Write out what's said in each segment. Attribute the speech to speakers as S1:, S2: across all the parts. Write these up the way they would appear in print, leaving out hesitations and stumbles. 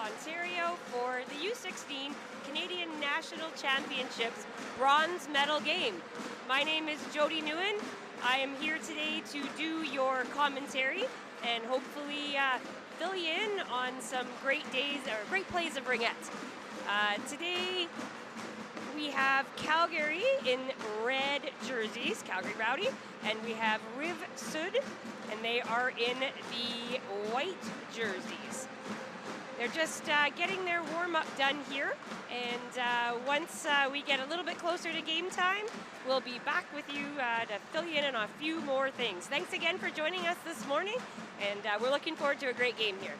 S1: Ontario for the U16 Canadian National Championships bronze medal game. My name is Jody Nguyen. I am here today to do your commentary and hopefully fill you in on some great days or great plays of ringette. Today we have Calgary in red jerseys, Calgary Rowdy, and we have Riv Sud, and they are in the white jerseys. They're just getting their warm-up done here, and once we get a little bit closer to game time, we'll be back with you to fill you in on a few more things. Thanks again for joining us this morning, and we're looking forward to a great game here.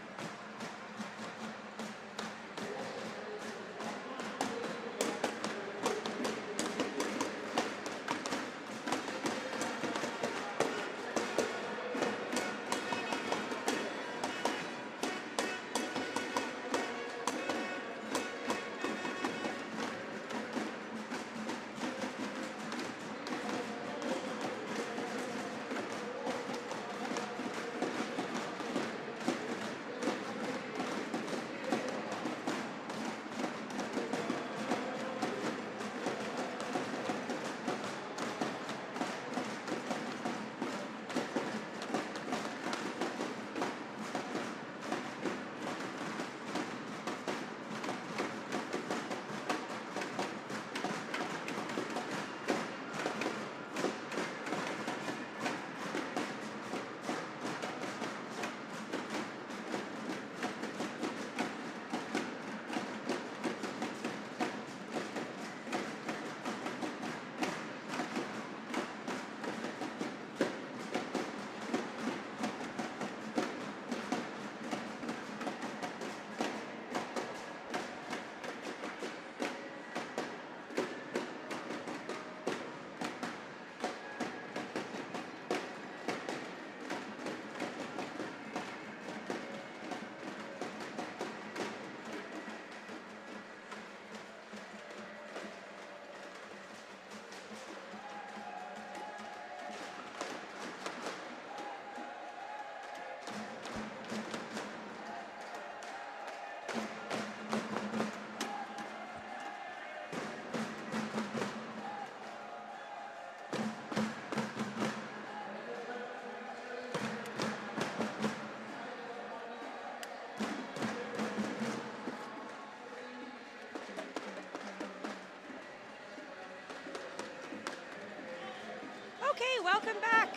S1: Okay, welcome back.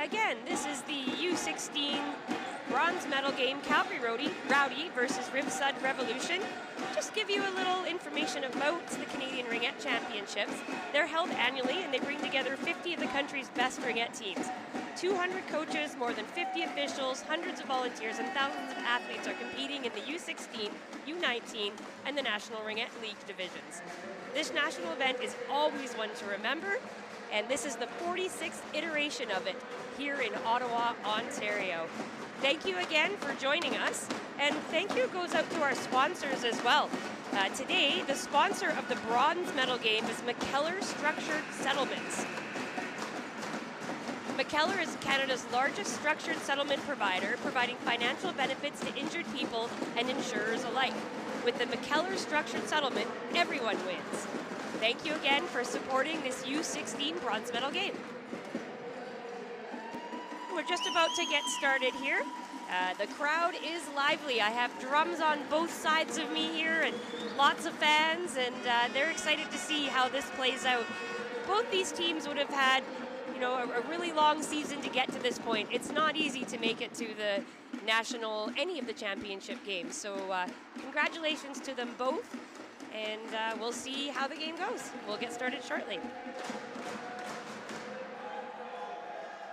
S1: Again, this is the U16 bronze medal game, Calgary Rowdy versus Riv Sud Revolution. Just give you a little information about the Canadian Ringette Championships. They're held annually and they bring together 50 of the country's best ringette teams. 200 coaches, more than 50 officials, hundreds of volunteers, and thousands of athletes are competing in the U16, U19, and the National Ringette League divisions. This national event is always one to remember, and this is the 46th iteration of it here in Ottawa, Ontario. Thank you again for joining us, and thank you goes out to our sponsors as well. Today, the sponsor of the bronze medal game is McKellar Structured Settlements. McKellar is Canada's largest structured settlement provider, providing financial benefits to injured people and insurers alike. With the McKellar Structured Settlement, everyone wins. Thank you again for supporting this U16 bronze medal game. We're just about to get started here. The crowd is lively. I have drums on both sides of me here and lots of fans, and they're excited to see how this plays out. Both these teams would have had, you know, a really long season to get to this point. It's not easy to make it to the national, any of the championship games. So congratulations to them both. And we'll see how the game goes. We'll get started shortly.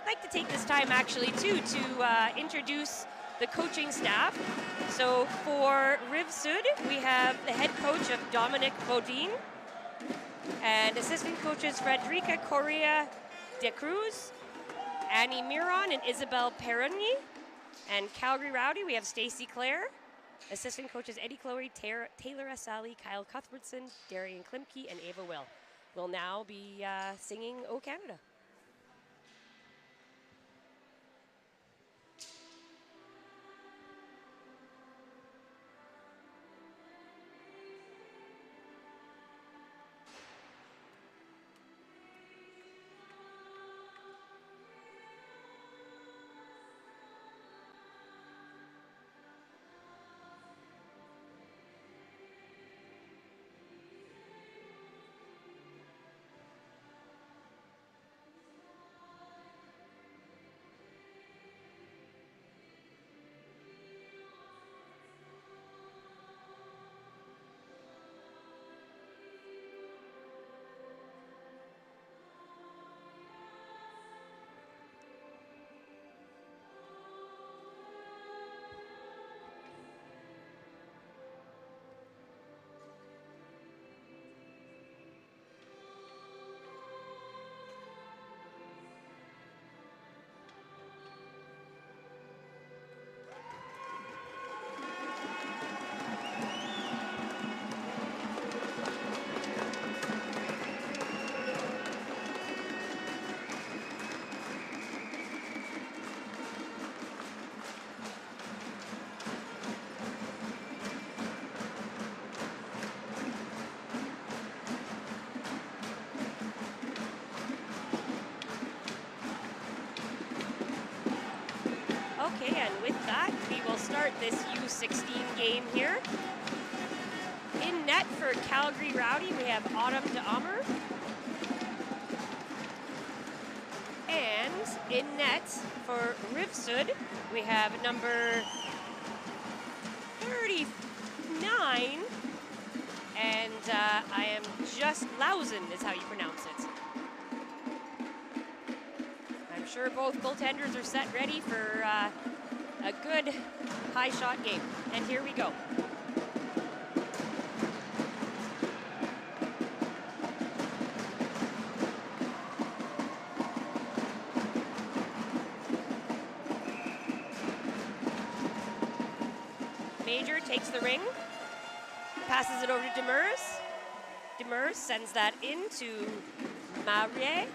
S1: I'd like to take this time actually too to introduce the coaching staff. So for Riv Sud, we have the head coach of Dominic Bodine and assistant coaches Frederica Correa de Cruz, Annie Miron, and Isabel Peroni. And Calgary Rowdy, we have Stacy Clare. Assistant coaches Eddie Chloe, Taylor Asali, Kyle Cuthbertson, Darian Klimke, and Ava Will. Will now be singing O Canada. U16 game here. In net for Calgary Rowdy, we have Autumn de Ammer. And in net for Rivsud, we have number 39. And I am just Lausen is how you pronounce it. I'm sure both goaltenders are set ready for a good high shot game. And here we go. Major takes the ring, passes it over to Demers. Demers sends that into Marier.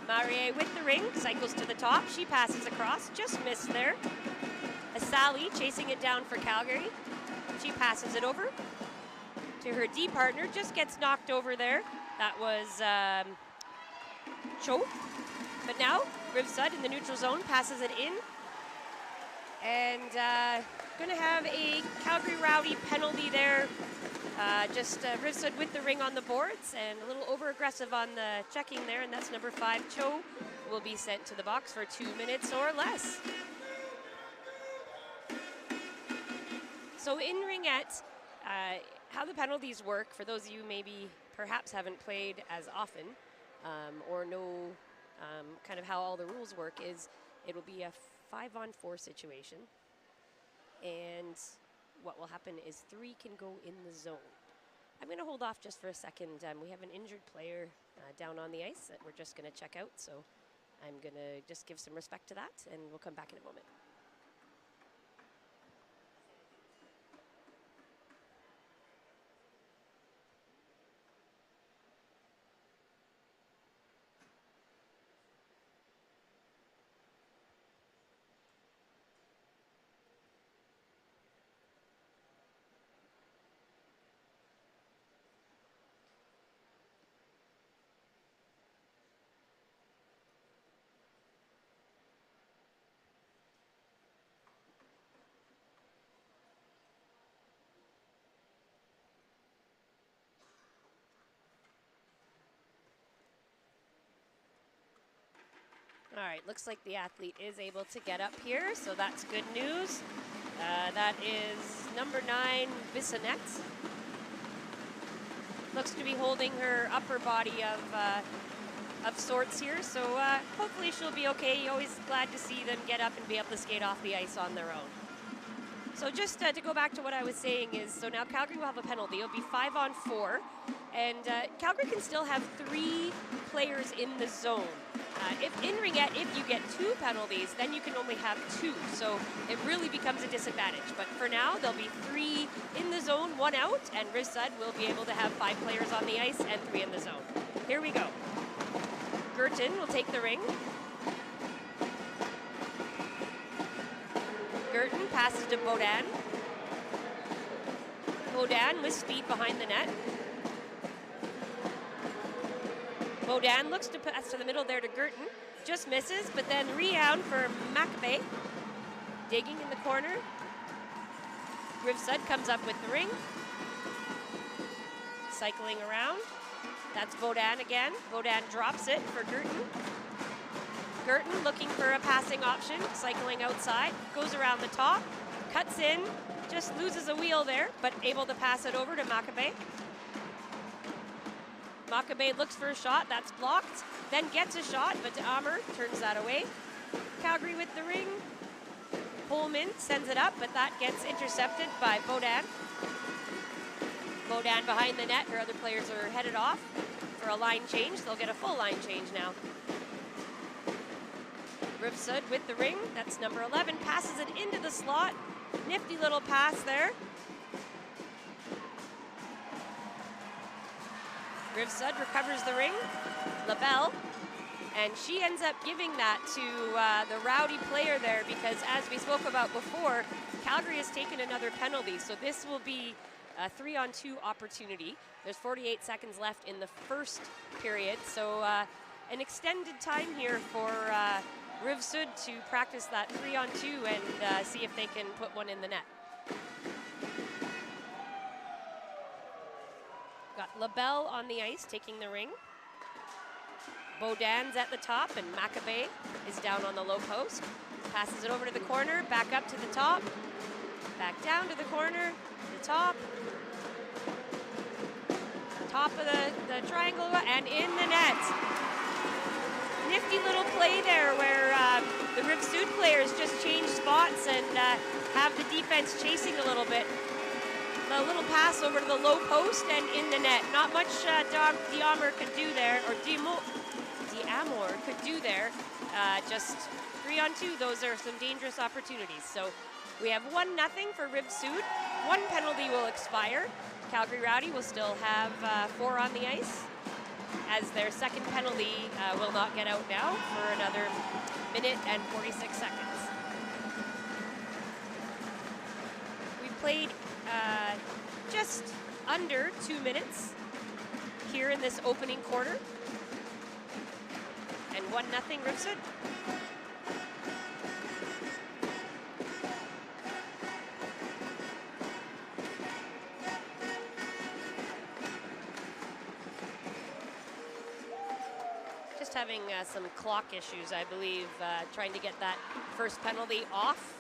S1: Marier with the ring, cycles to the top. She passes across, just missed there. Asali chasing it down for Calgary. She passes it over to her D partner, just gets knocked over there. That was Cho. But now, Rivsud in the neutral zone passes it in. And going to have a Calgary Rowdy penalty there. Rivsud with the ring on the boards and a little over-aggressive on the checking there, and that's number 5, Cho, will be sent to the box for 2 minutes or less. So in Ringette, how the penalties work, for those of you maybe perhaps haven't played as often or know kind of how all the rules work, is it'll be a 5-on-4 situation. And what will happen is 3 can go in the zone. I'm going to hold off just for a second. We have an injured player down on the ice that we're just going to check out. So I'm going to just give some respect to that, and we'll come back in a moment. All right, looks like the athlete is able to get up here, so that's good news. That is number 9, Bissonnette. Looks to be holding her upper body of sorts here, so hopefully she'll be okay. Always glad to see them get up and be able to skate off the ice on their own. So just to go back to what I was saying is, so now Calgary will have a penalty. It'll be 5-on-4, and Calgary can still have 3 players in the zone. If in Ringette, if you get 2 penalties, then you can only have 2. So it really becomes a disadvantage. But for now, there'll be 3 in the zone, 1 out, and Rivsud will be able to have 5 players on the ice and 3 in the zone. Here we go. Girton will take the ring. Girton passes to Baudin. Baudin with speed behind the net. Baudin looks to pass to the middle there to Girton. Just misses, but then rebound for Maccabee. Digging in the corner. Rivsud comes up with the ring. Cycling around. That's Baudin again. Baudin drops it for Girton. Girton looking for a passing option, cycling outside, goes around the top, cuts in, just loses a wheel there, but able to pass it over to Maccabee. Maccabee looks for a shot, that's blocked, then gets a shot, but de Ammer turns that away. Calgary with the ring. Pullman sends it up, but that gets intercepted by Baudin. Baudin behind the net, her other players are headed off for a line change. They'll get a full line change now. Rivsud with the ring, that's number 11, passes it into the slot. Nifty little pass there. Rivsud recovers the ring, LaBelle, and she ends up giving that to the Rowdy player there, because as we spoke about before, Calgary has taken another penalty, so this will be a 3-on-2 opportunity. There's 48 seconds left in the first period, so an extended time here for Rivsud to practice that 3-on-2 and see if they can put one in the net. Got LaBelle on the ice taking the ring. Baudin's at the top and Maccabee is down on the low post. Passes it over to the corner, back up to the top, back down to the corner, the top. Top of the triangle and in the net. Nifty little play there where the Rivsud players just change spots and have the defense chasing a little bit. A little pass over to the low post and in the net. Not much Diamor could do there, or Diamor could do there. Just 3-on-2, those are some dangerous opportunities. So we have 1-0 for Rivsud. 1 penalty will expire. Calgary Rowdy will still have 4 on the ice, as their second penalty will not get out now for another minute and 46 seconds. We've played just under 2 minutes here in this opening quarter. And 1-0 Rivsud. Just having some clock issues, I believe, trying to get that first penalty off.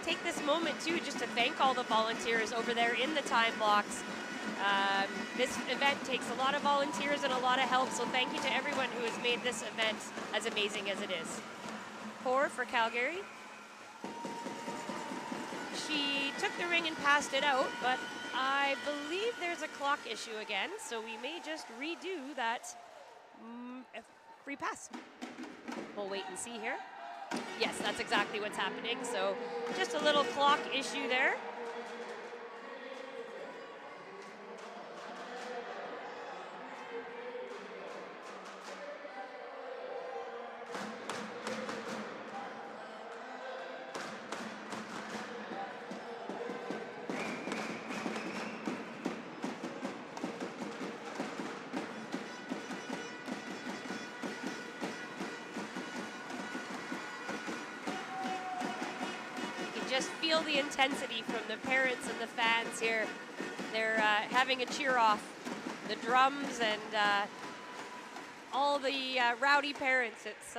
S1: Take this moment too just to thank all the volunteers over there in the time blocks. This event takes a lot of volunteers and a lot of help, so thank you to everyone who has made this event as amazing as it is. Pour for Calgary. She took the ring and passed it out, but I believe there's a clock issue again, so we may just redo that free pass. We'll wait and see here. Yes, that's exactly what's happening. So just a little clock issue there. Just feel the intensity from the parents and the fans here. They're having a cheer off. The drums and all the rowdy parents. It's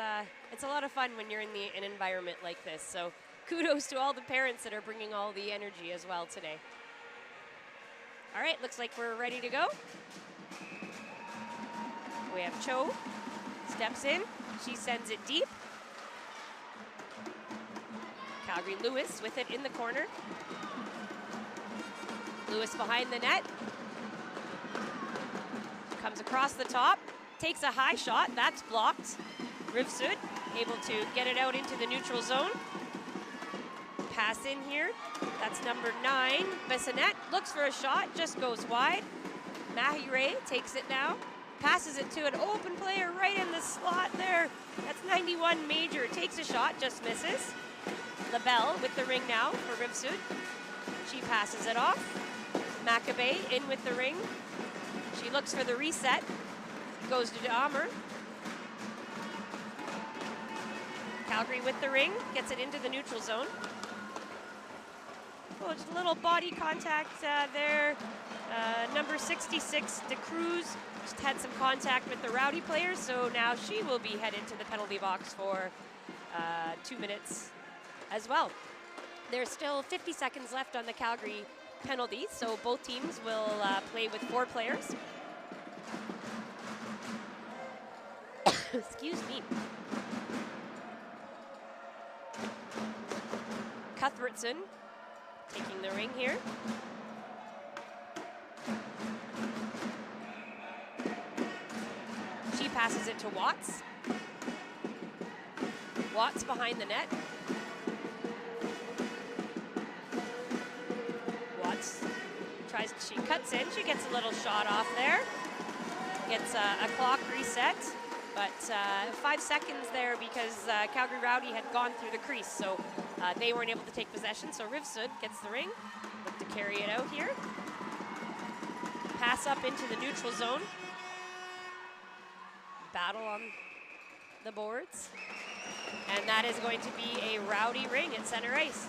S1: a lot of fun when you're in an environment like this. So kudos to all the parents that are bringing all the energy as well today. All right, looks like we're ready to go. We have Cho, steps in, she sends it deep. Calgary Lewis with it in the corner. Lewis behind the net. Comes across the top, takes a high shot, that's blocked. Rivsud able to get it out into the neutral zone. Pass in here, that's number 9. Bissonnette looks for a shot, just goes wide. Mahire takes it now, passes it to an open player right in the slot there. That's 91 Major, takes a shot, just misses. LaBelle with the ring now for Rivsud. She passes it off. Maccabee in with the ring. She looks for the reset. Goes to Diamor. Calgary with the ring, gets it into the neutral zone. Oh, just a little body contact there. Number 66, DeCruz, just had some contact with the Rowdy players, so now she will be headed to the penalty box for 2 minutes as well. There's still 50 seconds left on the Calgary penalty, so both teams will play with 4 players. Excuse me. Cuthbertson taking the ring here. She passes it to Watts. Watts behind the net. Watts she cuts in, she gets a little shot off there. Gets a clock reset, but 5 seconds there because Calgary Rowdy had gone through the crease, so they weren't able to take possession. So Rivsud gets the ring, look to carry it out here. Pass up into the neutral zone. battle on the boards. And that is going to be a rowdy ring at center ice.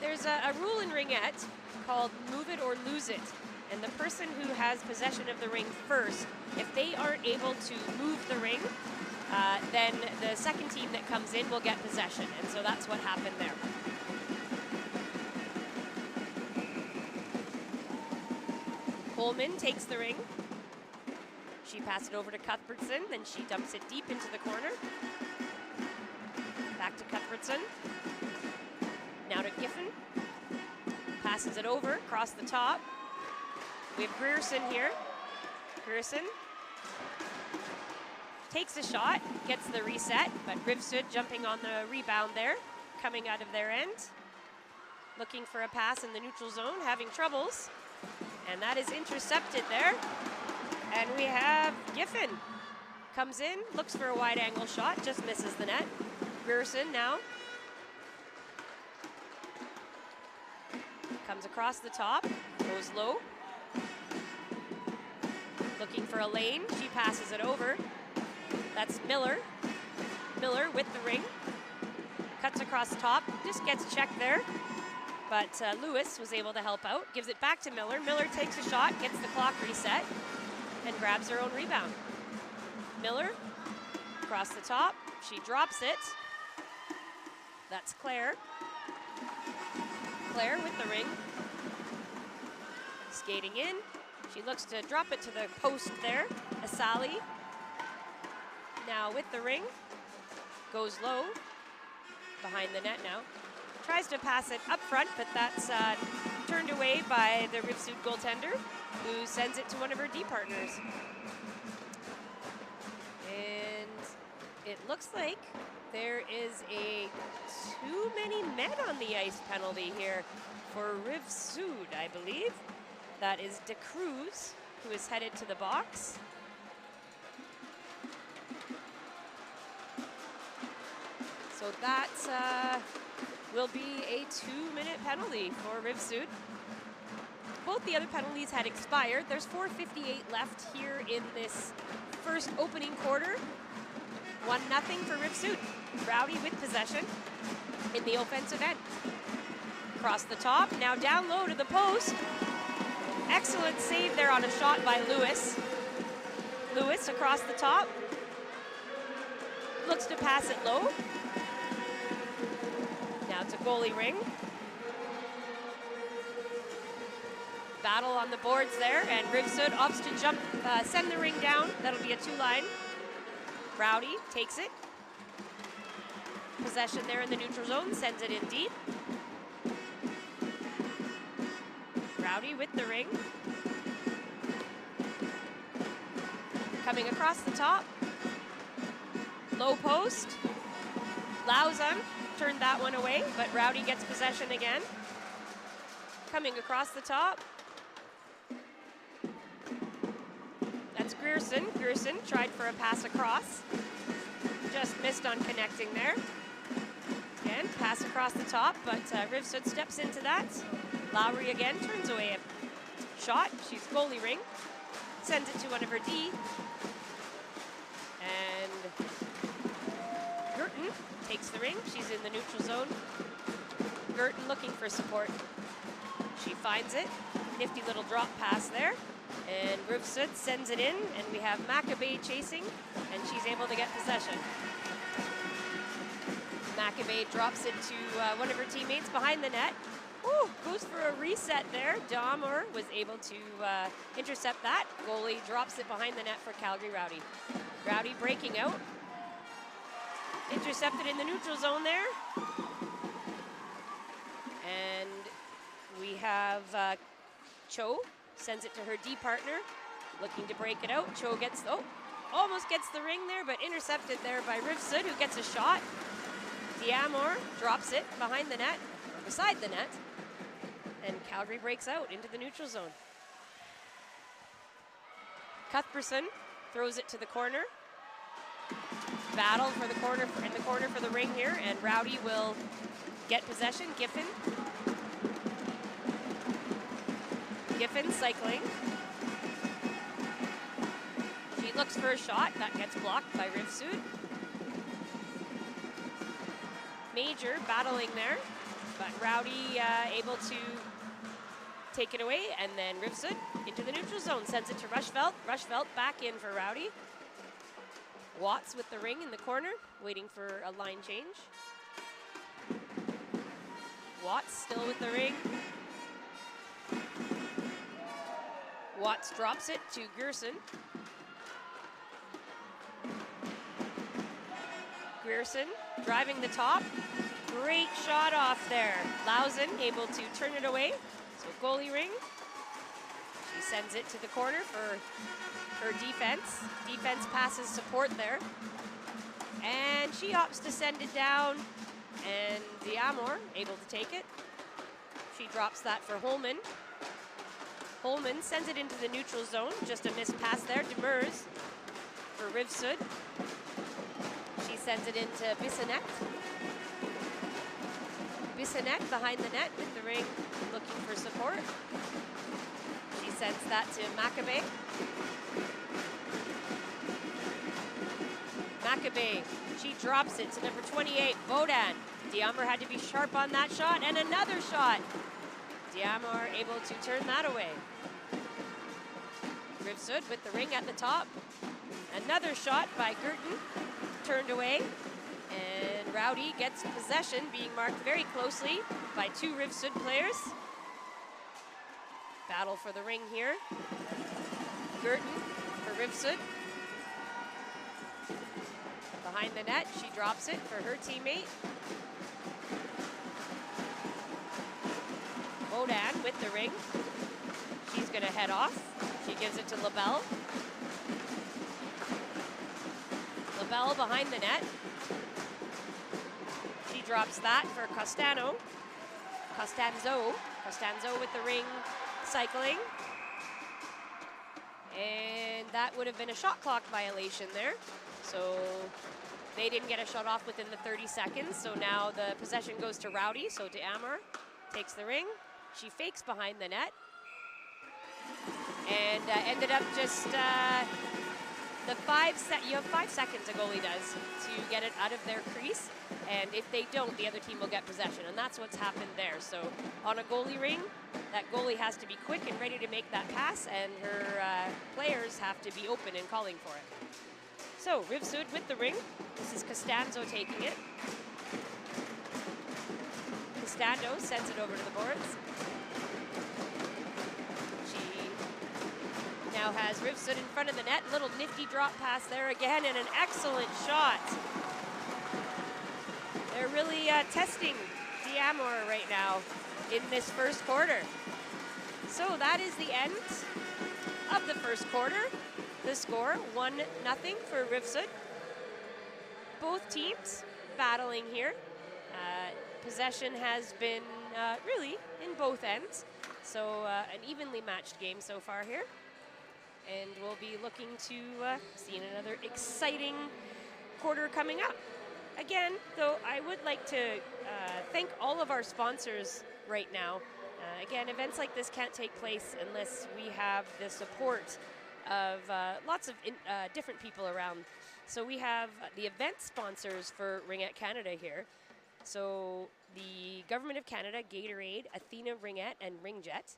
S1: There's a rule in ringette called move it or lose it. And the person who has possession of the ring first, if they aren't able to move the ring, then the second team that comes in will get possession. And so that's what happened there. Coleman takes the ring. She passes it over to Cuthbertson, then she dumps it deep into the corner. Back to Cuthbertson. Now to Giffen. Passes it over, across the top. We have Grierson here. Grierson takes a shot, gets the reset, but Rivsud jumping on the rebound there, coming out of their end. Looking for a pass in the neutral zone, having troubles. And that is intercepted there. And we have Giffen. Comes in, looks for a wide angle shot, just misses the net. Grierson now. Comes across the top, goes low. Looking for a lane, she passes it over. That's Miller. Miller with the ring. Cuts across the top, just gets checked there. But Lewis was able to help out, gives it back to Miller. Miller takes a shot, gets the clock reset, and grabs her own rebound. Miller, across the top, she drops it. That's Claire. Claire with the ring. Skating in, she looks to drop it to the post there. Asali, now with the ring, goes low, behind the net now. Tries to pass it up front, but that's turned away by the Rivsud goaltender, who sends it to one of her D partners. And it looks like there is a too many men on the ice penalty here for Rivsud, I believe. That is De Cruz, who is headed to the box. So that will be a 2-minute penalty for Rivsud. Both the other penalties had expired. There's 4:58 left here in this first opening quarter. 1-0 for Rivsud. Rowdy with possession in the offensive end. Across the top, now down low to the post. Excellent save there on a shot by Lewis. Lewis across the top. Looks to pass it low. Now to goalie ring. Battle on the boards there, and Rivsud opts to jump, send the ring down. That'll be a 2-line. Rowdy takes it. Possession there in the neutral zone, sends it in deep. Rowdy with the ring. Coming across the top. Low post. Lauzon turned that one away, but Rowdy gets possession again. Coming across the top. That's Grierson. Grierson tried for a pass across. Just missed on connecting there. Again, pass across the top, but Rivsud steps into that. Lowry again turns away a shot. She's goalie ring. Sends it to one of her D. And Girton takes the ring. She's in the neutral zone. Girton looking for support. She finds it. Nifty little drop pass there. And Rivsud sends it in, and we have Maccabee chasing, and she's able to get possession. Maccabee drops it to one of her teammates behind the net. Ooh, goes for a reset there. Dahmer was able to intercept that. Goalie drops it behind the net for Calgary Rowdy. Rowdy breaking out. Intercepted in the neutral zone there. And we have Cho sends it to her D partner, looking to break it out. Cho gets, almost gets the ring there, but intercepted there by Rivsud, who gets a shot. Diamor drops it behind the net, beside the net, and Calgary breaks out into the neutral zone. Cuthbertson throws it to the corner. Battle for the corner, in the corner for the ring here, and Rowdy will get possession. Giffen cycling. She Rowdy looks for a shot. That gets blocked by Rivsud. Major battling there, but Rowdy able to take it away, and then Rivsud into the neutral zone, sends it to Rushvelt. Rushvelt back in for Rowdy. Watts with the ring in the corner, waiting for a line change. Watts still with the ring. Watts drops it to Gerson. Grierson driving the top. Great shot off there. Lausen able to turn it away. So goalie ring. She sends it to the corner for her defense. Defense passes support there. And she opts to send it down. And Diamor able to take it. She drops that for Holman. Holman sends it into the neutral zone. Just a missed pass there. Demers for Rivsud. She sends it into Bissonnette. Bissonnette behind the net with the ring, looking for support. She sends that to Maccabee. Maccabee, she drops it to number 28, Bodan. Diamor had to be sharp on that shot, and another shot. Diamor able to turn that away. Rivsud with the ring at the top. Another shot by Gerton, turned away. And Rowdy gets possession, being marked very closely by two Rivsud players. Battle for the ring here. Gerton for Rivsud. Behind the net, she drops it for her teammate. Bodan with the ring. She's gonna head off. She gives it to LaBelle. LaBelle behind the net. She drops that for Costanzo with the ring cycling. And that would have been a shot clock violation there. So they didn't get a shot off within the 30 seconds. So now the possession goes to Rowdy. So Diamor takes the ring. She fakes behind the net. And ended up just you have 5 seconds, a goalie does, to get it out of their crease. And if they don't, the other team will get possession. And that's what's happened there. So on a goalie ring, that goalie has to be quick and ready to make that pass, and her players have to be open and calling for it. So Rivsud with the ring. This is Costanzo taking it. Costanzo sends it over to the boards. She now has Rivsud in front of the net. Little nifty drop pass there again, and an excellent shot. They're really testing Diamor right now in this first quarter. So that is the end of the first quarter. The score, 1-0 for Rivsud. Both teams battling here. Possession has been really in both ends. So an evenly matched game so far here. And we'll be looking to see another exciting quarter coming up. Again, though, I would like to thank all of our sponsors right now. Again, events like this can't take place unless we have the support of lots of different people around. So we have the event sponsors for Ringette Canada here. So the Government of Canada, Gatorade, Athena Ringette, and Ringjet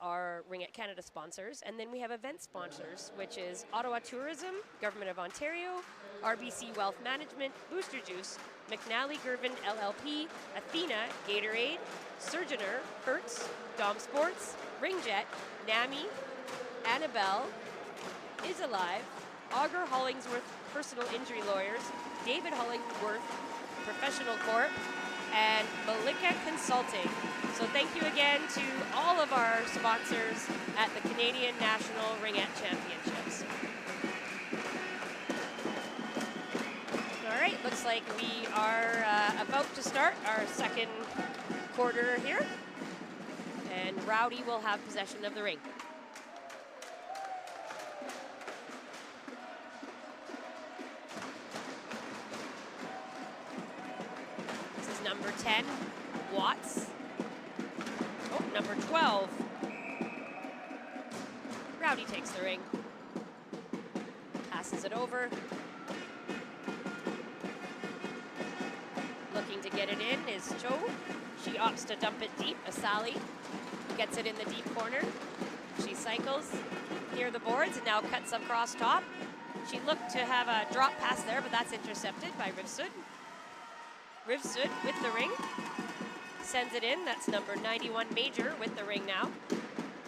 S1: are Ringette Canada sponsors. And then we have event sponsors, which is Ottawa Tourism, Government of Ontario, RBC Wealth Management, Booster Juice, McNally Girvin LLP, Athena, Gatorade, Surgeoner, Hertz, Dom Sports, Ringjet, NAMI, Annabelle, Is Alive, Augur Hollingsworth Personal Injury Lawyers, David Hollingworth Professional Corp, and Malika Consulting. So thank you again to all of our sponsors at the Canadian National Ringette Championships. All right, looks like we are about to start our second quarter here, and Rowdy will have possession of the ring. Number 10, Watts. Oh, number 12. Rowdy takes the ring. passes it over. Looking to get it in is Cho. She opts to dump it deep. Asali gets it in the deep corner. She cycles near the boards and now cuts across top. She looked to have a drop pass there, but that's intercepted by Rivsud. Rivsud with the ring. Sends it in. That's number 91, Major, with the ring now.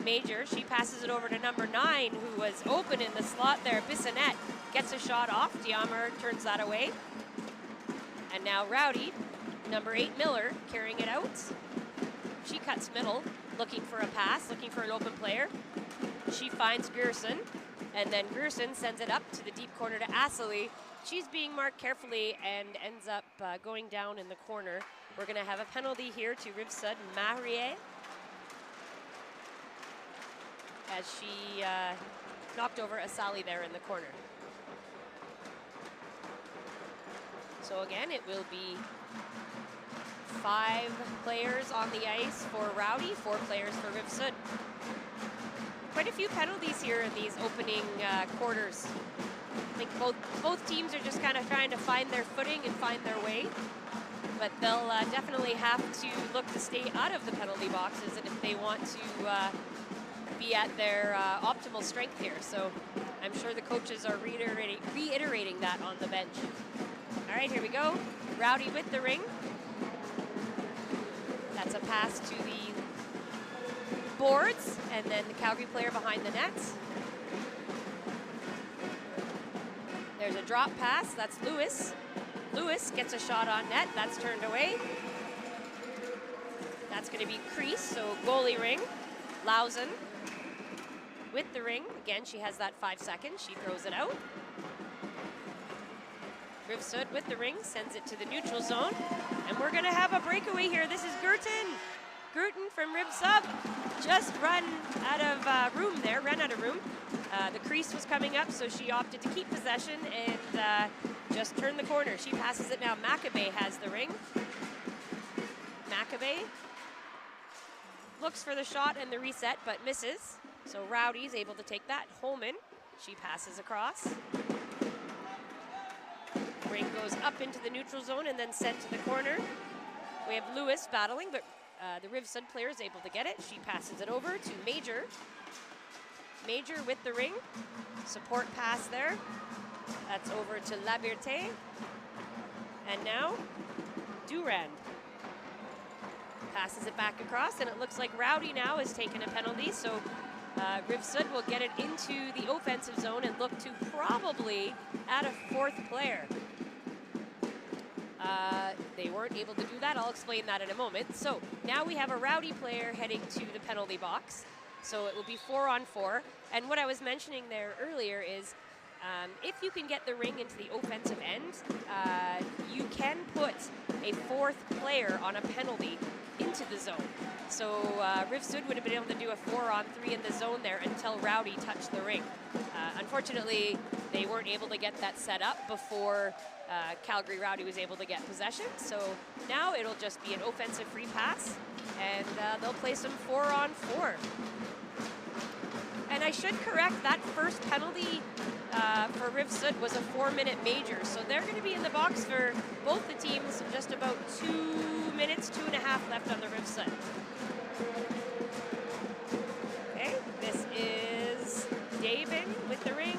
S1: Major, she passes it over to number 9, who was open in the slot there. Bissonnette gets a shot off. Diamer turns that away. And now Rowdy, number 8, Miller, carrying it out. She cuts middle, looking for a pass, looking for an open player. She finds Gerson, and then Gerson sends it up to the deep corner to Asali. She's being marked carefully and ends up going down in the corner. We're going to have a penalty here to Rivsud Marier, as she knocked over Asali there in the corner. So again, it will be 5 players on the ice for Rowdy, 4 players for Rivsud. Quite a few penalties here in these opening quarters. I think both teams are just kind of trying to find their footing and find their way. But they'll definitely have to look to stay out of the penalty boxes, and if they want to be at their optimal strength here. So I'm sure the coaches are reiterating that on the bench. All right, here we go. Rowdy with the ring. That's a pass to the boards, and then the Calgary player behind the nets. There's a drop pass. That's Lewis. Lewis gets a shot on net. That's turned away. That's going to be crease, so goalie ring. Lausen with the ring. Again, she has that 5 seconds. She throws it out. Rivsud with the ring, sends it to the neutral zone. And we're going to have a breakaway here. This is Gerton. Gerton from Rivsud just ran out of room there, ran out of room. The crease was coming up, so she opted to keep possession and just turn the corner. She passes it now. Maccabee has the ring. Maccabee looks for the shot and the reset, but misses. So Rowdy's able to take that. Holman, she passes across. Rink goes up into the neutral zone and then sent to the corner. We have Lewis battling, but the Rivsud player is able to get it. She passes it over to Major. Major with the ring. Support pass there. That's over to Labirte. And now, Durand passes it back across, and it looks like Rowdy now has taken a penalty, so Rivsud will get it into the offensive zone and look to probably add a 4th player. They weren't able to do that. I'll explain that in a moment. So now we have a Rowdy player heading to the penalty box. So it will be 4-on-4. And what I was mentioning there earlier is if you can get the ring into the offensive end, you can put a 4th player on a penalty into the zone. So Rivsud would have been able to do a 4-on-3 in the zone there until Rowdy touched the ring. Unfortunately, they weren't able to get that set up before Calgary Rowdy was able to get possession. So now it'll just be an offensive free pass, and they'll play some 4-on-4. And I should correct, that first penalty for Rivsud was a 4-minute major. So they're going to be in the box for both the teams just about 2 minutes, 2.5 left on the Rivsud. Okay, this is David with the ring.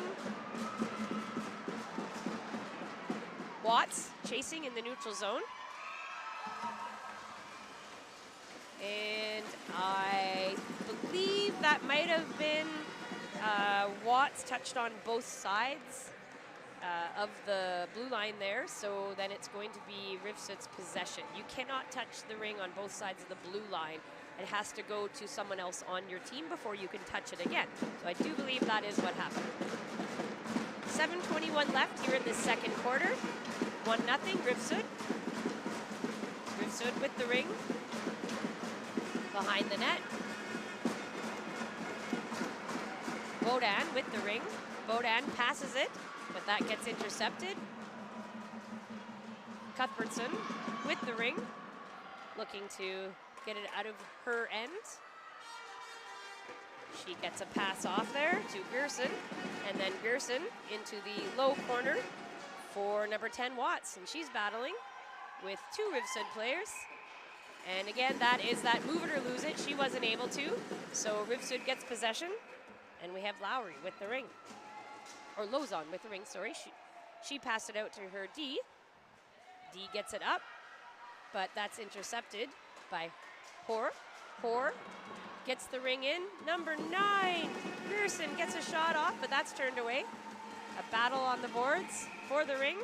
S1: Watts chasing in the neutral zone. And I believe that might have been Watts touched on both sides of the blue line there, so then it's going to be Rivsud's possession. You cannot touch the ring on both sides of the blue line. It has to go to someone else on your team before you can touch it again. So I do believe that is what happened. 7:21 left here in the second quarter. 1-0, Rivsud. Rivsud with the ring. Behind the net. Bodan with the ring. Bodan passes it, but that gets intercepted. Cuthbertson with the ring. Looking to get it out of her end. She gets a pass off there to Gerson, and then Gerson into the low corner for number 10, Watts, and she's battling with 2 Rivsud players. And again, that is that move it or lose it. She wasn't able to, so Rivsud gets possession, and we have Lowry with the ring. Or Lozon with the ring, sorry. She passed it out to her D. D gets it up, but that's intercepted by Hoare. Hoare gets the ring in. Number 9, Pearson gets a shot off, but that's turned away. A battle on the boards for the ring,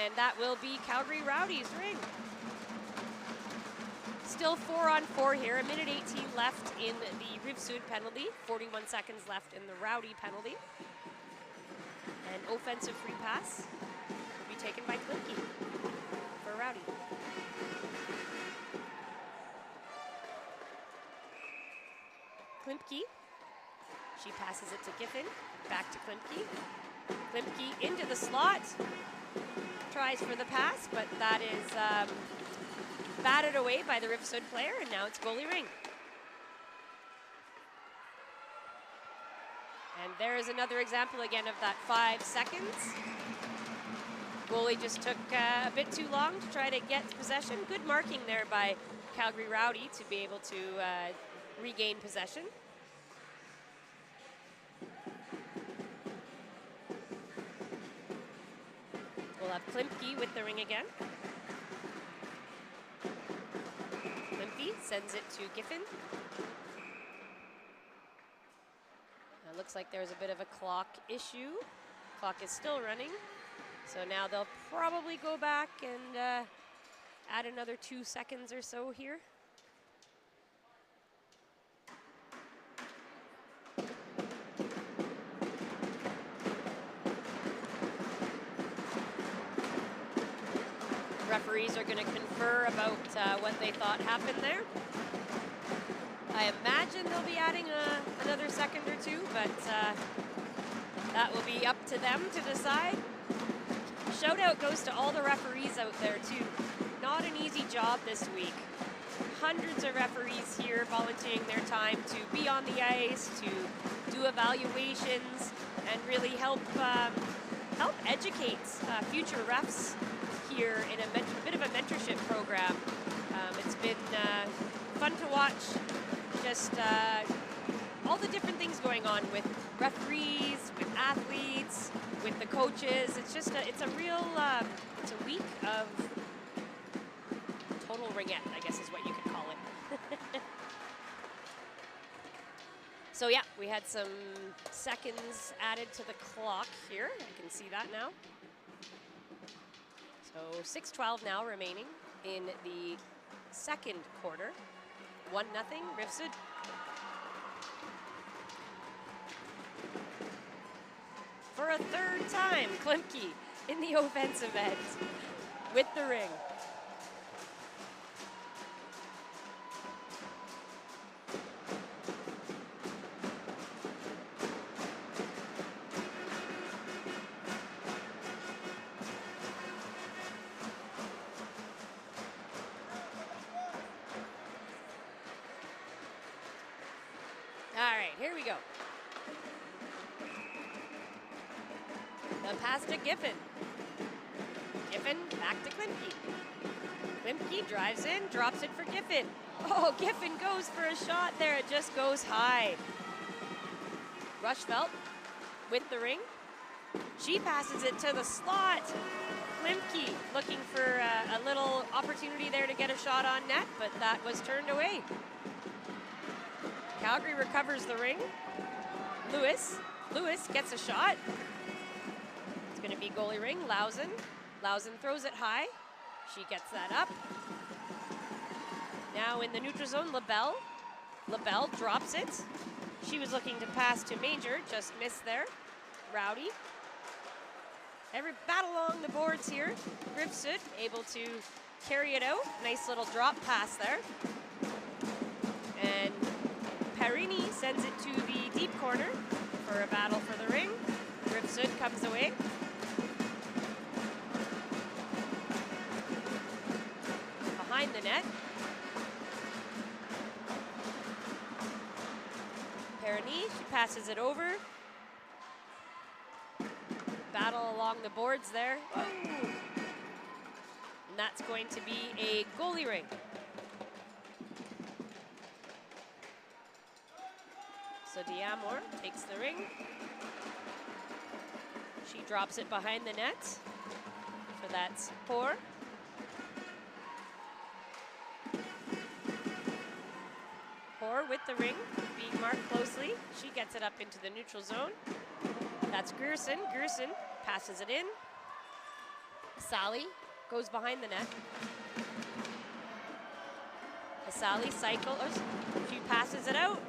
S1: and that will be Calgary Rowdy's ring. Still 4-on-4 here, 1:18 left in the Rivsud penalty, 41 seconds left in the Rowdy penalty. An offensive free pass will be taken by Klimke for Rowdy. Klimke, she passes it to Giffen, back to Klimke. Klimke into the slot, tries for the pass, but that is batted away by the Rivsud player, and now it's goalie Ring. And there is another example again of that 5 seconds. Goalie just took a bit too long to try to get possession. Good marking there by Calgary Rowdy to be able to regain possession. We'll have Klimke with the ring again. Klimke sends it to Giffen. It looks like there's a bit of a clock issue. Clock is still running. So now they'll probably go back and add another 2 seconds or so here. Referees are going to confer about what they thought happened there. I imagine they'll be adding another second or 2, but that will be up to them to decide. Shout out goes to all the referees out there too. Not an easy job this week. Hundreds of referees here volunteering their time to be on the ice, to do evaluations, and really help educate future refs here in a bit of a mentorship program. It's been fun to watch just all the different things going on with referees, with athletes, with the coaches. It's just it's a week of total ringette, I guess is what you could call it. So yeah, we had some seconds added to the clock here. I can see that now. So 6:12 now remaining in the second quarter. 1-0 Rivsud. For a third time, Klimke in the offensive end with the ring. All right, here we go. The pass to Giffen. Giffen back to Klimke. Klimke drives in, drops it for Giffen. Oh, Giffen goes for a shot there. It just goes high. Rushfeldt with the ring. She passes it to the slot. Klimke looking for a little opportunity there to get a shot on net, but that was turned away. Calgary recovers the ring. Lewis gets a shot. It's going to be goalie Ring, Lausen. Lausen throws it high. She gets that up. Now in the neutral zone, LaBelle. LaBelle drops it. She was looking to pass to Major, just missed there. Rowdy. Every battle along the boards here. Rivsud able to carry it out. Nice little drop pass there. And Perini sends it to the deep corner for a battle for the ring. Rivsud comes away. Behind the net. passes it over. Battle along the boards there. Oh. And that's going to be a goalie ring. So D'Amour takes the ring. She drops it behind the net. So that's Hoare. Hoare with the ring, being marked closely. She gets it up into the neutral zone. That's Grierson. Grierson passes it in. Sally goes behind the net. Sally cycles. She passes it out.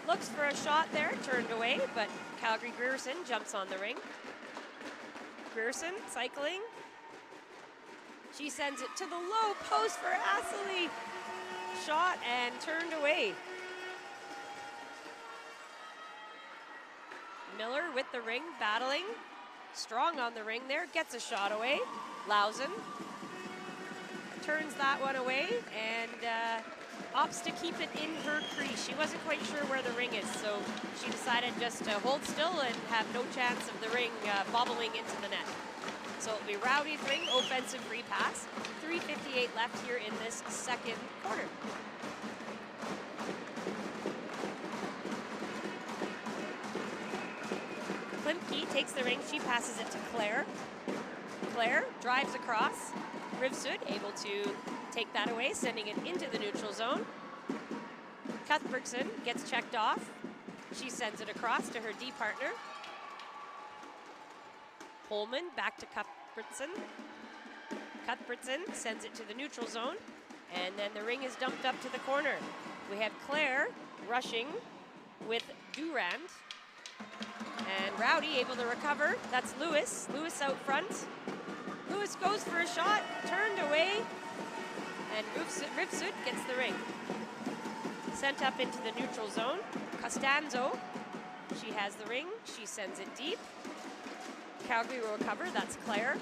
S1: Looks for a shot there, turned away, but Calgary Grierson jumps on the ring. Grierson cycling. She sends it to the low post for Astley. Shot and turned away. Miller with the ring, battling. Strong on the ring there, gets a shot away. Lausen turns that one away and opts to keep it in her crease. She wasn't quite sure where the ring is, so she decided just to hold still and have no chance of the ring bobbling into the net. So it'll be Rowdy's ring, offensive free pass. 3:58 left here in this second quarter. Klimke takes the ring, she passes it to Claire. Claire drives across. Rivsud able to take that away, sending it into the neutral zone. Cuthbertson gets checked off. She sends it across to her D partner. Holman back to Cuthbertson. Cuthbertson sends it to the neutral zone, and then the ring is dumped up to the corner. We have Claire rushing with Durand. And Rowdy able to recover. That's Lewis. Lewis out front. Lewis goes for a shot, turned away, and Rivsud gets the ring. Sent up into the neutral zone. Costanzo, she has the ring. She sends it deep. Calgary will recover. That's Claire.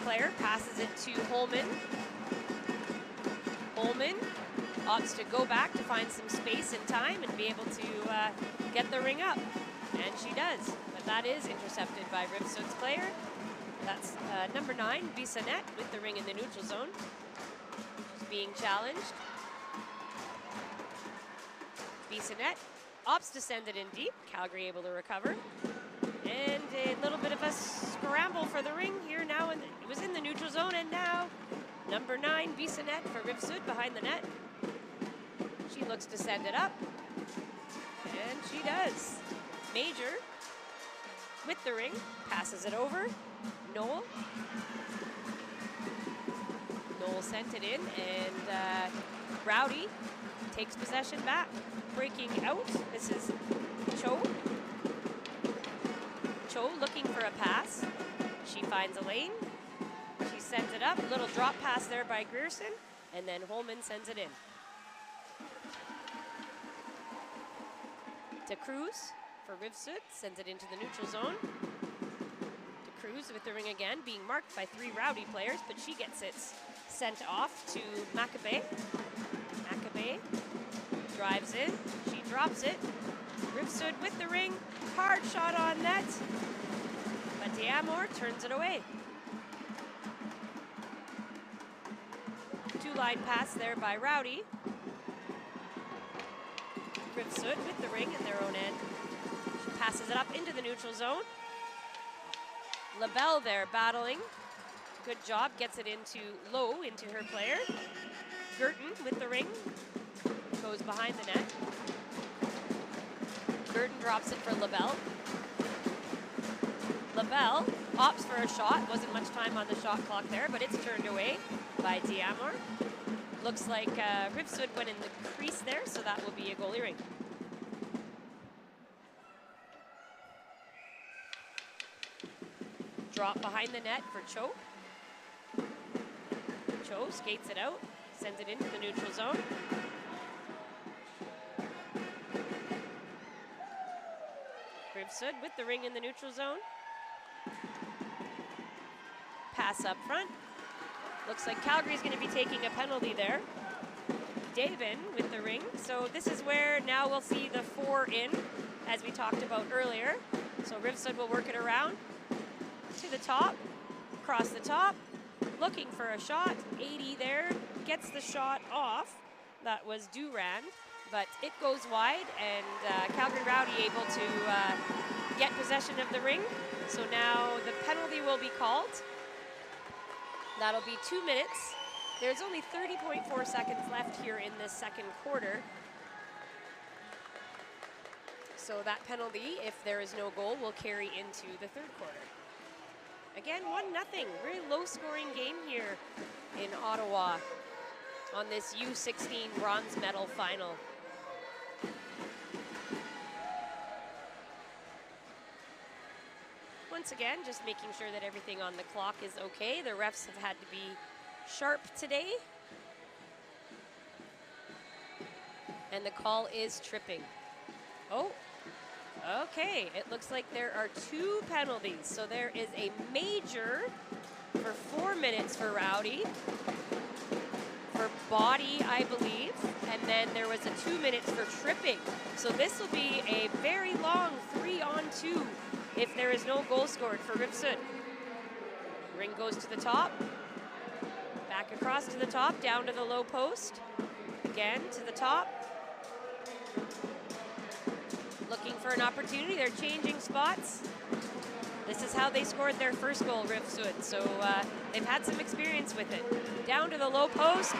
S1: Claire passes it to Holman. Holman opts to go back to find some space and time and be able to get the ring up. And she does. But that is intercepted by Rivsud's player. That's number 9, Bissonnette, with the ring in the neutral zone. She's being challenged. Bissonnette opts to send it in deep. Calgary able to recover. And a little bit of a scramble for the ring here now. And it was in the neutral zone, and now number 9, Bissonnette for Rivsud behind the net. She looks to send it up. And she does. Major with the ring, passes it over. Noel sent it in, and Rowdy takes possession back. Breaking out, this is Cho. Cho looking for a pass. She finds a lane. She sends it up, little drop pass there by Grierson, and then Holman sends it in. To Cruz for Rivsud, sends it into the neutral zone. Cruz with the ring again, being marked by 3 Rowdy players, but she gets it sent off to Maccabee. Maccabee drives in, she drops it. Rivsud with the ring, hard shot on net, but D'Amour turns it away. 2-line pass there by Rowdy. Rivsud with the ring in their own end. She passes it up into the neutral zone. LaBelle there battling. Good job, gets it into low into her player. Girton with the ring. Goes behind the net. Girton drops it for LaBelle. LaBelle opts for a shot. Wasn't much time on the shot clock there, but it's turned away by D'Amour. Looks like Rivsud went in the crease there, so that will be a goalie ring. Drop behind the net for Cho. Cho skates it out, sends it into the neutral zone. Rivsud with the ring in the neutral zone. Pass up front. Looks like Calgary's going to be taking a penalty there. Davin with the ring. So this is where now we'll see the 4 in, as we talked about earlier. So Rivsud will work it around to the top, across the top, looking for a shot. 80 there, gets the shot off. That was Duran, but it goes wide, and Calgary Rowdy able to get possession of the ring. So now the penalty will be called. That'll be 2 minutes. There's only 30.4 seconds left here in this second quarter. So that penalty, if there is no goal, will carry into the third quarter. Again, 1-0. Very low-scoring game here in Ottawa on this U16 bronze medal final. Once again, just making sure that everything on the clock is okay. The refs have had to be sharp today. And the call is tripping. Oh, okay. It looks like there are 2 penalties. So there is a major for 4 minutes for Rowdy, for body, I believe. And then there was a 2 minutes for tripping. So this will be a very long 3-on-2 if there is no goal scored for Rivsud. Ring goes to the top. Back across to the top, down to the low post. Again, to the top. Looking for an opportunity. They're changing spots. This is how they scored their first goal, Rivsud. So they've had some experience with it. Down to the low post.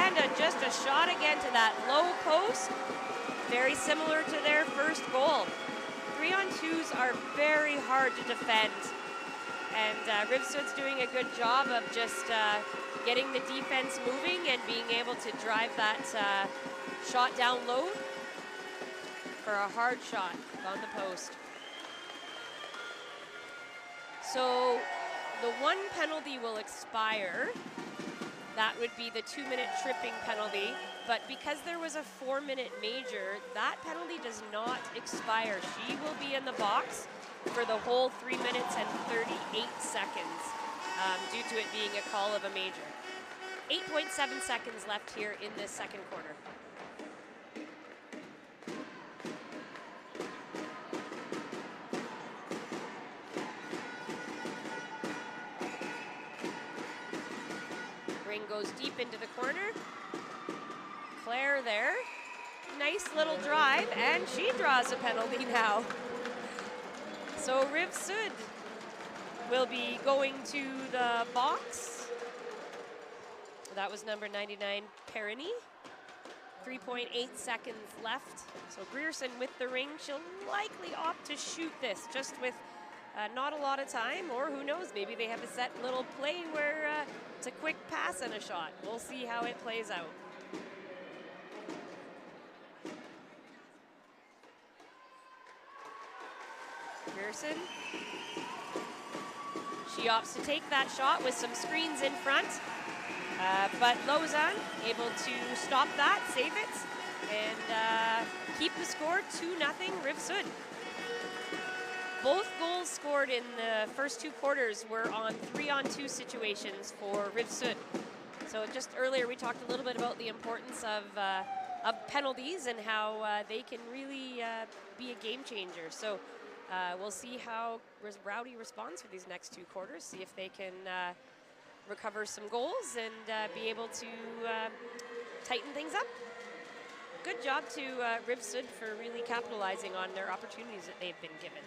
S1: And just a shot again to that low post. Very similar to their first goal. 3-on-2s are very hard to defend. And Rivsud's doing a good job of just getting the defense moving and being able to drive that shot down low for a hard shot on the post. So the 1 penalty will expire. That would be the 2-minute tripping penalty. But because there was a 4-minute major, that penalty does not expire. She will be in the box for the whole 3 minutes and 38 seconds due to it being a call of a major. 8.7 seconds left here in this second quarter. Ring goes deep into the corner. Claire there. Nice little drive, and she draws a penalty now. So Rivsud will be going to the box. That was number 99, Perini. 3.8 seconds left. So Grierson with the ring. She'll likely opt to shoot this just with not a lot of time, or who knows, maybe they have a set little play where it's a quick pass and a shot. We'll see how it plays out. Grierson. She opts to take that shot with some screens in front, but Lausanne able to stop that, save it, and keep the score 2-0 Rivsud. Both goals scored in the first 2 quarters were on 3-on-2 situations for Rivsud. So just earlier we talked a little bit about the importance of penalties and how they can really be a game changer. So we'll see how Rowdy responds for these next 2 quarters, see if they can recover some goals and be able to tighten things up. Good job to Rivsud for really capitalizing on their opportunities that they've been given.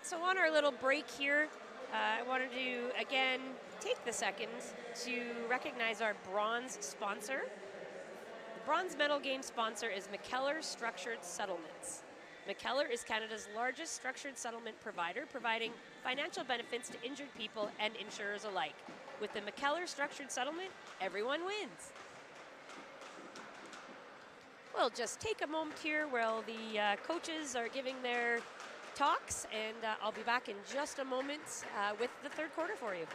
S1: So on our little break here, I wanted to, again, take the second to recognize our bronze sponsor. The bronze medal game sponsor is McKellar Structured Settlements. McKellar is Canada's largest structured settlement provider, providing financial benefits to injured people and insurers alike. With the McKellar Structured Settlement, everyone wins. We'll just take a moment here while the coaches are giving their talks, and I'll be back in just a moment with the third quarter for you.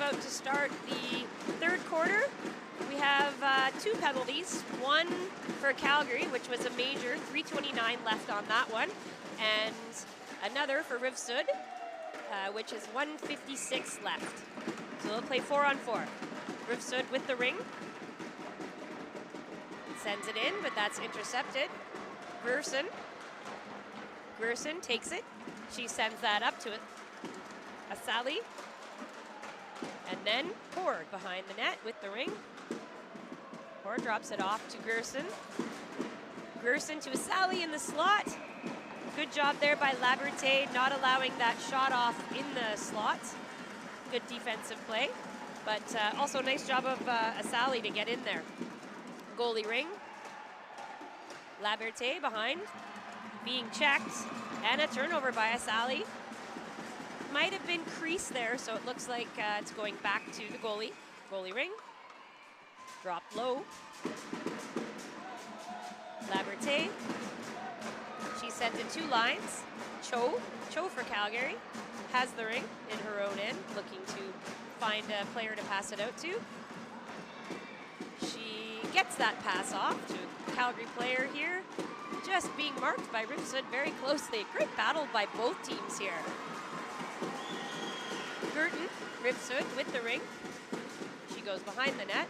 S1: about to start the third quarter. We have 2 penalties, one for Calgary, which was a major, 3:29 left on that one, and another for Rivsud, which is 1:56 left. So they'll play 4-on-4. Rivsud with the ring. Sends it in, but that's intercepted. Gerson takes it. She sends that up to Asali. And then Ford behind the net with the ring. Ford drops it off to Gerson. Gerson to Asali in the slot. Good job there by Laberte, not allowing that shot off in the slot. Good defensive play, but also nice job of Asali to get in there. Goalie ring. Laberte behind, being checked, and a turnover by Asali. Might have been crease there, so it looks like it's going back to the goalie. Goalie ring. Dropped low. Laberte. She sends it 2 lines. Cho for Calgary. Has the ring in her own end, looking to find a player to pass it out to. She gets that pass off to a Calgary player here. Just being marked by Rivsud very closely. Great battle by both teams here. Gerton, Rivsud with the ring. She goes behind the net.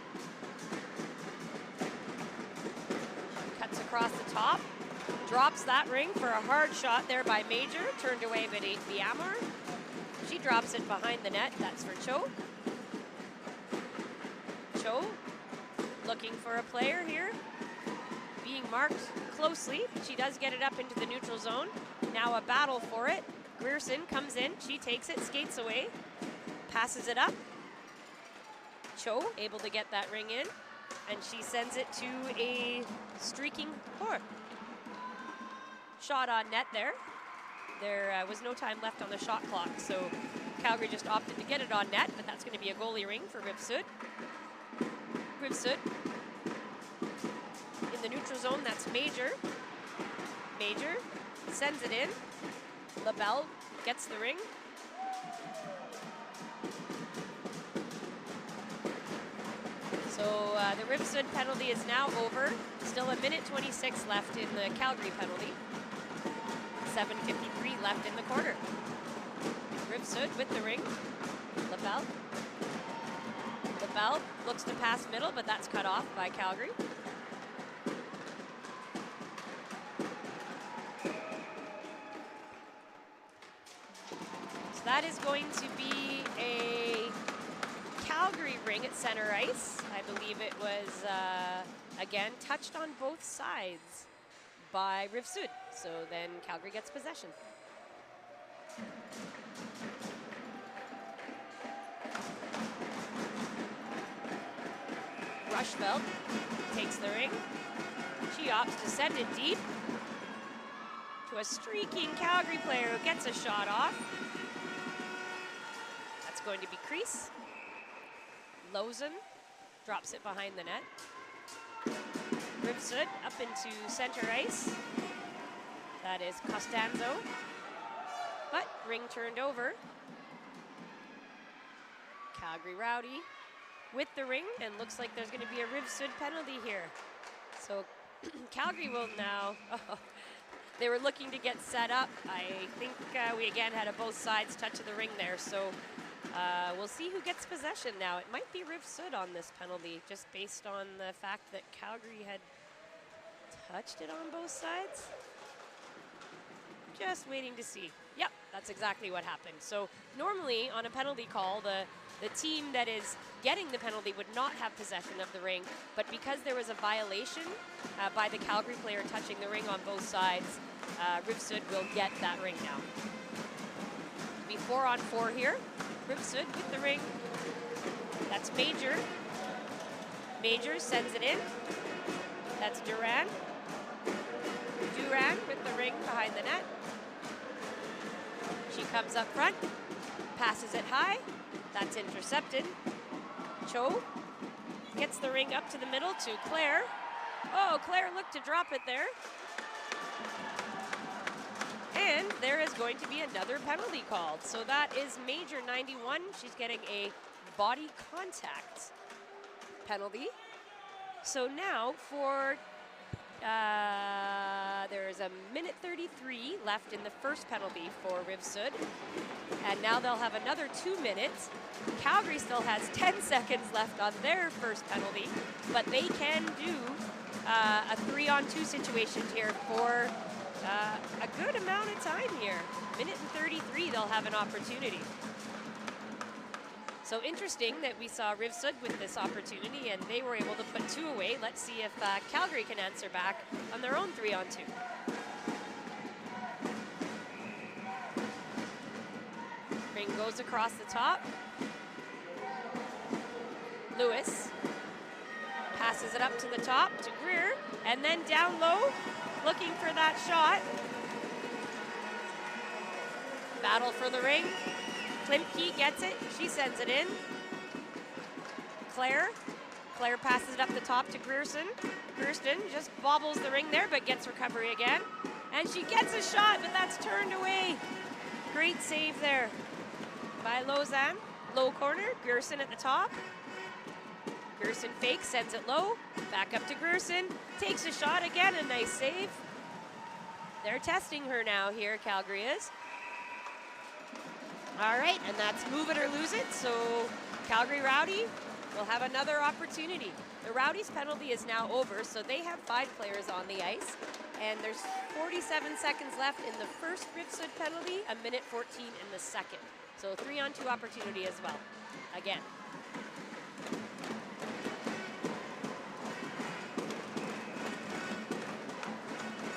S1: Cuts across the top. Drops that ring for a hard shot there by Major. Turned away by Biamar. She drops it behind the net. That's for Cho. Cho looking for a player here. Being marked closely. She does get it up into the neutral zone. Now a battle for it. Grierson comes in. She takes it, skates away. Passes it up. Cho able to get that ring in. And she sends it to a streaking Ford. Shot on net there. There was no time left on the shot clock, so Calgary just opted to get it on net, but that's going to be a goalie ring for Rivsud. Rivsud in the neutral zone, that's Major. Major sends it in. LaBelle gets the ring. So the Rivsud penalty is now over. Still 1:26 left in the Calgary penalty. 7:53 left in the quarter. Rivsud with the ring. LaBelle. LaBelle looks to pass middle, but that's cut off by Calgary. So that is going to be a Calgary ring at center ice. I believe it was, again, touched on both sides by Rivsud. So then Calgary gets possession. Rushveld takes the ring. She opts to send it deep to a streaking Calgary player who gets a shot off. That's going to be crease. Lozen drops it behind the net. Rivsud up into center ice. That is Costanzo. But ring turned over. Calgary Rowdy with the ring, and looks like there's going to be a Rivsud penalty here. So Calgary will now, they were looking to get set up. I think we again had a both sides touch of the ring there. So we'll see who gets possession now. It might be Rivsud on this penalty, just based on the fact that Calgary had touched it on both sides. Just waiting to see. Yep, that's exactly what happened. So normally on a penalty call, the team that is getting the penalty would not have possession of the ring, but because there was a violation by the Calgary player touching the ring on both sides, Rivsud will get that ring now. It'll be 4-on-4 here. Rivsud with the ring. That's Major. Major sends it in. That's Duran. Duran with the ring behind the net. She comes up front, passes it high. That's intercepted. Cho gets the ring up to the middle to Claire. Oh, Claire looked to drop it there. And there is going to be another penalty called. So that is Major 91. She's getting a body contact penalty. So now for, there is a minute 33 left in the first penalty for Rivsud. And now they'll have another 2 minutes. Calgary still has 10 seconds left on their first penalty, but they can do a 3-on-2 situation here for a good amount of time here. Minute and 33, they'll have an opportunity. So interesting that we saw Rivsud with this opportunity and they were able to put 2 away. Let's see if Calgary can answer back on their own 3-on-2. Ring goes across the top. Lewis passes it up to the top to Greer, and then down low, looking for that shot. Battle for the ring. Klimke gets it, she sends it in. Claire passes it up the top to Grierson. Grierson just bobbles the ring there, but gets recovery again. And she gets a shot, but that's turned away. Great save there by Lausanne. Low corner, Grierson at the top. Grierson fakes, sends it low. Back up to Grierson, takes a shot again, a nice save. They're testing her now here, Calgary is. All right, and that's move it or lose it. So Calgary Rowdy will have another opportunity. The Rowdy's penalty is now over, so they have 5 players on the ice. And there's 47 seconds left in the first Rivsud penalty, a minute 14 in the second. So 3-on-2 opportunity as well, again.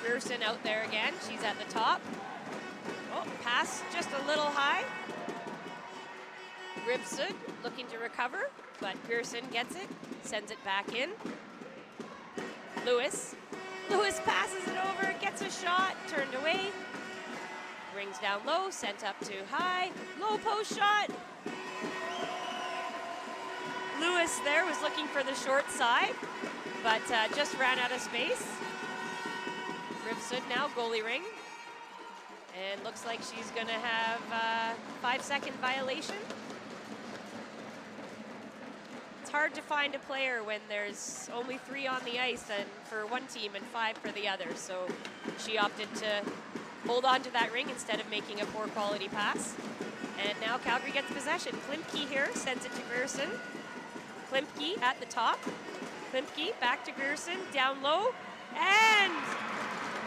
S1: Grierson out there again, she's at the top. Oh, pass just a little high. Rivsud looking to recover, but Grierson gets it, sends it back in. Lewis passes it over, gets a shot, turned away. Rings down low, sent up to high, low post shot. Lewis there was looking for the short side, but just ran out of space. Rivsud now goalie ring. And looks like she's gonna have a 5-second violation. It's hard to find a player when there's only 3 on the ice and for one team and 5 for the other. So she opted to hold on to that ring instead of making a poor quality pass. And now Calgary gets possession. Klimke here sends it to Grierson. Klimke at the top. Klimke back to Grierson, down low. And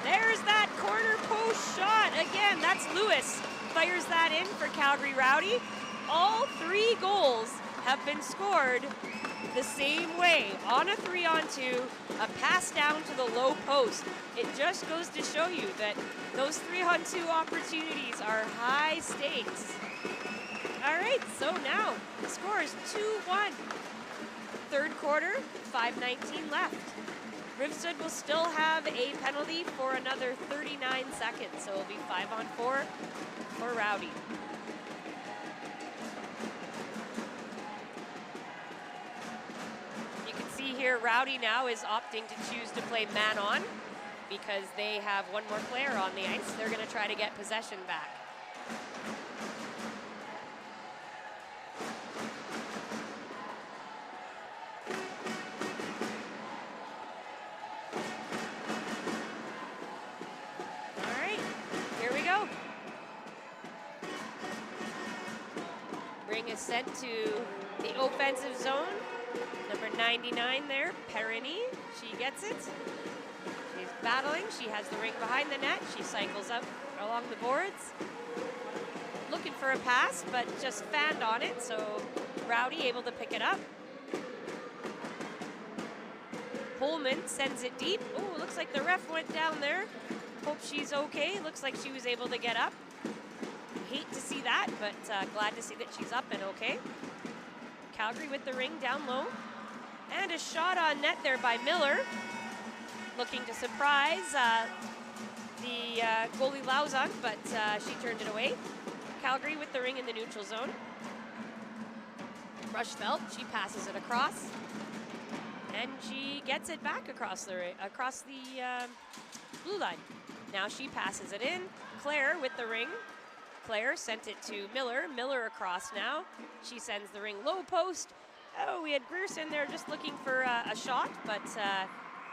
S1: there's that corner post shot. Again, that's Lewis. Fires that in for Calgary Rowdy. All 3 goals have been scored the same way. On a 3-on-2, a pass down to the low post. It just goes to show you that those 3-on-2 opportunities are high stakes. All right, so now the score is 2-1. Third quarter, 5:19 left. Rivsud will still have a penalty for another 39 seconds, so it'll be 5-on-4 for Rowdy. You can see here Rowdy now is opting to choose to play man-on because they have one more player on the ice. They're gonna try to get possession back. Is sent to the offensive zone. Number 99 there, Perini. She gets it. She's battling. She has the ring behind the net. She cycles up along the boards. Looking for a pass, but just fanned on it, so Rowdy able to pick it up. Pullman sends it deep. Oh, looks like the ref went down there. Hope she's okay. Looks like she was able to get up. Hate to see that, but glad to see that she's up and okay. Calgary with the ring down low. And a shot on net there by Miller. Looking to surprise the goalie Lausanne, but she turned it away. Calgary with the ring in the neutral zone. Rushfeldt, she passes it across. And she gets it back across the blue line. Now she passes it in. Claire with the ring. player sent it to Miller. Miller across now. She sends the ring low post. Oh, we had Grierson there just looking for a shot, but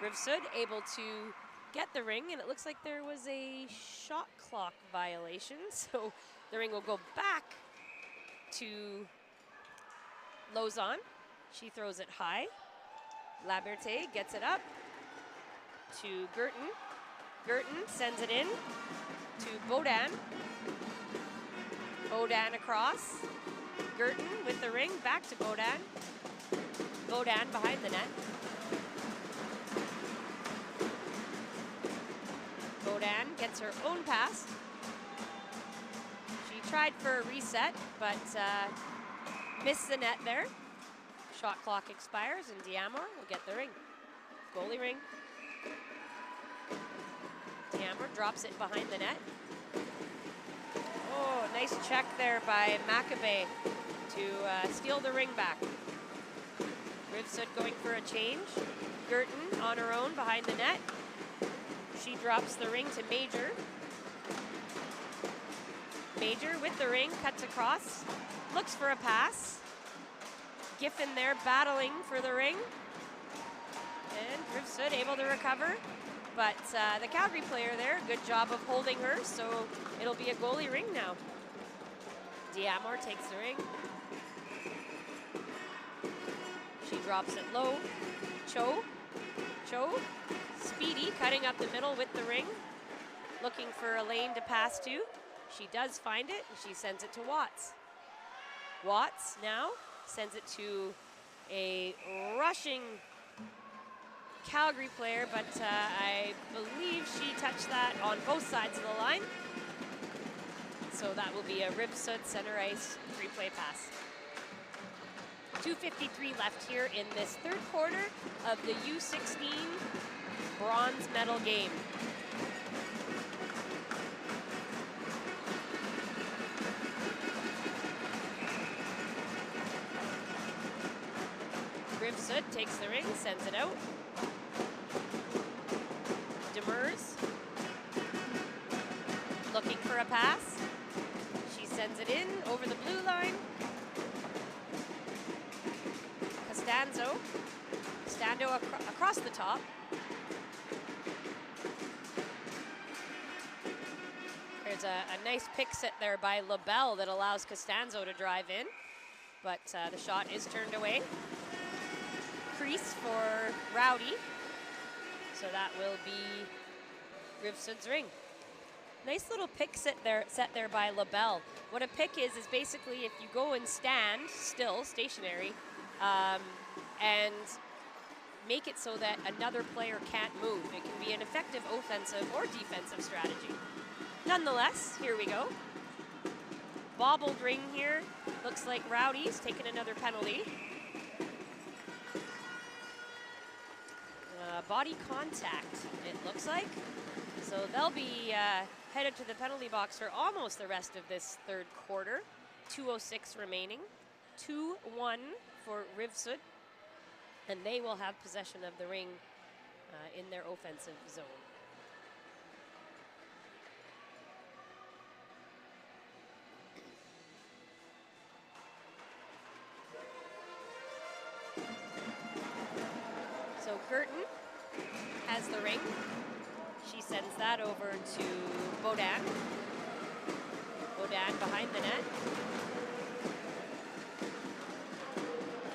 S1: Rivsud able to get the ring, and it looks like there was a shot clock violation, so the ring will go back to Lauzon. She throws it high. Laberte gets it up to Girton. Girton sends it in to Beaudin. Beaudin across. Girton with the ring, back to Beaudin. Beaudin behind the net. Beaudin gets her own pass. She tried for a reset, but missed the net there. Shot clock expires, and Diamor will get the ring. Goalie ring. Diamor drops it behind the net. Oh, nice check there by Maccabee to steal the ring back. Rivsud going for a change. Girton on her own behind the net. She drops the ring to Major. Major with the ring, cuts across, looks for a pass. Giffen there battling for the ring. And Rivsud able to recover. But the Calgary player there, good job of holding her, so it'll be a goalie ring now. Diamor takes the ring. She drops it low. Cho, speedy, cutting up the middle with the ring. Looking for a lane to pass to. She does find it, and she sends it to Watts. Watts now sends it to a rushing Calgary player, but I believe she touched that on both sides of the line. So that will be a Rivsud center ice free play pass. 2:53 left here in this third quarter of the U16 bronze medal game. Rivsud takes the ring, sends it out. Demers looking for a pass. She sends it in over the blue line. Stando across the top. There's a nice pick set there by LaBelle that allows Costanzo to drive in, but the shot is turned away. Crease for Rowdy, so that will be Rivsud's ring. Nice little pick set there by LaBelle. What a pick is basically if you go and stand still, stationary, and make it so that another player can't move. It can be an effective offensive or defensive strategy. Nonetheless, here we go. Bobbled ring here. Looks like Rowdy's taken another penalty. Body contact, it looks like. So they'll be headed to the penalty box for almost the rest of this third quarter. 2:06 remaining. 2-1 for Rivsud. And they will have possession of the ring in their offensive zone. So Girton has the ring. She sends that over to Beaudin. Beaudin behind the net.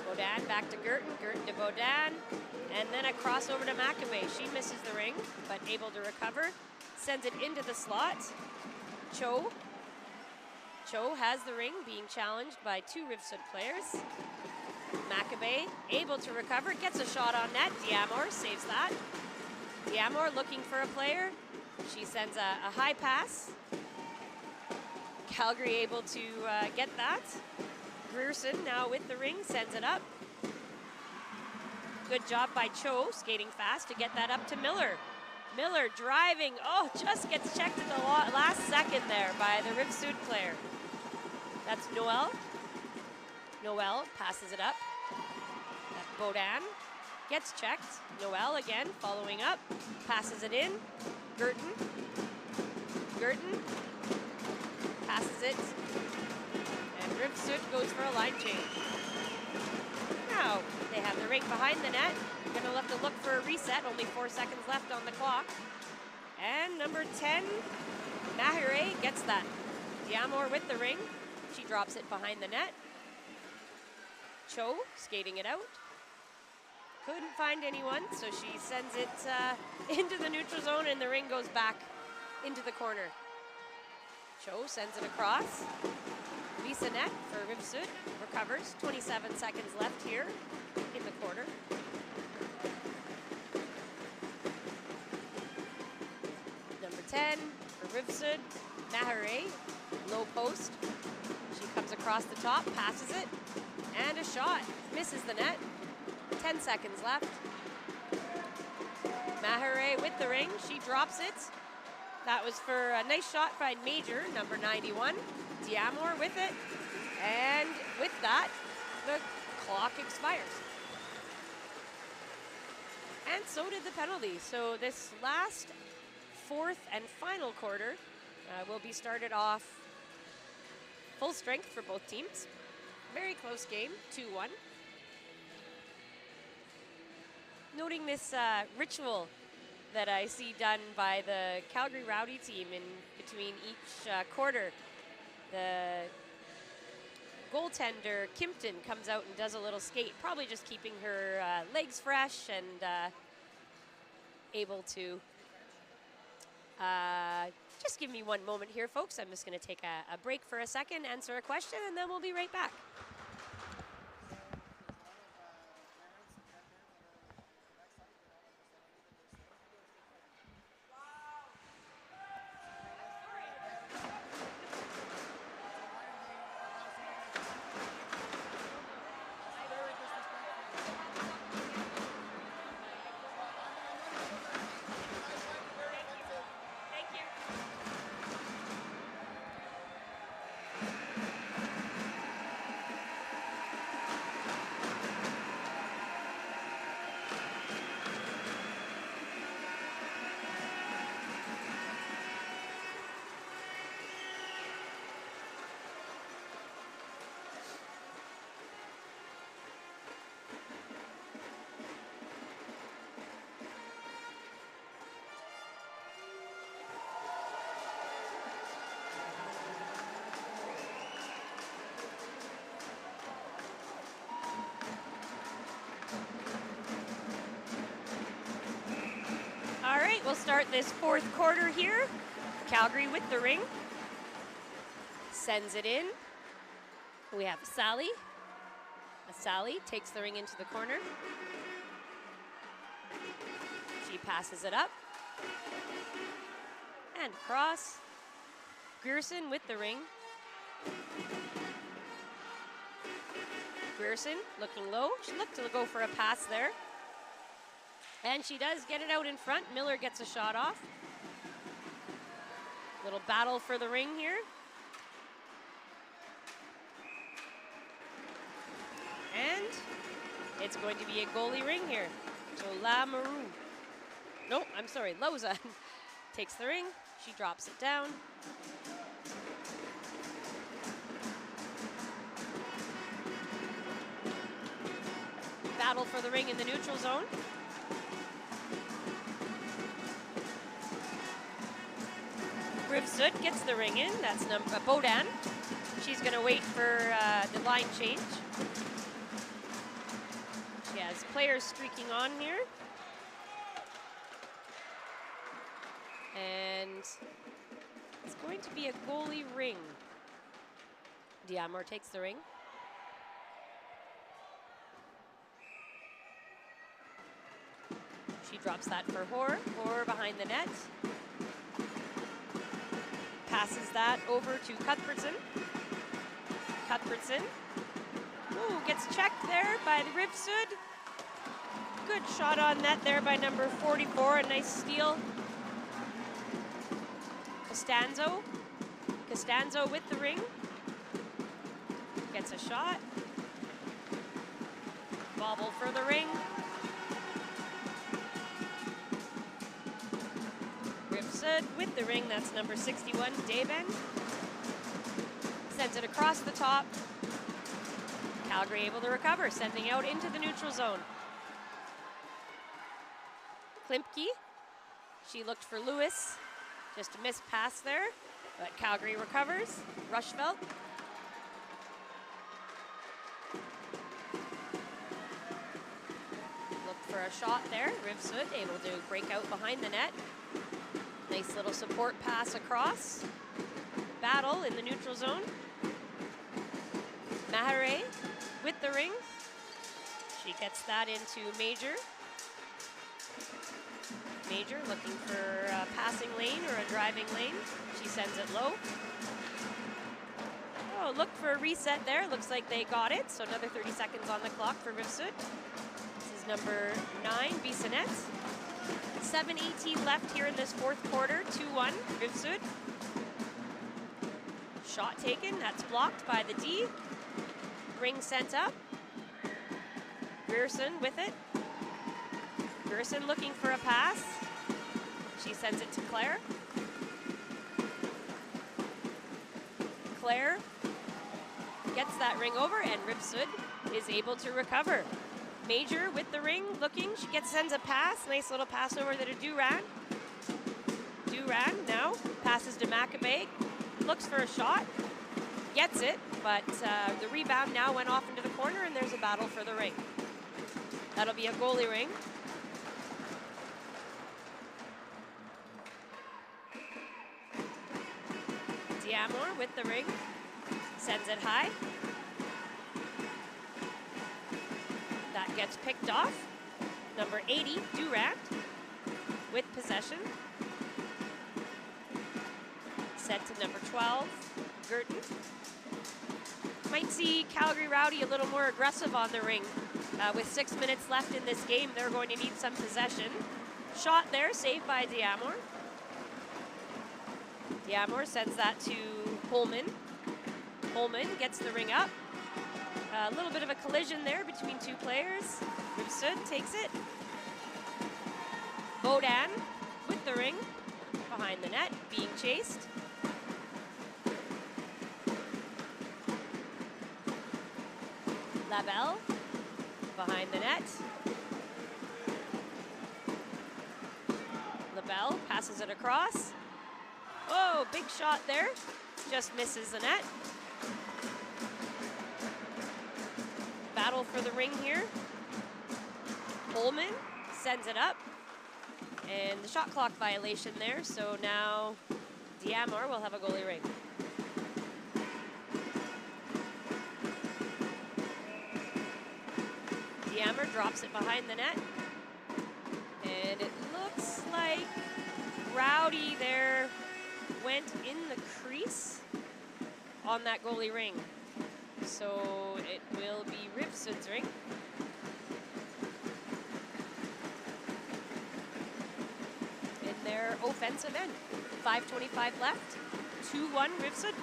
S1: Beaudin back to Girton, Girton to Beaudin, and then a crossover to Maccabee. She misses the ring, but able to recover. Sends it into the slot. Cho has the ring, being challenged by two Rivsud players. Maccabee able to recover, gets a shot on net. Diamor saves that. Diamor looking for a player. She sends a high pass. Calgary able to get that. Grierson now with the ring, sends it up. Good job by Cho, skating fast to get that up to Miller. Miller driving, oh, just gets checked at the last second there by the Rivsud player. That's Noel. Noel passes it up. Beaudin gets checked. Noel again following up, passes it in. Girton. Girton passes it. And Rivsud goes for a line change. Now, they have the Rink behind the net. They're gonna have to look for a reset. Only 4 seconds left on the clock. And number 10, Mahire gets that. Diamor with the ring. She drops it behind the net. Cho skating it out. Couldn't find anyone, so she sends it into the neutral zone, and the ring goes back into the corner. Cho sends it across. Lisa net for Rivsud. Recovers. 27 seconds left here in the quarter. Number 10 for Rivsud. Mahare, low post. She comes across the top, passes it, and a shot. Misses the net. 10 seconds left. Mahare with the ring. She drops it. That was for a nice shot by Major, number 91. Diamor with it. And with that, the clock expires. And so did the penalty. So this last fourth and final quarter will be started off full strength for both teams. Very close game, 2-1. Noting this ritual that I see done by the Calgary Rowdy team in between each quarter. The goaltender, Kimpton, comes out and does a little skate, probably just keeping her legs fresh and able to just give me one moment here, folks. I'm just going to take a break for a second, answer a question, and then we'll be right back. All right, we'll start this fourth quarter here. Calgary with the ring. Sends it in. We have Sally. Sally takes the ring into the corner. She passes it up. And across. Grierson with the ring. Grierson looking low. She looked to go for a pass there. And she does get it out in front. Miller gets a shot off. Little battle for the ring here. And it's going to be a goalie ring here. So Lamoureux. No, I'm sorry, Loza takes the ring. She drops it down. Battle for the ring in the neutral zone. Rivsud gets the ring in. That's Bodan. She's going to wait for the line change. She has players streaking on here. And it's going to be a goalie ring. Diamor takes the ring. She drops that for Hoare. Hoare behind the net. Passes that over to Cuthbertson. Cuthbertson. Ooh, gets checked there by Rivsud. Good shot on net there by number 44. A nice steal. Costanzo. Costanzo with the ring. Gets a shot. Bobble for the ring. Rivsud with the ring. That's number 61, Daben. Sends it across the top. Calgary able to recover, sending out into the neutral zone. Klimpke, she looked for Lewis. Just a missed pass there, but Calgary recovers. Rushfeldt. Looked for a shot there. Rivsud able to break out behind the net. Nice little support pass across. Battle in the neutral zone. Mahere with the ring. She gets that into Major. Major looking for a passing lane or a driving lane. She sends it low. Oh, look for a reset there. Looks like they got it. So another 30 seconds on the clock for Rivsud. This is number 9, Bissonnette. 7:18 left here in this fourth quarter. 2-1, Rivsud. Shot taken, that's blocked by the D. Ring sent up. Grierson with it. Grierson looking for a pass. She sends it to Claire. Claire gets that ring over, and Rivsud is able to recover. Major with the ring, looking. She sends a pass. Nice little pass over to Durand. Durand now passes to Maccabee. Looks for a shot. Gets it, but the rebound now went off into the corner, and there's a battle for the ring. That'll be a goalie ring. Diamor with the ring. Sends it high. That gets picked off. Number 80, Durand, with possession. Set to number 12, Girton. Might see Calgary Rowdy a little more aggressive on the ring. With 6 minutes left in this game, they're going to need some possession. Shot there, saved by Diamor. Diamor sends that to Holman. Holman gets the ring up. A little bit of a collision there between two players. Rivsud takes it. Bodan with the ring behind the net, being chased. Labelle behind the net. Labelle passes it across. Oh, big shot there. Just misses the net. Battle for the ring here. Holman sends it up. And the shot clock violation there, so now Diamor will have a goalie ring. Diamor drops it behind the net. And it looks like Rowdy there went in the crease on that goalie ring. So it will be Rivsud's ring. In their offensive end. 5:25 left. 2-1 Rivsud.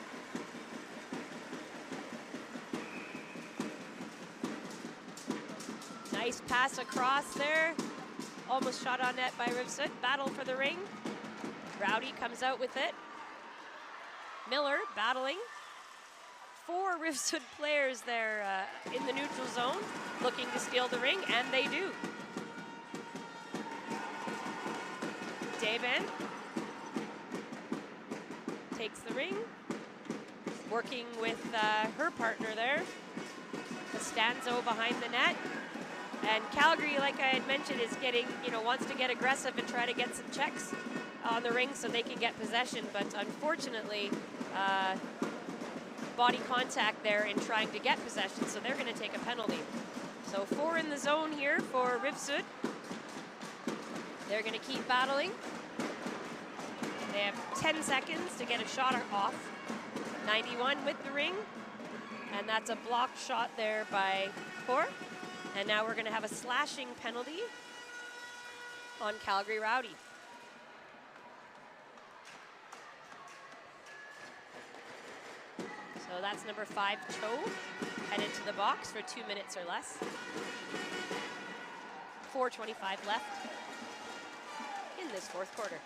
S1: Nice pass across there. Almost shot on net by Rivsud. Battle for the ring. Rowdy comes out with it. Miller battling. 4 Rivsud players there in the neutral zone looking to steal the ring, and they do. Daban takes the ring, working with her partner there. Costanzo behind the net. And Calgary, like I had mentioned, is getting, wants to get aggressive and try to get some checks on the ring so they can get possession, but unfortunately, body contact there in trying to get possession, so they're going to take a penalty. So 4 in the zone here for Rivsud. They're going to keep battling. They have 10 seconds to get a shot off. 91 with the ring, and that's a blocked shot there by Kaur. And now we're going to have a slashing penalty on Calgary Rowdy. So that's number 5, Cho, headed to the box for 2 minutes or less. 4:25 left in this fourth quarter.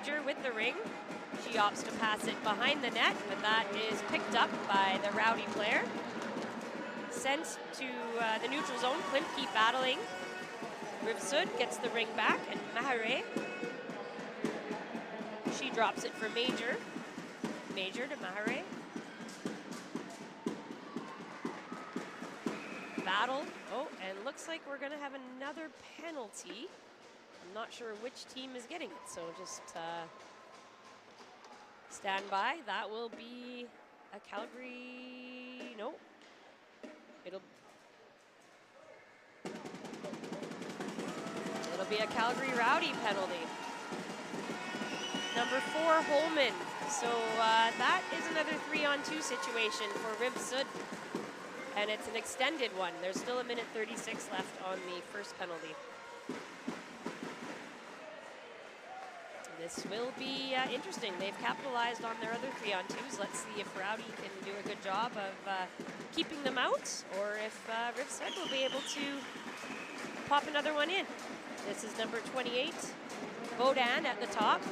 S1: Major with the ring. She opts to pass it behind the net, but that is picked up by the Rowdy player. Sent to the neutral zone. Klimke battling. Rivsud gets the ring back, and Mahare. She drops it for Major. Major to Mahare. Battle. Oh, and looks like we're going to have another penalty. I'm not sure which team is getting it, so just stand by. That will be a Calgary. No. It'll be a Calgary Rowdy penalty. Number 4, Holman. So that is another 3-on-2 situation for Rivsud. And it's an extended one. There's still 1:36 left on the first penalty. This will be interesting. They've capitalized on their other 3-on-2s. Let's see if Rowdy can do a good job of keeping them out, or if Rivsud will be able to pop another one in. This is number 28, Bodan at the top.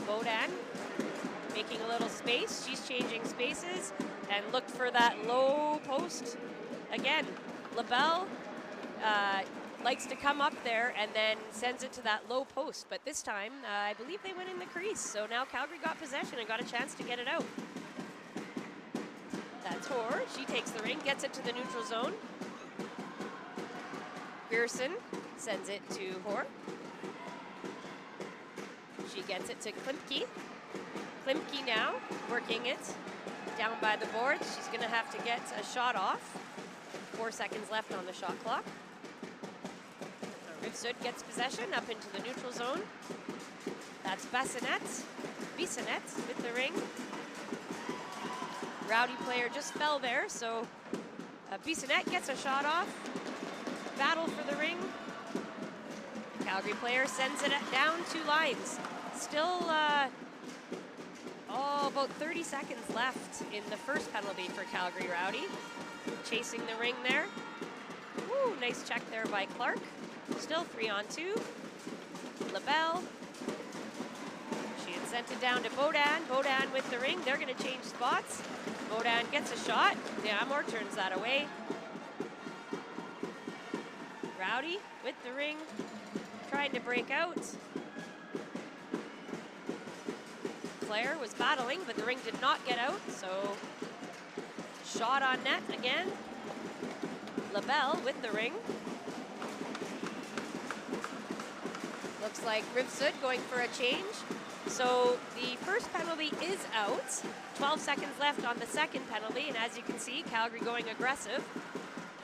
S1: Bodan making a little space. She's changing spaces and looked for that low post. Again, LaBelle likes to come up there and then sends it to that low post. But this time, I believe they went in the crease. So now Calgary got possession and got a chance to get it out. That's Hoare. She takes the ring, gets it to the neutral zone. Pearson sends it to Hoare. She gets it to Klimke. Klimke now working it down by the boards. She's going to have to get a shot off. 4 seconds left on the shot clock. Rivsud gets possession up into the neutral zone. That's Bissonnette with the ring. Rowdy player just fell there, so Bissonnette gets a shot off. Battle for the ring. Calgary player sends it down 2 lines. Still about 30 seconds left in the first penalty for Calgary Rowdy. Chasing the ring there. Woo, nice check there by Clark. Still 3-on-2. LaBelle. She had sent it down to Bodan. Bodan with the ring. They're going to change spots. Bodan gets a shot. Amor turns that away. Rowdy with the ring. Trying to break out. Claire was battling, but the ring did not get out, so shot on net again. LaBelle with the ring. Looks like Rivsud going for a change. So the first penalty is out. 12 seconds left on the second penalty, and as you can see, Calgary going aggressive.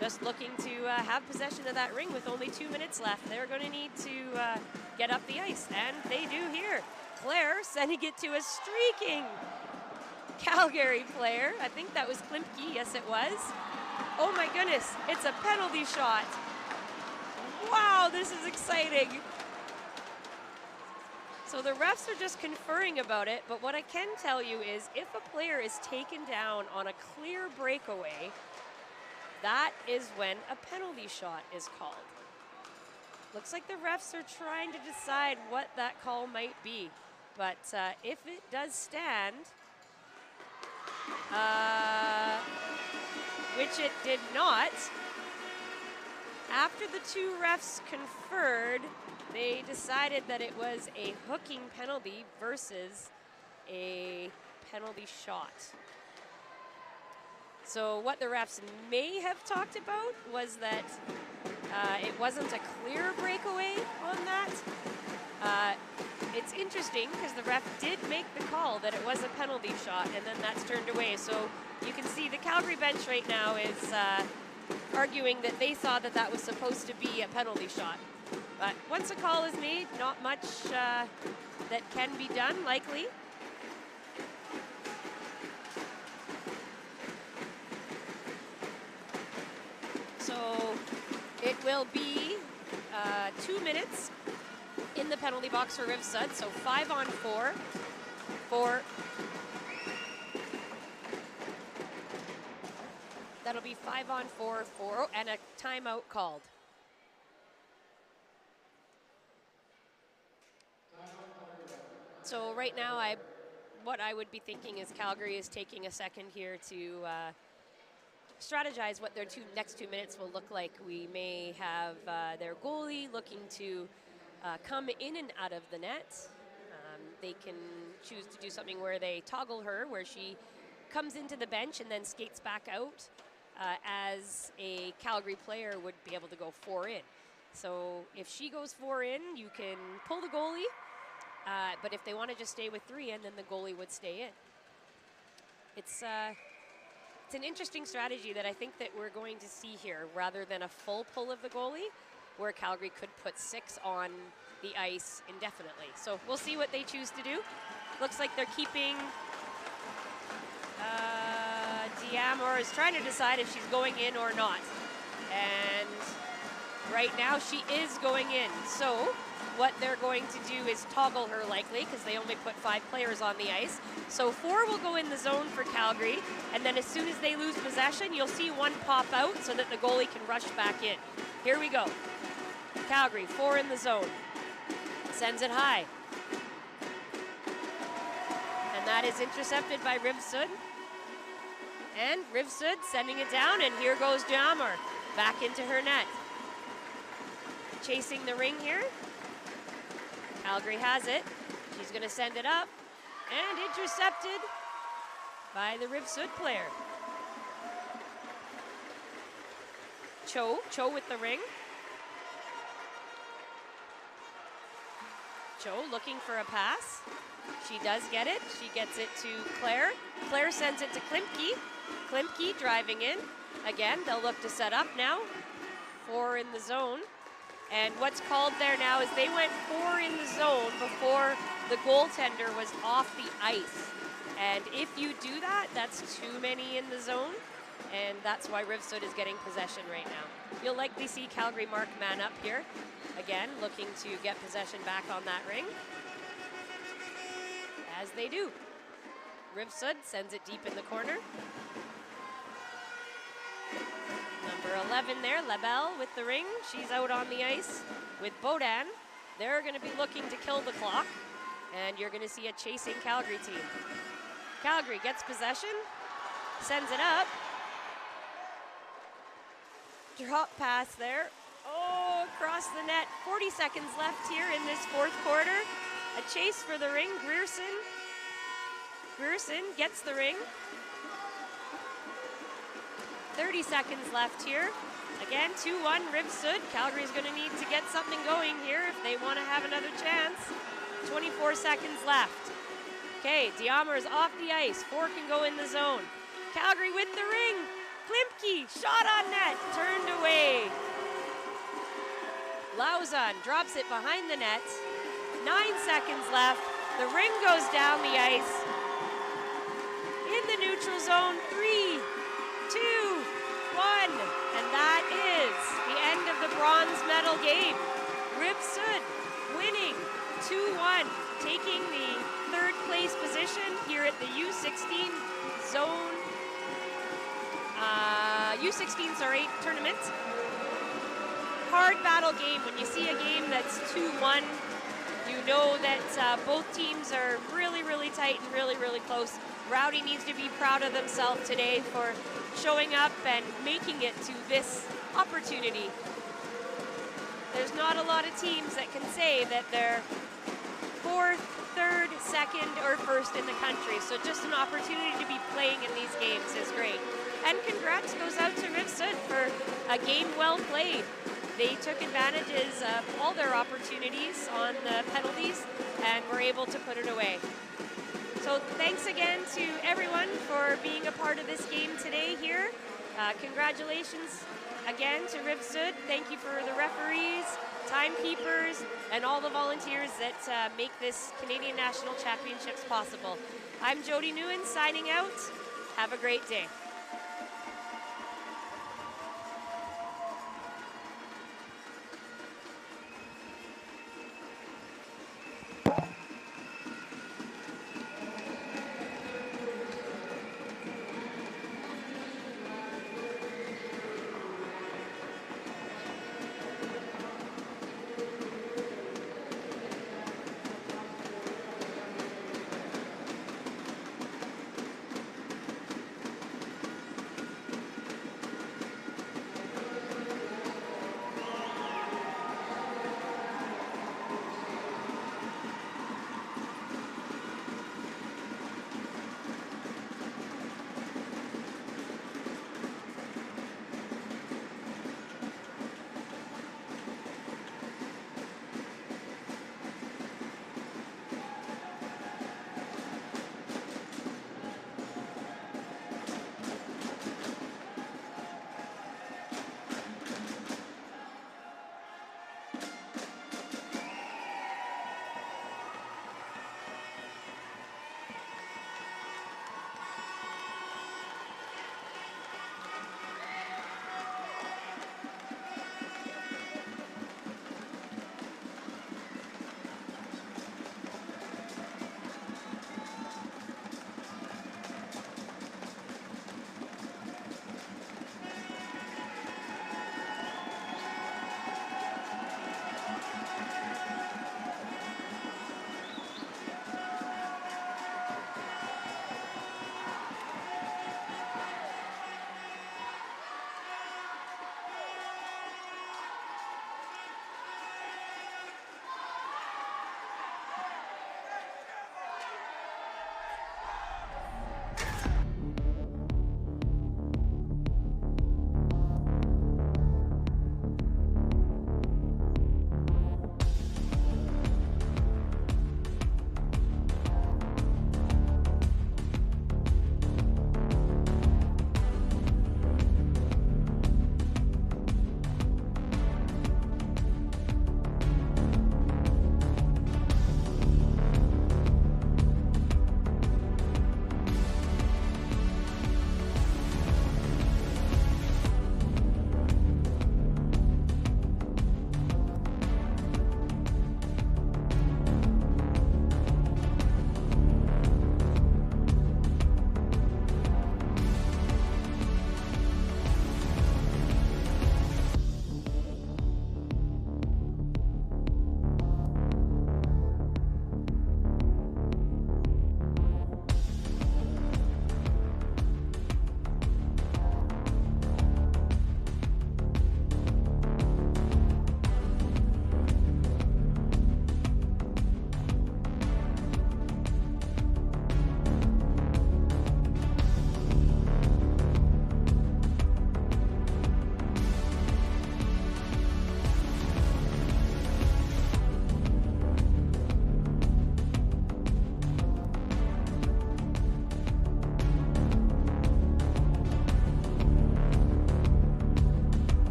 S1: Just looking to have possession of that ring with only 2 minutes left. They're going to need to get up the ice, and they do here. Claire sending it to a streaking Calgary player. I think that was Klimke. Yes, it was. Oh my goodness, it's a penalty shot. Wow, this is exciting. So the refs are just conferring about it, but what I can tell you is if a player is taken down on a clear breakaway, that is when a penalty shot is called. Looks like the refs are trying to decide what that call might be. But if it does stand, which it did not, after the 2 refs conferred, they decided that it was a hooking penalty versus a penalty shot. So what the refs may have talked about was that it wasn't a clear breakaway on that. It's interesting because the ref did make the call that it was a penalty shot, and then that's turned away. So you can see the Calgary bench right now is arguing that they saw that that was supposed to be a penalty shot. But once a call is made, not much that can be done, likely. So it will be 2 minutes in the penalty box for Rivsud, so 5-on-4 for, that'll be 5-on-4 for, and a timeout called. So right now, what I would be thinking is Calgary is taking a second here to strategize what their next 2 minutes will look like. We may have their goalie looking to come in and out of the net. They can choose to do something where they toggle her, where she comes into the bench and then skates back out as a Calgary player would be able to go 4 in. So if she goes 4 in, you can pull the goalie, but if they want to just stay with 3 in, then the goalie would stay in. It's an interesting strategy that I think that we're going to see here, rather than a full pull of the goalie, where Calgary could put 6 on the ice indefinitely. So we'll see what they choose to do. Looks like they're keeping Diamor is trying to decide if she's going in or not. And right now she is going in. So what they're going to do is toggle her likely, because they only put 5 players on the ice. So 4 will go in the zone for Calgary, and then as soon as they lose possession, you'll see 1 pop out so that the goalie can rush back in. Here we go. Calgary, 4 in the zone. Sends it high. And that is intercepted by Rivsud. And Rivsud sending it down, and here goes Diamor back into her net. Chasing the ring here. Calgary has it. She's going to send it up, and intercepted by the Rivsud player. Cho with the ring. Cho looking for a pass. She does get it. She gets it to Claire. Claire sends it to Klimke. Klimke driving in. Again, they'll look to set up now. 4 in the zone. And what's called there now is they went 4 in the zone before the goaltender was off the ice. And if you do that, that's too many in the zone. And that's why Rivsud is getting possession right now. You'll likely see Calgary mark man up here. Again, looking to get possession back on that ring. As they do. Rivsud sends it deep in the corner. Number 11 there, Labelle with the ring. She's out on the ice with Bodan. They're going to be looking to kill the clock. And you're going to see a chasing Calgary team. Calgary gets possession, sends it up. Drop pass there. Oh, across the net. 40 seconds left here in this 4th quarter. A chase for the ring. Grierson gets the ring. 30 seconds left here. Again, 2-1 Rivsud. Calgary's going to need to get something going here if they want to have another chance. 24 seconds left. Okay, Diamor is off the ice. 4 can go in the zone. Calgary with the ring. Klimke, shot on net, turned away. Lauzon drops it behind the net. 9 seconds left. The ring goes down the ice. In the neutral zone, 3, 2, 1. And that is the end of the bronze medal game. Rivsud winning 2-1, taking the 3rd place position here at the U16 zone. Tournament. Hard battle game. When you see a game that's 2-1, you know that both teams are really, really tight and really, really close. Rowdy needs to be proud of themselves today for showing up and making it to this opportunity. There's not a lot of teams that can say that they're 4th, 3rd, 2nd, or 1st in the country. So just an opportunity to be playing in these games is great. And congrats goes out to Rivsud for a game well played. They took advantages of all their opportunities on the penalties and were able to put it away. So thanks again to everyone for being a part of this game today here. Congratulations again to Rivsud. Thank you for the referees, timekeepers, and all the volunteers that make this Canadian National Championships possible. I'm Jody Nguyen signing out. Have a great day.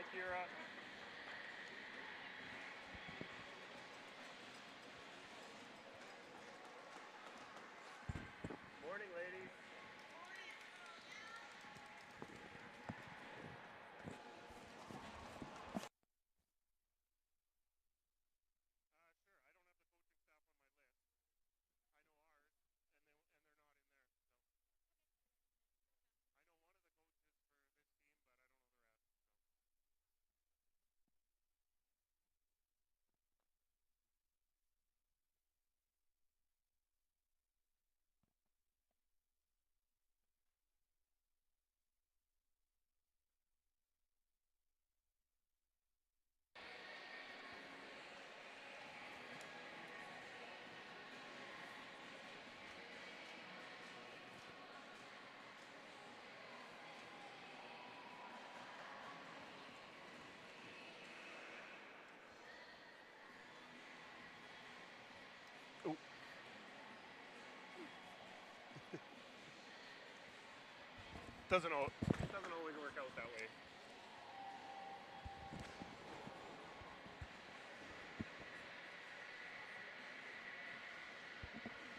S2: Mike, you're up. Morning, ladies. Oh. Doesn't always work out that way.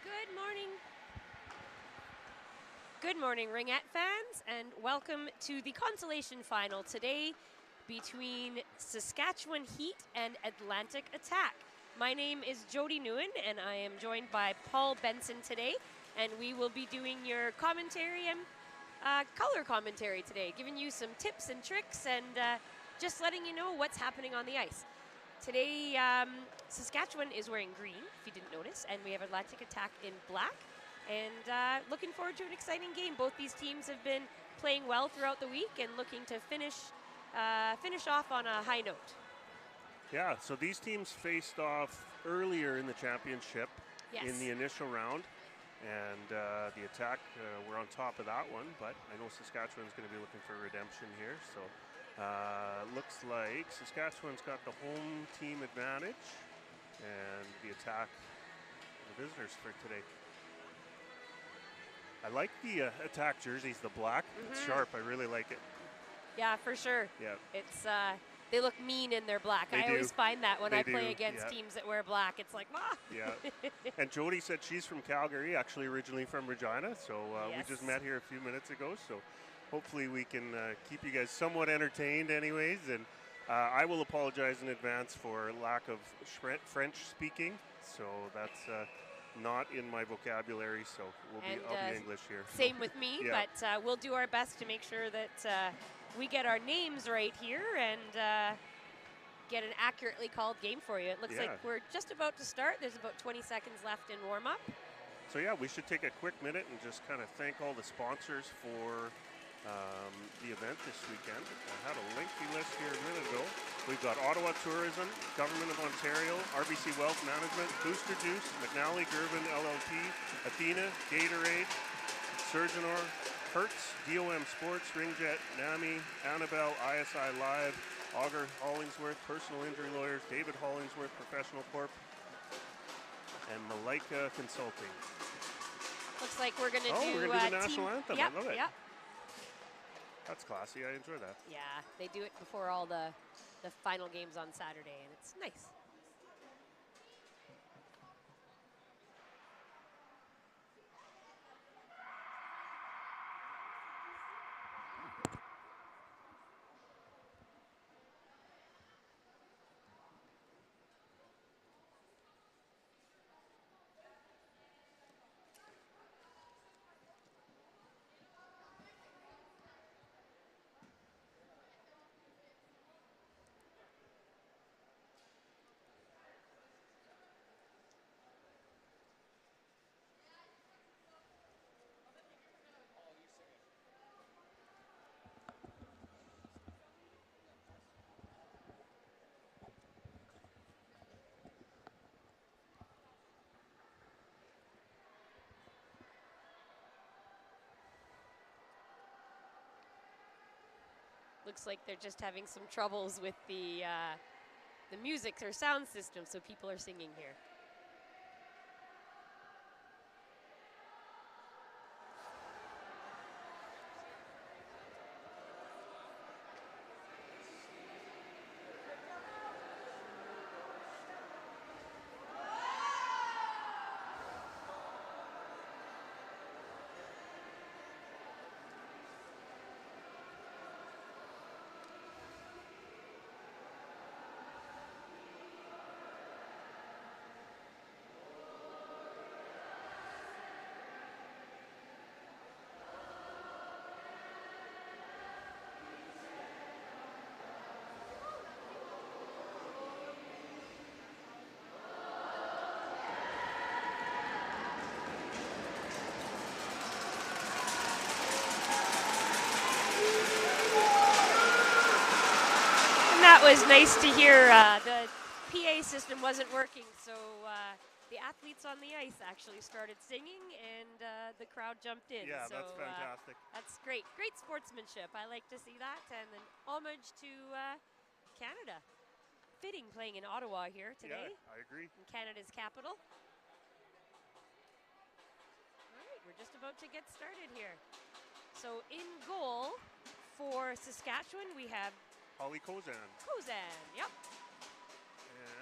S1: Good morning. Good morning, Ringette fans, and welcome to the consolation final today between Saskatchewan Heat and Atlantic Attack. My name is Jody Nguyen, and I am joined by Paul Benson today, and we will be doing your commentary and color commentary today, giving you some tips and tricks and just letting you know what's happening on the ice. Today, Saskatchewan is wearing green, if you didn't notice, and we have Atlantic Attack in black. And looking forward to an exciting game. Both these teams have been playing well throughout the week and looking to finish off on a high note.
S2: Yeah, so these teams faced off earlier in the championship in the initial round. And the Attack were on top of that one, but I know Saskatchewan's going to be looking for redemption here. So looks like Saskatchewan's got the home team advantage, and the Attack the visitors for today. I like the Attack jerseys, the black. It's sharp. I really like it.
S1: Yeah, for sure.
S2: Yeah.
S1: It's they look mean in their black. I always find that when I play against teams that wear black, it's like, ah.
S2: Yeah. And Jody said she's from Calgary, actually originally from Regina. So we just met here a few minutes ago. So hopefully we can keep you guys somewhat entertained anyways. And I will apologize in advance for lack of French speaking. So that's not in my vocabulary. So I'll be English here.
S1: Same with me, but we'll do our best to make sure that we get our names right here and get an accurately called game for you. It looks like we're just about to start. There's about 20 seconds left in warm-up.
S2: So yeah, we should take a quick minute and just kind of thank all the sponsors for the event this weekend. I had a lengthy list here a minute ago. We've got Ottawa Tourism, Government of Ontario, RBC Wealth Management, Booster Juice, McNally Gervin LLP, Athena, Gatorade, Surgeonor, Hertz, DOM Sports, Ringette, NAMI, Annabelle, ISI Live, Auger Hollingsworth, Personal Injury Lawyers, David Hollingsworth, Professional Corp, and Malaika Consulting.
S1: Looks like we're going to do
S2: we're going to do the national anthem.
S1: Yep,
S2: I love it.
S1: Yep.
S2: That's classy. I enjoy that.
S1: Yeah, they do it before all the final games on Saturday, and it's nice. Looks like they're just having some troubles with the music or sound system, so people are singing here. was nice to hear. The PA system wasn't working, so the athletes on the ice actually started singing, and the crowd jumped in.
S2: Yeah,
S1: so,
S2: that's fantastic.
S1: That's great. Great sportsmanship. I like to see that, and an homage to Canada. Fitting playing in Ottawa here today.
S2: Yeah, I agree.
S1: In Canada's capital. All right, we're just about to get started here. So in goal for Saskatchewan, we have
S2: Holly Kozan.
S1: Kozan, yep.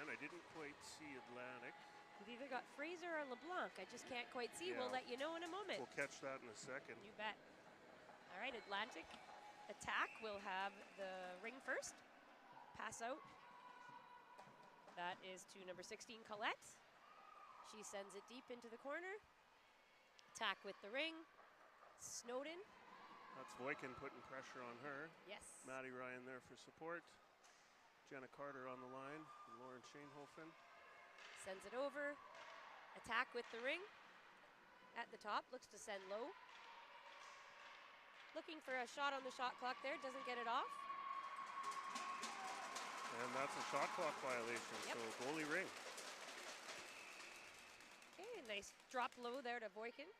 S2: And I didn't quite see Atlantic.
S1: We've either got Fraser or LeBlanc. I just can't quite see.
S2: Yeah.
S1: We'll let you know in a moment.
S2: We'll catch that in a second.
S1: You bet. All right, Atlantic attack will have the ring first. Pass out. That is to number 16, Colette. She sends it deep into the corner. Attack with the ring. Snowden.
S2: That's Voikin putting pressure on her.
S1: Yes.
S2: Maddie Ryan there for support. Jenna Carter on the line. And Lauren Shanehofen.
S1: Sends it over. Attack with the ring. At the top, looks to send low. Looking for a shot on the shot clock there, doesn't get it off.
S2: And that's a shot clock violation,
S1: Yep.
S2: so goalie ring.
S1: Okay, nice drop low there to Voikin.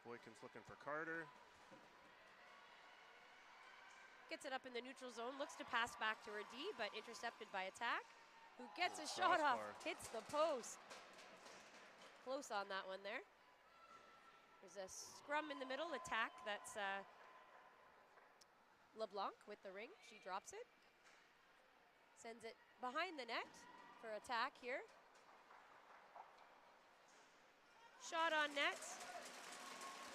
S2: Voikin's looking for Carter.
S1: Gets it up in the neutral zone, looks to pass back to her D, but intercepted by attack. Who gets a shot off, hits the post. Close on that one there. There's a scrum in the middle, attack, that's LeBlanc with the ring, she drops it. Sends it behind the net for attack here. Shot on net.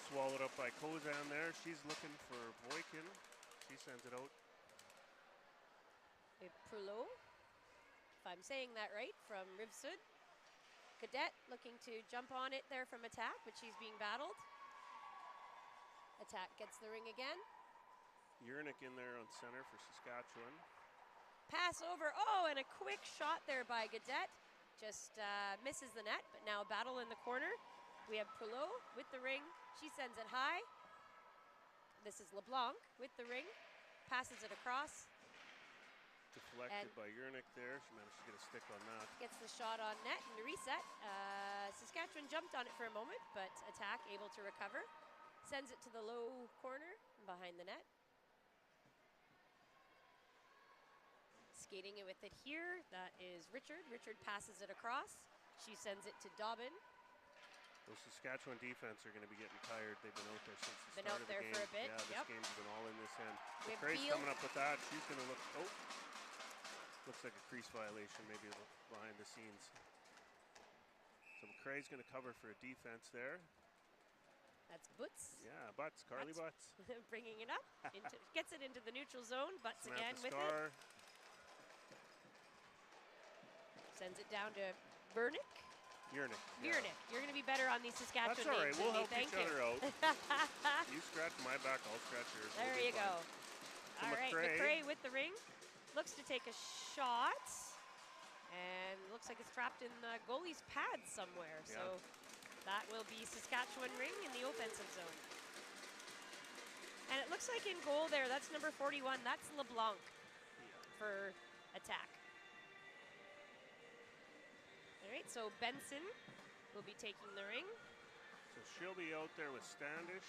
S2: Swallowed up by Kozan there. She's looking for Voikin. She sends it out.
S1: Prulot, if I'm saying that right, from Rivsud. Cadet looking to jump on it there from attack, but she's being battled. Attack gets the ring again.
S2: Yernick in there on center for Saskatchewan.
S1: Pass over, oh, and a quick shot there by Gadet. Just misses the net, but now a battle in the corner. We have Prulot with the ring. She sends it high. This is LeBlanc with the ring. Passes it across.
S2: Deflected by Yernick there. She managed to get a stick on that.
S1: Gets the shot on net and the reset. Saskatchewan jumped on it for a moment, but attack able to recover. Sends it to the low corner behind the net. Skating it with it here, that is Richard. Richard passes it across. She sends it to Dobbin.
S2: Those Saskatchewan defense are going to be getting tired. They've been out there since the
S1: Been
S2: start
S1: out
S2: of the
S1: there
S2: game.
S1: for a bit,
S2: Yeah, this
S1: yep.
S2: game's been all in this end.
S1: We have
S2: McRae's
S1: Beal.
S2: coming up with that. She's going to look, oh, looks like a crease violation maybe behind the scenes. So McRae's going to cover for a defense there.
S1: That's Butts.
S2: Yeah, Butts, Carly Butts.
S1: Bringing it up, gets it into the neutral zone. Butts
S2: Samantha
S1: again with
S2: Scar.
S1: it. Sends it down to Vernick.
S2: Yernick.
S1: Viernick, you're going to be better on these Saskatchewan
S2: That's all right.
S1: names
S2: We'll
S1: than me.
S2: help
S1: Thank
S2: each
S1: you.
S2: other out. You scratch my back, I'll scratch yours.
S1: There
S2: We'll be
S1: you go.
S2: fine.
S1: All right, McRae with the ring. Looks to take a shot. And looks like it's trapped in the goalie's pad somewhere.
S2: Yeah.
S1: So that will be Saskatchewan ring in the offensive zone. And it looks like in goal there, that's number 41. That's LeBlanc for attack. All right, so Benson will be taking the ring.
S2: So she'll be out there with Standish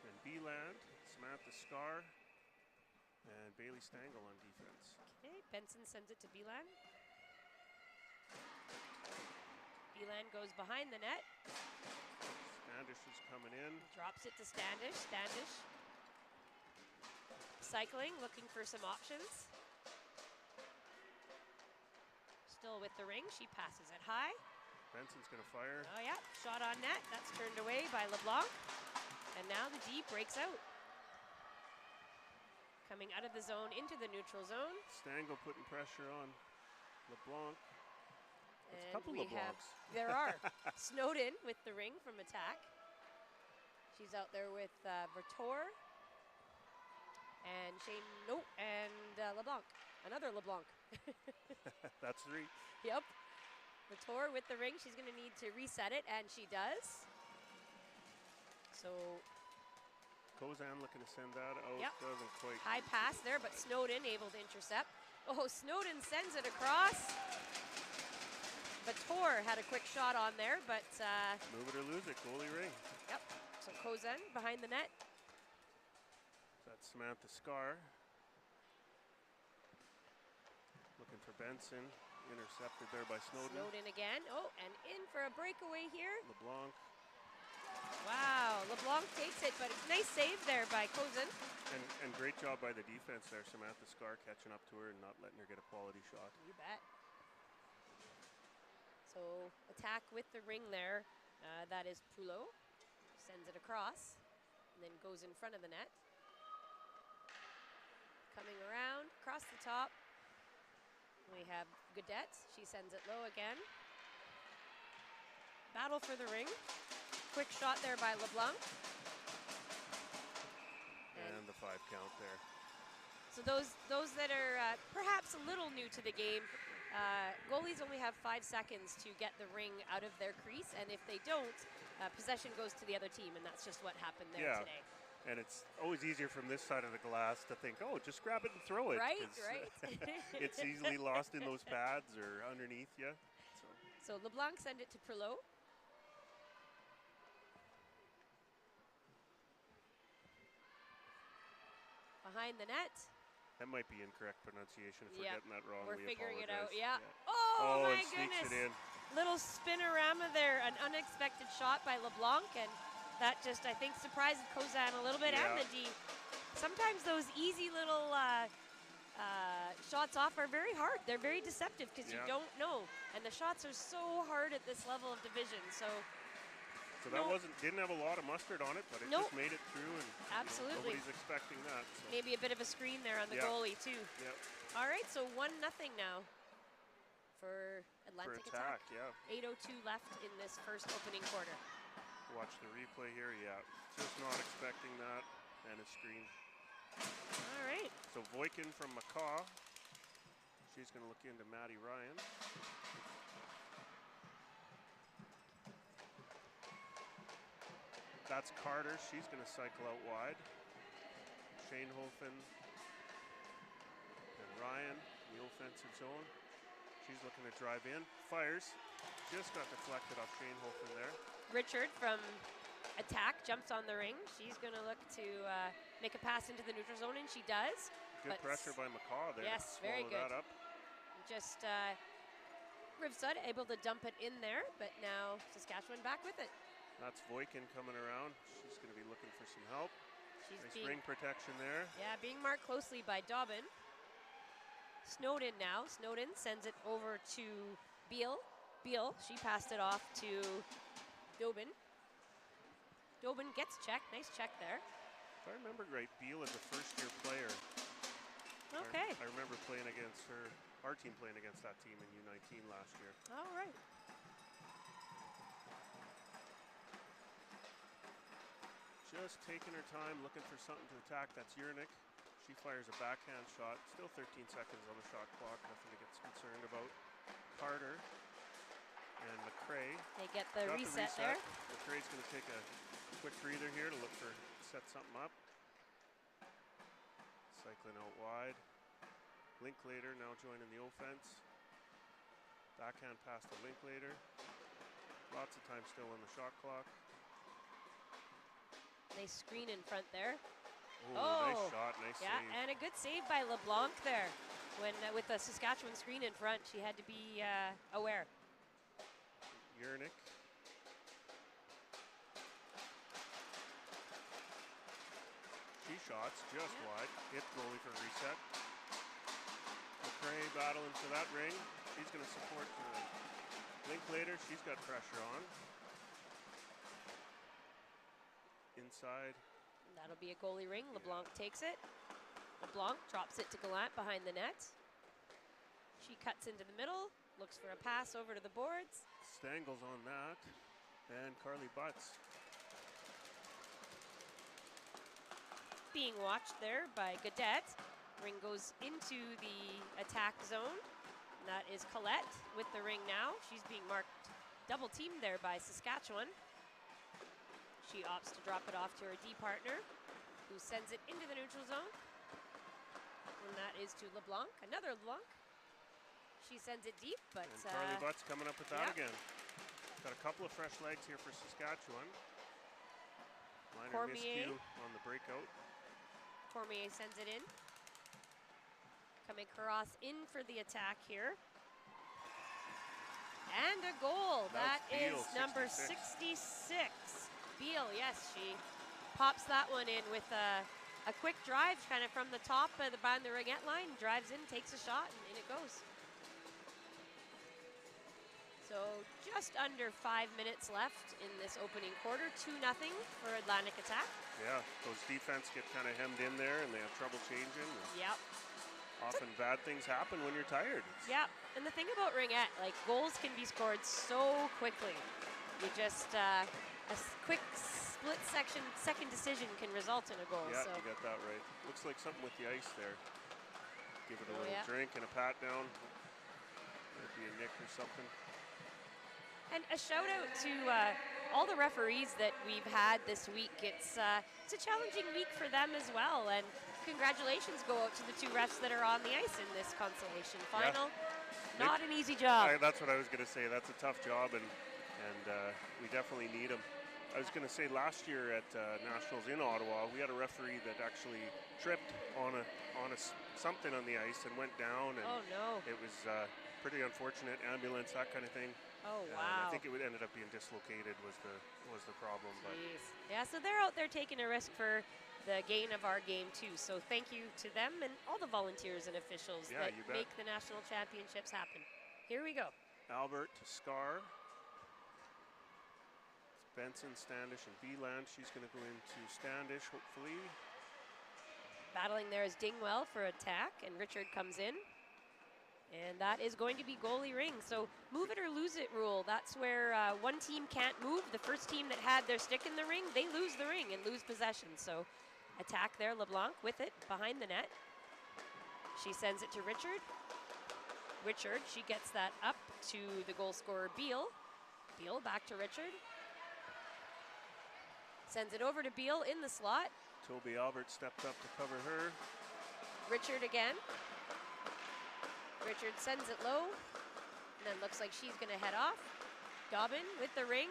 S2: and Beeland, Samantha Scar, and Bailey Stangl on defense.
S1: Okay, Benson sends it to Beeland. Beeland goes behind the net.
S2: Standish is coming in.
S1: Drops it to Standish. Standish cycling, looking for some options. Still with the ring, she passes it high.
S2: Benson's going to fire.
S1: Oh yeah, shot on net. That's turned away by LeBlanc. And now the D breaks out. Coming out of the zone into the neutral zone.
S2: Stangl putting pressure on LeBlanc. That's a
S1: And
S2: couple
S1: we have,
S2: LeBlancs.
S1: there are. Snowden with the ring from attack. She's out there with Vertor. And LeBlanc. Another LeBlanc.
S2: That's three.
S1: Yep. Vertor with the ring. She's going to need to reset it, and she does. So
S2: Kozan looking to send that out.
S1: Yep.
S2: Doesn't quite.
S1: High pass there, but Snowden able to intercept. Oh, Snowden sends it across. Bator had a quick shot on there, but...
S2: move it or lose it, goalie Ring.
S1: Yep, so Kozan behind the net.
S2: That's Samantha Scar. Looking for Benson. Intercepted there by Snowden.
S1: Snowden again. Oh, and in for a breakaway here.
S2: LeBlanc.
S1: Wow, LeBlanc takes it, but it's a nice save there by Kozan.
S2: And great job by the defense there. Samantha Scar catching up to her and not letting her get a quality shot.
S1: You bet. So attack with the ring there. That is Poulot. Sends it across and then goes in front of the net. Coming around, across the top. We have Goodette. She sends it low again. Battle for the ring. Quick shot there by LeBlanc.
S2: And the 5 count there.
S1: So those that are perhaps a little new to the game, goalies only have 5 seconds to get the ring out of their crease, and if they don't, possession goes to the other team, and that's just what happened there today.
S2: And it's always easier from this side of the glass to think, oh, just grab it and throw it.
S1: Right.
S2: It's easily lost in those pads or underneath you.
S1: So LeBlanc sent it to Prelot. Behind the net.
S2: That might be incorrect pronunciation if we're getting that wrong.
S1: We're figuring it out,
S2: yeah.
S1: Oh my
S2: goodness. It in.
S1: Little spinorama there, an unexpected shot by LeBlanc, and that just, I think, surprised Kozan a little bit and the D. Sometimes those easy little shots off are very hard. They're very deceptive because you don't know. And the shots are so hard at this level of division. So
S2: that didn't have a lot of mustard on it, but it just made it through, and
S1: absolutely
S2: nobody's expecting that. So.
S1: Maybe a bit of a screen there on the goalie too.
S2: Yep.
S1: All right, so 1-0 now for Atlantic Attack. 8:02 left in this first opening quarter.
S2: Watch the replay here. Just not expecting that, and a screen.
S1: All right.
S2: So Voikin from McCaw. She's going to look into Maddie Ryan. That's Carter. She's going to cycle out wide. Schoenhofen and Ryan in the offensive zone. She's looking to drive in. Fires. Just got deflected off Schoenhofen there.
S1: Richard from Attack jumps on the ring. She's going to look to make a pass into the neutral zone, and she does.
S2: Good pressure by McCaw there.
S1: Yes, very good.
S2: That up.
S1: Just Rivsud able to dump it in there, but now Saskatchewan back with it.
S2: That's Voikin coming around. She's going to be looking for some help. Nice ring protection there.
S1: Yeah, being marked closely by Dobbin. Snowden now. Snowden sends it over to Beal. Beal, she passed it off to Dobin. Dobin gets checked. Nice check there.
S2: If I remember right, Beal is a first-year player.
S1: Okay.
S2: I remember playing against her, our team playing against that team in U19 last year.
S1: All right.
S2: Just taking her time, looking for something to attack. That's Yernick. She fires a backhand shot. Still 13 seconds on the shot clock. Nothing to get concerned about. Carter and McCrae.
S1: They get the reset there.
S2: McCrae's going to take a quick breather here to look for, set something up. Cycling out wide. Linklater now joining the offense. Backhand pass to Linklater. Lots of time still on the shot clock.
S1: Nice screen in front there.
S2: Ooh, nice shot, nice save.
S1: And a good save by LeBlanc there. When with the Saskatchewan screen in front, she had to be aware.
S2: Yernick. She shots just wide. Hit goalie for reset. McCrae battling for that ring. She's going to support Linklater. She's got pressure on. Inside.
S1: That'll be a goalie ring. LeBlanc takes it. LeBlanc drops it to Gallant behind the net. She cuts into the middle, looks for a pass over to the boards.
S2: Stangle's on that. And Carly Butts.
S1: Being watched there by Godet. Ring goes into the attack zone. And that is Colette with the ring now. She's being marked double teamed there by Saskatchewan. She opts to drop it off to her D partner. who sends it into the neutral zone. And that is to LeBlanc, another LeBlanc. She sends it deep, but...
S2: And Carly Butt's coming up with that again. Got a couple of fresh legs here for Saskatchewan. Minor miscue on the breakout.
S1: Cormier sends it in. Coming across in for the attack here. And a goal. That is number 66. Beal, yes, she pops that one in with a quick drive kind of from the top behind the ringette line. Drives in, takes a shot, and in it goes. So just under 5 minutes left in this opening quarter. 2-0 for Atlantic Attack.
S2: Yeah, those defense get kind of hemmed in there and they have trouble changing.
S1: Yep.
S2: Often bad things happen when you're tired.
S1: Yeah, and the thing about ringette, like goals can be scored so quickly. You just, a quick split second decision can result in a goal.
S2: Yeah,
S1: so.
S2: you got that right. Looks like something with the ice there. Give it a little drink and a pat down. Might be a nick or something.
S1: And a shout out to all the referees that we've had this week. It's a challenging week for them as well. And congratulations go out to the 2 refs that are on the ice in this consolation final. Yeah. Not an easy job.
S2: That's what I was going to say. That's a tough job, and we definitely need them. I was going to say last year at Nationals in Ottawa, we had a referee that actually tripped on something on the ice and went down. And
S1: oh no!
S2: It was pretty unfortunate. Ambulance, that kind of thing.
S1: Oh wow!
S2: I think it would ended up being dislocated was the problem. But
S1: yeah, so they're out there taking a risk for the gain of our game too. So thank you to them and all the volunteers and officials that make the national championships happen. Here we go.
S2: Albert to Scar. Benson, Standish, and Beeland. She's going to go into Standish, hopefully.
S1: Battling there is Dingwell for attack, and Richard comes in. And that is going to be goalie Ring. So move it or lose it rule. That's where one team can't move. The first team that had their stick in the ring, they lose the ring and lose possession. So attack there, LeBlanc with it behind the net. She sends it to Richard. Richard, she gets that up to the goal scorer, Beal. Beal back to Richard. Sends it over to Beal in the slot.
S2: Toby Albert stepped up to cover her.
S1: Richard again. Richard sends it low. And then looks like she's going to head off. Dobbin with the ring.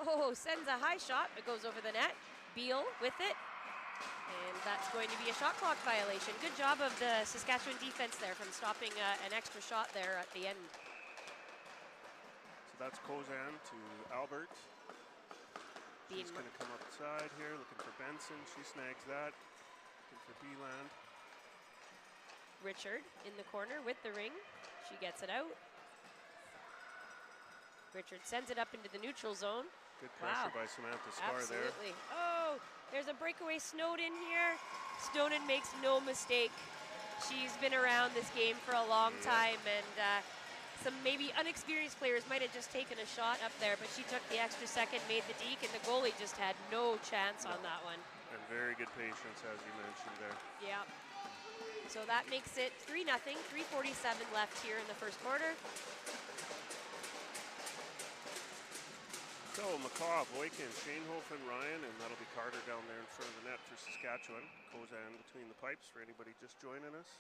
S1: Oh, sends a high shot. It goes over the net. Beal with it. And that's going to be a shot clock violation. Good job of the Saskatchewan defense there from stopping an extra shot there at the end.
S2: So that's Kozan to Albert. She's going to come outside here, looking for Benson. She snags that. Looking for Beeland.
S1: Richard in the corner with the ring. She gets it out. Richard sends it up into the neutral zone.
S2: Good pressure by Samantha Scar there.
S1: Absolutely. Oh, there's a breakaway Snowden here. Snowden makes no mistake. She's been around this game for a long time, and some maybe unexperienced players might have just taken a shot up there, but she took the extra second, made the deke, and the goalie just had no chance on that one.
S2: And very good patience, as you mentioned there.
S1: Yeah. So that makes it 3-0, 3:47 left here in the first quarter.
S2: So McCaw, Boykin, Shanehofen, Ryan, and that'll be Carter down there in front of the net for Saskatchewan. Kozan between the pipes for anybody just joining us.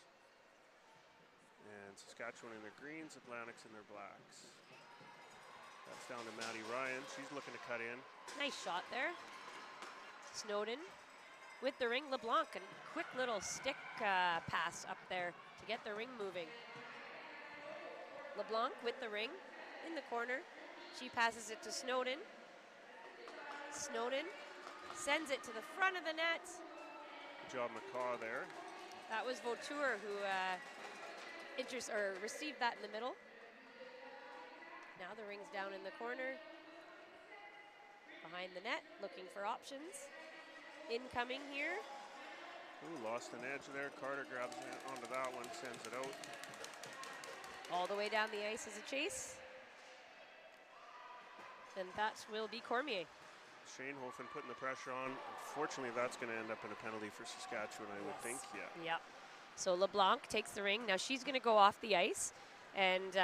S2: And Saskatchewan in their greens, Atlantics in their blacks. That's down to Maddie Ryan. She's looking to cut in.
S1: Nice shot there. Snowden with the ring. LeBlanc, a quick little stick pass up there to get the ring moving. LeBlanc with the ring in the corner. She passes it to Snowden. Snowden sends it to the front of the net.
S2: Good job, McCaw there.
S1: That was Vautour who received that in the middle. Now the ring's down in the corner. Behind the net, looking for options. Incoming here.
S2: Ooh, lost an edge there. Carter grabs onto that one, sends it out.
S1: All the way down the ice is a chase. Then that will be Cormier.
S2: Shanehofen putting the pressure on. Unfortunately, that's going to end up in a penalty for Saskatchewan, I would think, yeah.
S1: Yep. So LeBlanc takes the ring. Now she's going to go off the ice, and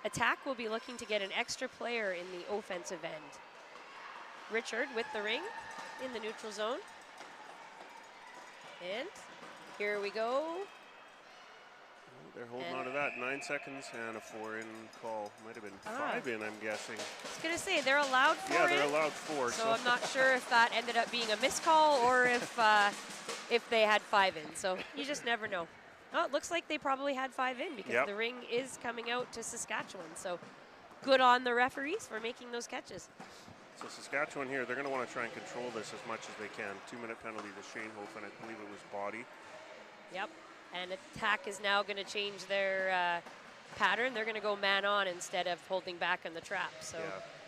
S1: attack will be looking to get an extra player in the offensive end. Richard with the ring in the neutral zone. And here we go.
S2: They're holding on to that. 9 seconds and a 4-in call. Might have been 5 in, I'm guessing.
S1: I was going to say, they're allowed 4
S2: Yeah,
S1: in.
S2: they're allowed 4.
S1: So I'm not sure if that ended up being a missed call or if they had 5 in. So you just never know. Oh, it looks like they probably had 5 in because the ring is coming out to Saskatchewan. So good on the referees for making those catches.
S2: So Saskatchewan here, they're going to want to try and control this as much as they can. 2-minute penalty to Shane Hofen. I believe it was body.
S1: Yep. And attack is now going to change their pattern. They're going to go man on instead of holding back on the trap. So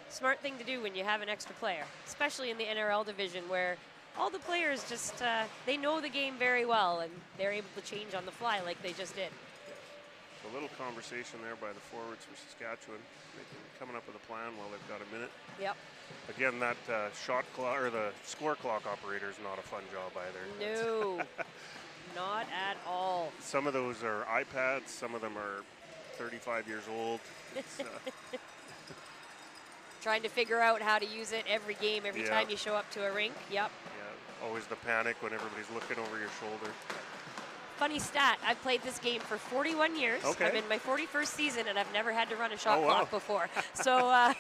S1: smart thing to do when you have an extra player, especially in the NRL division where all the players just, they know the game very well and they're able to change on the fly like they just did.
S2: A little conversation there by the forwards for Saskatchewan, coming up with a plan while they've got a minute.
S1: Yep.
S2: Again, that shot clock or the score clock operator is not a fun job either.
S1: No, not at all.
S2: Some of those are iPads, some of them are 35 years old.
S1: Trying to figure out how to use it every game, every time you show up to a rink. Yep.
S2: Yeah, always the panic when everybody's looking over your shoulder.
S1: Funny stat, I've played this game for 41 years.
S2: Okay.
S1: I'm in my 41st season and I've never had to run a shot clock before. So
S2: I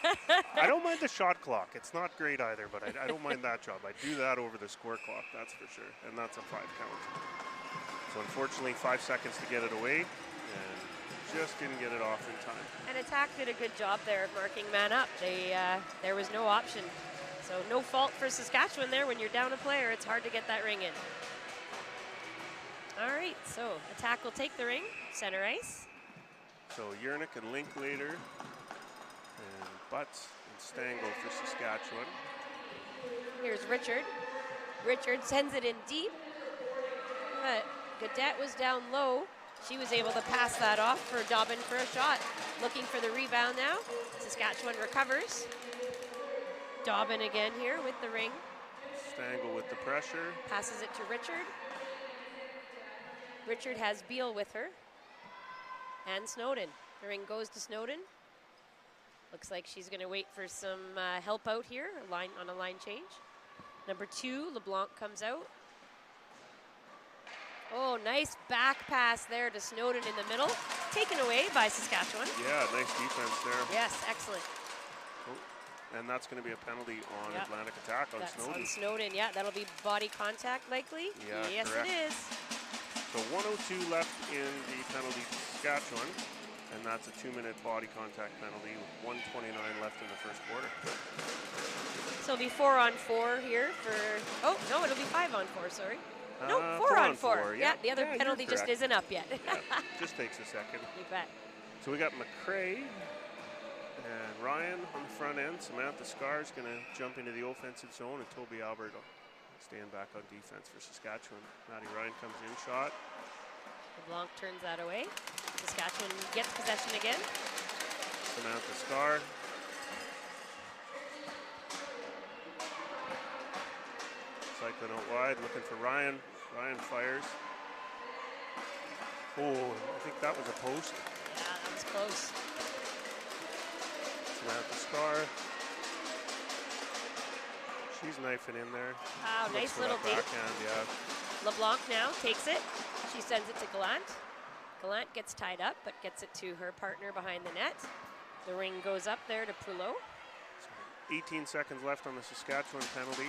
S2: don't mind the shot clock. It's not great either, but I don't mind that job. I do that over the score clock, that's for sure. And that's a 5 count. So unfortunately, 5 seconds to get it away and just didn't get it off in time.
S1: And attack did a good job there of marking man up. There was no option. So no fault for Saskatchewan there. When you're down a player, it's hard to get that ring in. All right, so attack will take the ring, center ice.
S2: So Yernick and Linklater and Butts and Stangl for Saskatchewan.
S1: Here's Richard. Richard sends it in deep, but Gaudette was down low. She was able to pass that off for Dobbin for a shot. Looking for the rebound now. Saskatchewan recovers. Dobbin again here with the ring.
S2: Stangl with the pressure.
S1: Passes it to Richard. Richard has Beal with her. And Snowden. The ring goes to Snowden. Looks like she's going to wait for some help out here on a line change. Number 2, LeBlanc comes out. Oh, nice back pass there to Snowden in the middle. Taken away by Saskatchewan.
S2: Yeah, nice defense there.
S1: Yes, excellent.
S2: Oh, and that's going to be a penalty on Atlantic attack on Snowden.
S1: On Snowden, yeah, that'll be body contact likely.
S2: Yeah,
S1: yes,
S2: correct.
S1: it is.
S2: So 1:02 left in the penalty to Saskatchewan, and that's a 2-minute body contact penalty with 1:29 left in the first quarter.
S1: So it'll be 4-on-4 here for, oh, no, it'll be 5-on-4, sorry. No, 4-on-4. Yeah, the other penalty just isn't up yet.
S2: Just takes a second.
S1: You bet.
S2: So we got McRae and Ryan on the front end. Samantha Scar's going to jump into the offensive zone, and Toby Albert staying back on defense for Saskatchewan. Maddie Ryan comes in, shot.
S1: LeBlanc turns that away. Saskatchewan gets possession again.
S2: Samantha Scar. Cycling out wide, looking for Ryan. Ryan fires. Oh, I think that was a post.
S1: Yeah, that was close.
S2: Samantha Scar. She's knifing in there.
S1: Wow, nice little deep.
S2: Backhand, yeah.
S1: LeBlanc now takes it. She sends it to Gallant. Gallant gets tied up, but gets it to her partner behind the net. The ring goes up there to Poulot.
S2: 18 seconds left on the Saskatchewan penalty.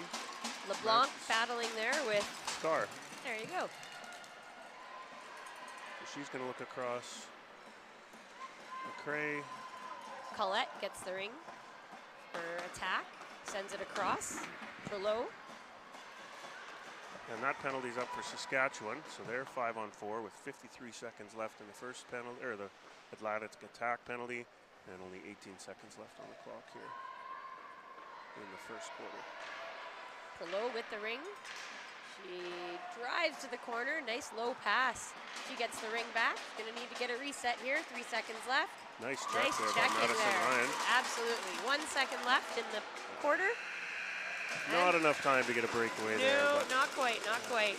S1: LeBlanc battling there with
S2: Scar.
S1: There you go.
S2: She's going to look across. McRae.
S1: Collette gets the ring for attack. Sends it across. Poulot.
S2: And that penalty's up for Saskatchewan, so they're 5-on-4 with 53 seconds left in the first penalty, or the Atlantic attack penalty, and only 18 seconds left on the clock here in the first quarter.
S1: Poulot with the ring. She drives to the corner. Nice low pass. She gets the ring back. Gonna need to get a reset here. 3 seconds left.
S2: Nice check there
S1: check
S2: by Madison Ryan.
S1: Absolutely. 1 second left in the quarter.
S2: Not enough time to get a breakaway there.
S1: No, not quite, not quite.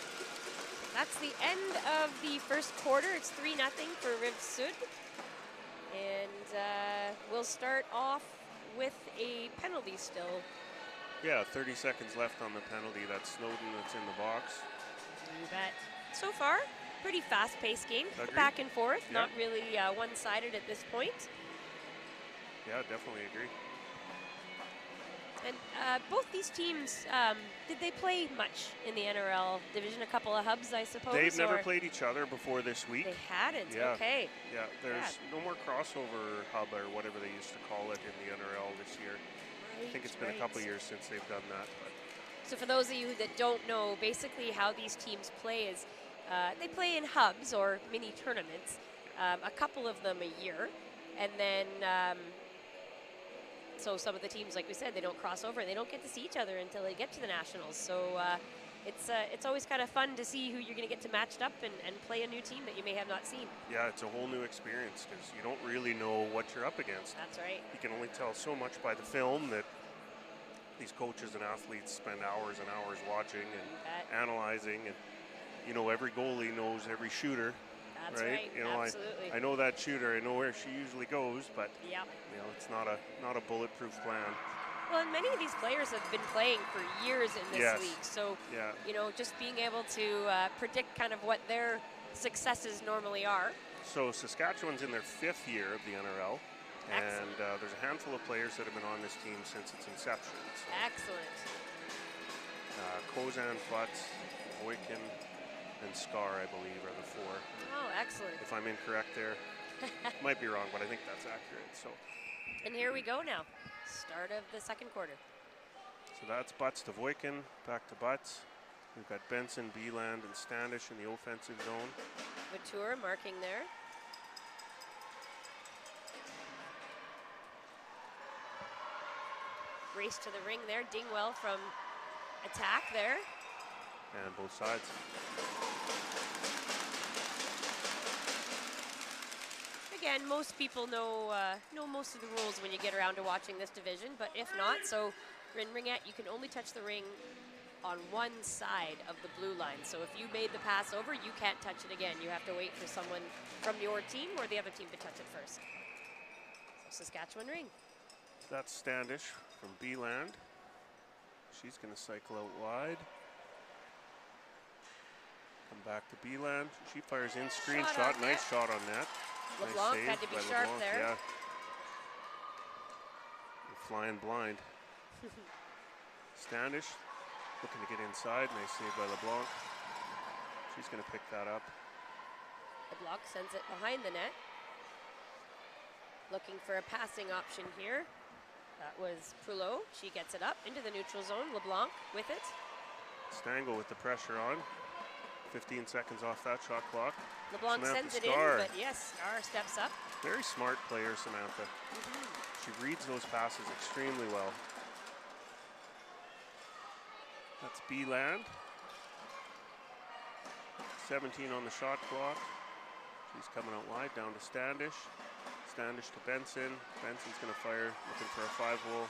S1: That's the end of the first quarter. It's 3-0 for Riv Sud. And we'll start off with a penalty still.
S2: Yeah, 30 seconds left on the penalty. That's Snowden that's in the box.
S1: You bet. So far, pretty fast-paced game.
S2: Agreed.
S1: Back and forth,
S2: Yeah.
S1: not really one-sided at this point.
S2: Yeah, definitely agree.
S1: And both these teams, did they play much in the NRL division? A couple of hubs, I suppose?
S2: They've never played each other before this week.
S1: They hadn't,
S2: Yeah.
S1: okay.
S2: Yeah, there's no more crossover hub or whatever they used to call it in the NRL this year. I think it's been a couple years since they've done that. But.
S1: So for those of you that don't know, basically how these teams play is they play in hubs or mini tournaments, a couple of them a year, and then so some of the teams, like we said, they don't cross over. They don't get to see each other until they get to the Nationals. So it's always kind of fun to see who you're going to get to match up and play a new team that you may have not seen.
S2: Yeah, it's a whole new experience because you don't really know what you're up against.
S1: That's right.
S2: You can only tell so much by the film that these coaches and athletes spend hours and hours watching and analyzing. And, you know, every goalie knows every shooter.
S1: That's right.
S2: You know,
S1: absolutely.
S2: I know that shooter. I know where she usually goes, but
S1: yep.
S2: you know, it's not a bulletproof plan.
S1: Well, and many of these players have been playing for years in this league, so you know, just being able to predict kind of what their successes normally are.
S2: So Saskatchewan's in their 5th year of the NRL,
S1: Excellent.
S2: and there's a handful of players that have been on this team since its inception. So,
S1: excellent.
S2: Kozan, Butts, Boykin, and Scar, I believe, are the 4.
S1: Oh, excellent.
S2: If I'm incorrect there, might be wrong, but I think that's accurate. So.
S1: And here we go now. Start of the second quarter.
S2: So that's Butts to Boykin, back to Butts. We've got Benson, Beeland, and Standish in the offensive zone.
S1: Vautour marking there. Race to the ring there. Dingwell from attack there.
S2: And both sides.
S1: Again, most people know most of the rules when you get around to watching this division, but if not, so in Ringette, you can only touch the ring on one side of the blue line. So if you made the pass over, you can't touch it again. You have to wait for someone from your team or the other team to touch it first. So Saskatchewan ring.
S2: That's Standish from Beeland. She's going to cycle out wide. Come back to Beeland. She fires in, screen shot. Nice shot on net.
S1: LeBlanc had to be sharp there.
S2: Yeah. Flying blind. Standish looking to get inside. Nice save by LeBlanc. She's going to pick that up.
S1: LeBlanc sends it behind the net. Looking for a passing option here. That was Poulot. She gets it up into the neutral zone. LeBlanc with it.
S2: Stangle with the pressure on. 15 seconds off that shot clock.
S1: LeBlanc
S2: Samantha
S1: sends it
S2: Scar.
S1: in, but yes, Scar steps up.
S2: Very smart player, Samantha. She reads those passes extremely well. That's Beeland. 17 on the shot clock. She's coming out wide, down to Standish. Standish to Benson. Benson's going to fire, looking for a 5-hole.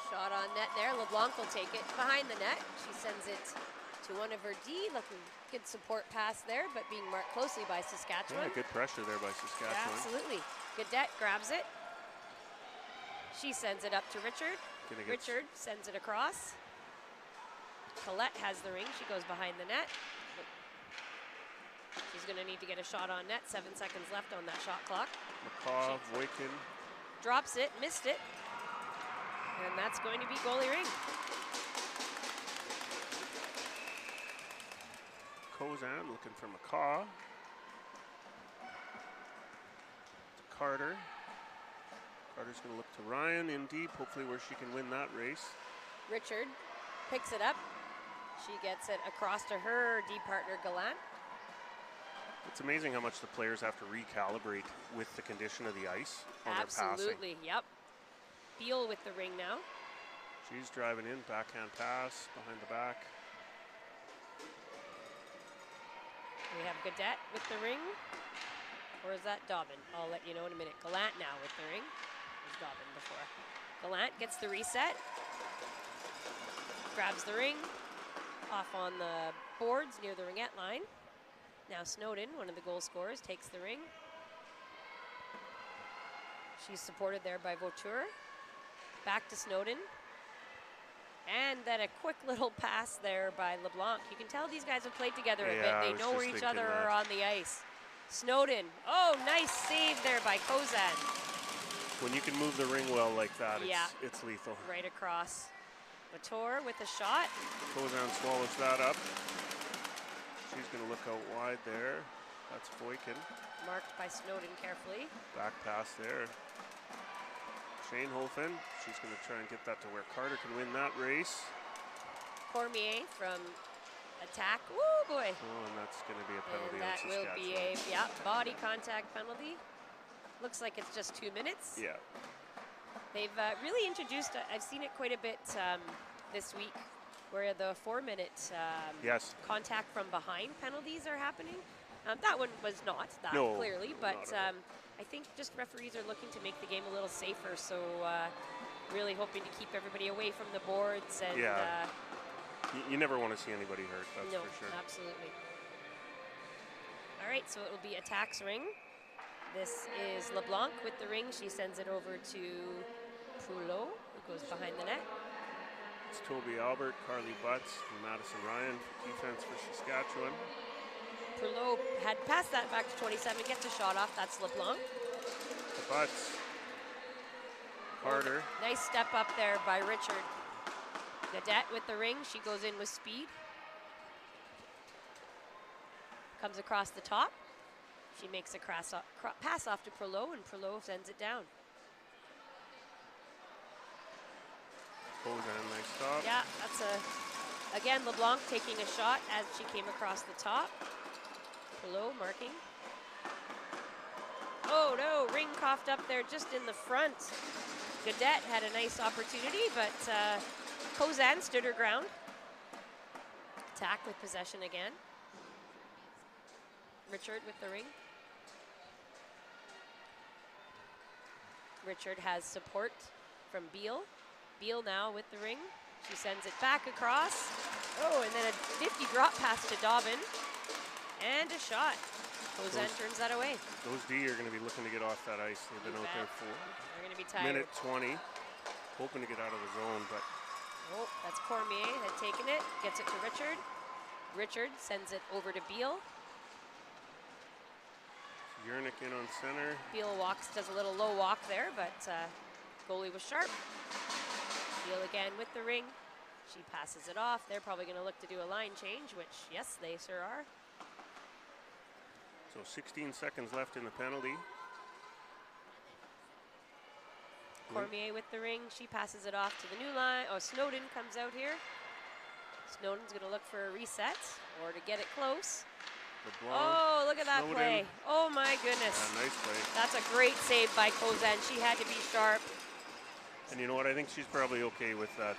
S1: Shot on net there. LeBlanc will take it behind the net. She sends it to one of her D. Looking good support pass there, but being marked closely by Saskatchewan.
S2: Yeah, good pressure there by Saskatchewan.
S1: Absolutely. Gaudette grabs it. She sends it up to Richard. Richard sends it across. Colette has the ring. She goes behind the net. She's going to need to get a shot on net. 7 seconds left on that shot clock.
S2: McCaw, Boykin.
S1: Drops it, missed it. And that's going to be goalie ring.
S2: Kozan looking for McCaw. To Carter. Carter's going to look to Ryan in deep, hopefully where she can win that race.
S1: Richard picks it up. She gets it across to her D partner, Gallant.
S2: It's amazing how much the players have to recalibrate with the condition of the ice on their passing.
S1: Absolutely, yep. Beal with the ring now.
S2: She's driving in, backhand pass, behind the back.
S1: We have Gaudette with the ring. Or is that Dobbin? I'll let you know in a minute. Gallant now with the ring. It was Dobbin before. Gallant gets the reset. Grabs the ring. Off on the boards near the ringette line. Now Snowden, one of the goal scorers, takes the ring. She's supported there by Vautour. Back to Snowden. And then a quick little pass there by LeBlanc. You can tell these guys have played together a bit.
S2: Yeah,
S1: They know where each other are on the ice. Snowden. Oh, nice save there by Kozan.
S2: When you can move the ring well like that, it's lethal.
S1: Right across. Latour with a shot.
S2: Kozan swallows that up. She's going to look out wide there. That's Boykin.
S1: Marked by Snowden carefully.
S2: Back pass there. Schoenhofen. She's going to try and get that to where Carter can win that race.
S1: Cormier from attack. Woo, boy.
S2: Oh, and that's going to be a penalty.
S1: And that will be a body contact penalty. Looks like it's just 2 minutes.
S2: Yeah. They've
S1: really introduced, I've seen it quite a bit this week, where the 4-minute contact from behind penalties are happening. That one was not that clearly, but I think just referees are looking to make the game a little safer, so really hoping to keep everybody away from the boards. And
S2: you never want to see anybody hurt, that's for sure.
S1: Absolutely. All right, so it will be attacks ring. This is LeBlanc with the ring. She sends it over to Poulot, who goes behind the net.
S2: It's Toby Albert, Carly Butts, and Madison Ryan for defense for Saskatchewan.
S1: Poulot had passed that back to 27, gets a shot off. That's LeBlanc.
S2: To Butts. Carter.
S1: Nice step up there by Richard. Nadette with the ring. She goes in with speed. Comes across the top. She makes a pass off to Poulot, and Poulot sends it down.
S2: Kozan, nice stop.
S1: Yeah, that's again, LeBlanc taking a shot as she came across the top. Poulot marking. Oh no, Ring coughed up there just in the front. Gadette had a nice opportunity, but Kozan stood her ground. Attack with possession again. Richard with the ring. Richard has support from Beal. Beal now with the ring. She sends it back across. Oh, and then a nifty drop pass to Dobbin. And a shot. Kozan turns that away.
S2: Those D are going to be looking to get off that ice. They've been out there for
S1: they're going to be tired.
S2: Minute 20. Hoping to get out of the zone, but...
S1: Oh, that's Cormier had taken it. Gets it to Richard. Richard sends it over to Beal.
S2: Yernick in on center.
S1: Beal does a little low walk there, but goalie was sharp. Beal again with the ring. She passes it off. They're probably going to look to do a line change, which, yes, they sure are.
S2: So 16 seconds left in the penalty.
S1: Cormier with the ring. She passes it off to the new line. Oh, Snowden comes out here. Snowden's going to look for a reset or to get it close.
S2: LeBlanc,
S1: oh, look at that
S2: Snowden.
S1: play. Oh, my goodness.
S2: Yeah, nice play.
S1: That's a great save by Kozan. She had to be sharp.
S2: And you know what? I think she's probably okay with that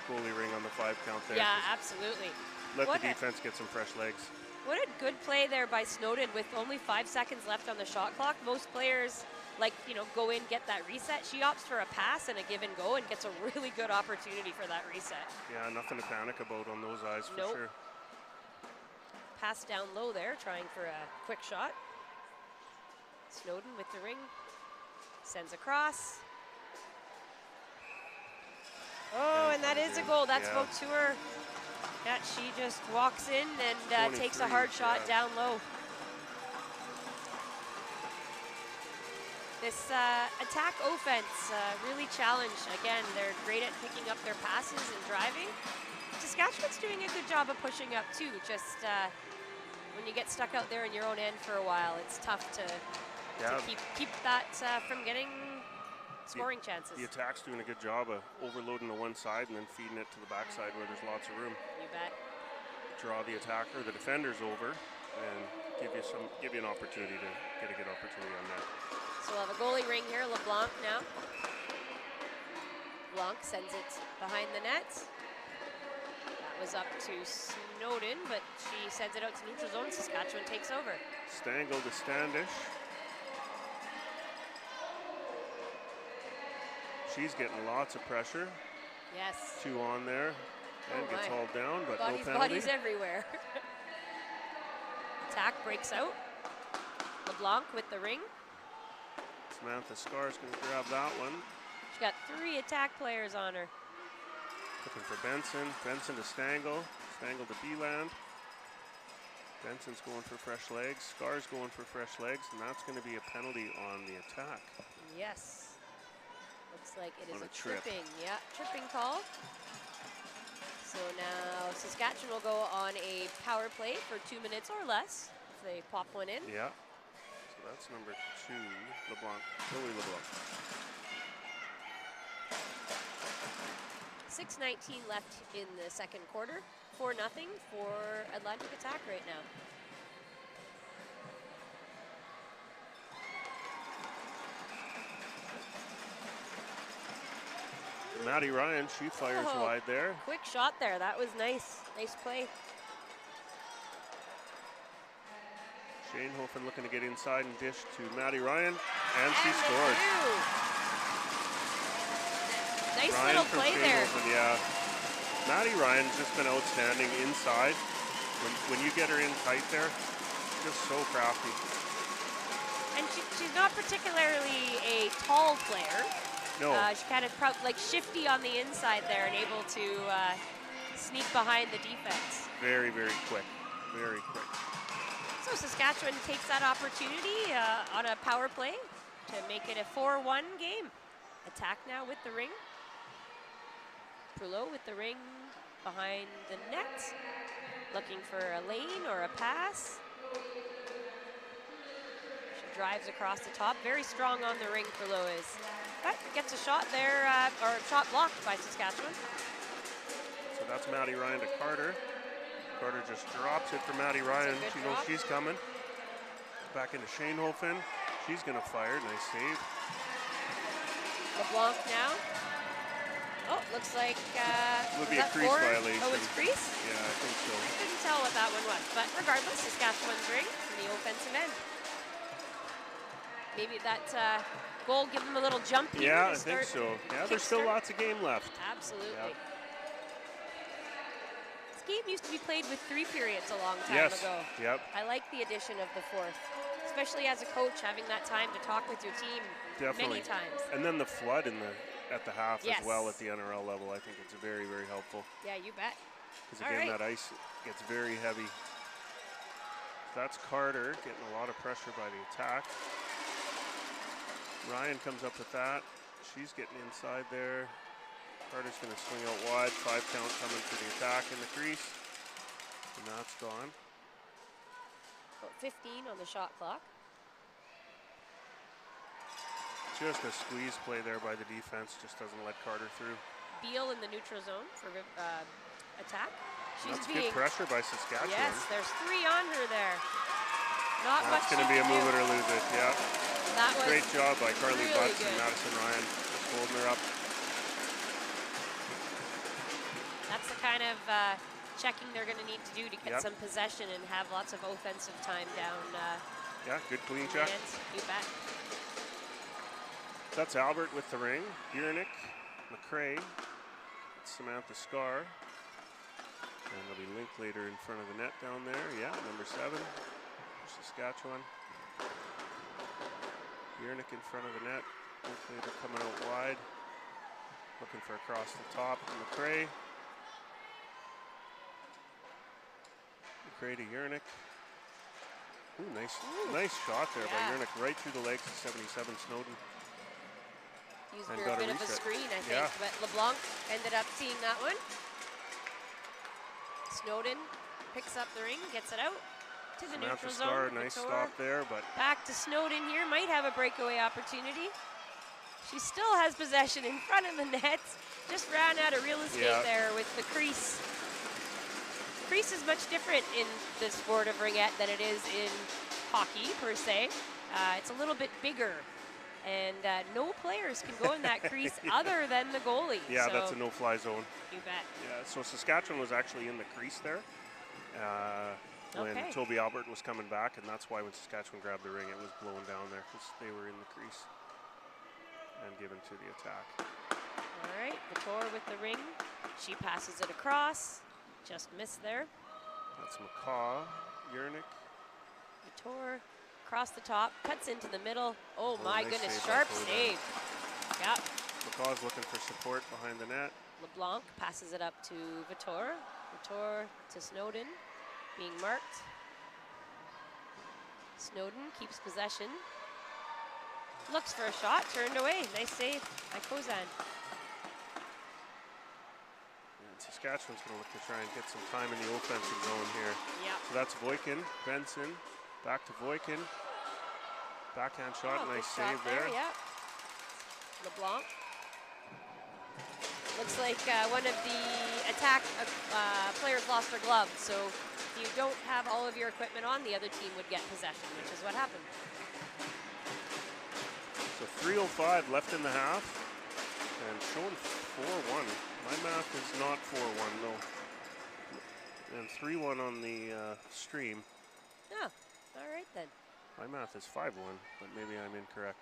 S2: goalie ring on the 5 count there.
S1: Yeah, absolutely.
S2: Let the defense get some fresh legs.
S1: What a good play there by Snowden with only 5 seconds left on the shot clock. Most players, go in, get that reset. She opts for a pass and a give and go and gets a really good opportunity for that reset.
S2: Yeah, nothing to panic about on those eyes for sure.
S1: Pass down low there, trying for a quick shot. Snowden with the ring. Sends across. Oh, and that is a goal. That's Vautour. Yeah, she just walks in and takes a hard shot down low. This attack offense really challenged. Again, they're great at picking up their passes and driving. Saskatchewan's doing a good job of pushing up too. Just when you get stuck out there in your own end for a while, it's tough to keep that from getting scoring chances.
S2: The attack's doing a good job of overloading the one side and then feeding it to the backside where there's lots of room.
S1: You bet.
S2: Draw the attacker, the defenders over, and give you an opportunity to get a good opportunity on that.
S1: So we'll have a goalie ring here. LeBlanc now. Blanc sends it behind the net. That was up to Snowden, but she sends it out to neutral zone. Saskatchewan takes over.
S2: Stangl to Standish. She's getting lots of pressure.
S1: Yes.
S2: 2 on there. And gets hauled down, but no penalty.
S1: Bodies everywhere. Attack breaks out. LeBlanc with the ring.
S2: Samantha Scar's going to grab that one.
S1: She got 3 attack players on her.
S2: Looking for Benson. Benson to Stangl. Stangl to Beeland. Benson's going for fresh legs. Scar's going for fresh legs, and that's going to be a penalty on the attack.
S1: Yes. Looks like it is
S2: On
S1: a
S2: a trip.
S1: tripping. Yeah, tripping call. So now Saskatchewan will go on a power play for 2 minutes or less if they pop one in.
S2: Yeah. So that's number 2, LeBlanc. Louis LeBlanc.
S1: 6:19 left in the second quarter. 4-0 for Atlantic Attack right now.
S2: Maddie Ryan, she fires wide there.
S1: Quick shot there. That was nice. Nice play.
S2: Schoenhofen looking to get inside and dish to Maddie Ryan, and she scored.
S1: Nice
S2: Ryan
S1: little
S2: from
S1: play there.
S2: Yeah. Maddie Ryan's just been outstanding inside. When you get her in tight there, just so crafty.
S1: And she's not particularly a tall player.
S2: No.
S1: She kind of like shifty on the inside there and able to sneak behind the defense.
S2: Very, very quick. Very quick.
S1: So Saskatchewan takes that opportunity on a power play to make it a 4-1 game. Attack now with the ring. Prulot with the ring behind the net. Looking for a lane or a pass. She drives across the top. Very strong on the ring, Prulot is. But gets a shot there, or a shot blocked by Saskatchewan.
S2: So that's Maddie Ryan to Carter. Carter just drops it for Maddie Ryan. She knows she's coming. Back into Schoenhofen. She's going to fire. Nice save.
S1: LeBlanc now. Oh, looks like
S2: would be a crease violation.
S1: Oh, it's crease?
S2: Yeah, I think so.
S1: Couldn't tell what that one was, but regardless, Saskatchewan's ring from the offensive end. Maybe that goal give them a little jump here.
S2: Yeah, I think so. Yeah, there's still lots of game left.
S1: Absolutely. Yep. This game used to be played with 3 periods a long time ago.
S2: Yep.
S1: I like the addition of the 4th, especially as a coach, having that time to talk with your team many times.
S2: And then the flood at the half
S1: Yes.
S2: as well at the NRL level. I think it's very, very helpful.
S1: Yeah, you bet.
S2: Because again, that ice gets very heavy. That's Carter getting a lot of pressure by the attack. Ryan comes up with that. She's getting inside there. Carter's going to swing out wide. 5 count coming for the attack in the crease. And that's gone.
S1: About 15 on the shot clock.
S2: Just a squeeze play there by the defense. Just doesn't let Carter through.
S1: Beal in the neutral zone for attack.
S2: That's good pressure by Saskatchewan.
S1: Yes, there's 3 on her there. Not much.
S2: That's going to be a move it or lose it, yeah.
S1: That was
S2: great job by Carly
S1: really
S2: Butts
S1: good.
S2: and Madison Ryan, just holding her up.
S1: That's the kind of checking they're going to need to do to get some possession and have lots of offensive time down.
S2: Yeah, good clean check.
S1: You bet.
S2: That's Albert with the ring. Biernick, McCrae, Samantha Scar. And there'll be Linklater in front of the net down there. Yeah, number 7 for Saskatchewan. Biernick in front of the net. Linklater coming out wide. Looking for across the top to McCrae. McCrae to Biernick. Ooh, nice shot there by Biernick, right through the legs of 77 Snowden.
S1: Used for a bit of a screen, I think, but LeBlanc ended up seeing that one. Snowden picks up the ring, gets it out to the neutral zone.
S2: Nice stop there, but
S1: back to Snowden here, might have a breakaway opportunity. She still has possession in front of the net. Just ran out of real estate there with the crease. Crease is much different in the sport of ringette than it is in hockey, per se. It's a little bit bigger. And no players can go in that crease other than the goalie.
S2: Yeah, so that's a no-fly zone.
S1: You bet.
S2: Yeah, so Saskatchewan was actually in the crease there when Toby Albert was coming back, and that's why when Saskatchewan grabbed the ring, it was blowing down there because they were in the crease and given to the attack.
S1: All right, Couture with the ring. She passes it across. Just missed there.
S2: That's McCaw, Yernick.
S1: Couture. Across the top, cuts into the middle. Oh my goodness, sharp save. Yeah.
S2: McCaw's looking for support behind the net.
S1: LeBlanc passes it up to Vitor. Vitor to Snowden, being marked. Snowden keeps possession. Looks for a shot, turned away. Nice save by Kozan.
S2: Saskatchewan's going to look to try and get some time in the offensive zone here.
S1: Yeah.
S2: So that's Voikin, Benson, back to Voikin. Backhand shot, nice save there.
S1: Yeah. LeBlanc. Looks like one of the attack players lost their glove. So if you don't have all of your equipment on, the other team would get possession, which is what happened.
S2: So 3:05 left in the half, and showing 4-1. My math is not 4-1, no. And 3-1 on the stream.
S1: Oh, all right then.
S2: My math is 5-1, but maybe I'm incorrect.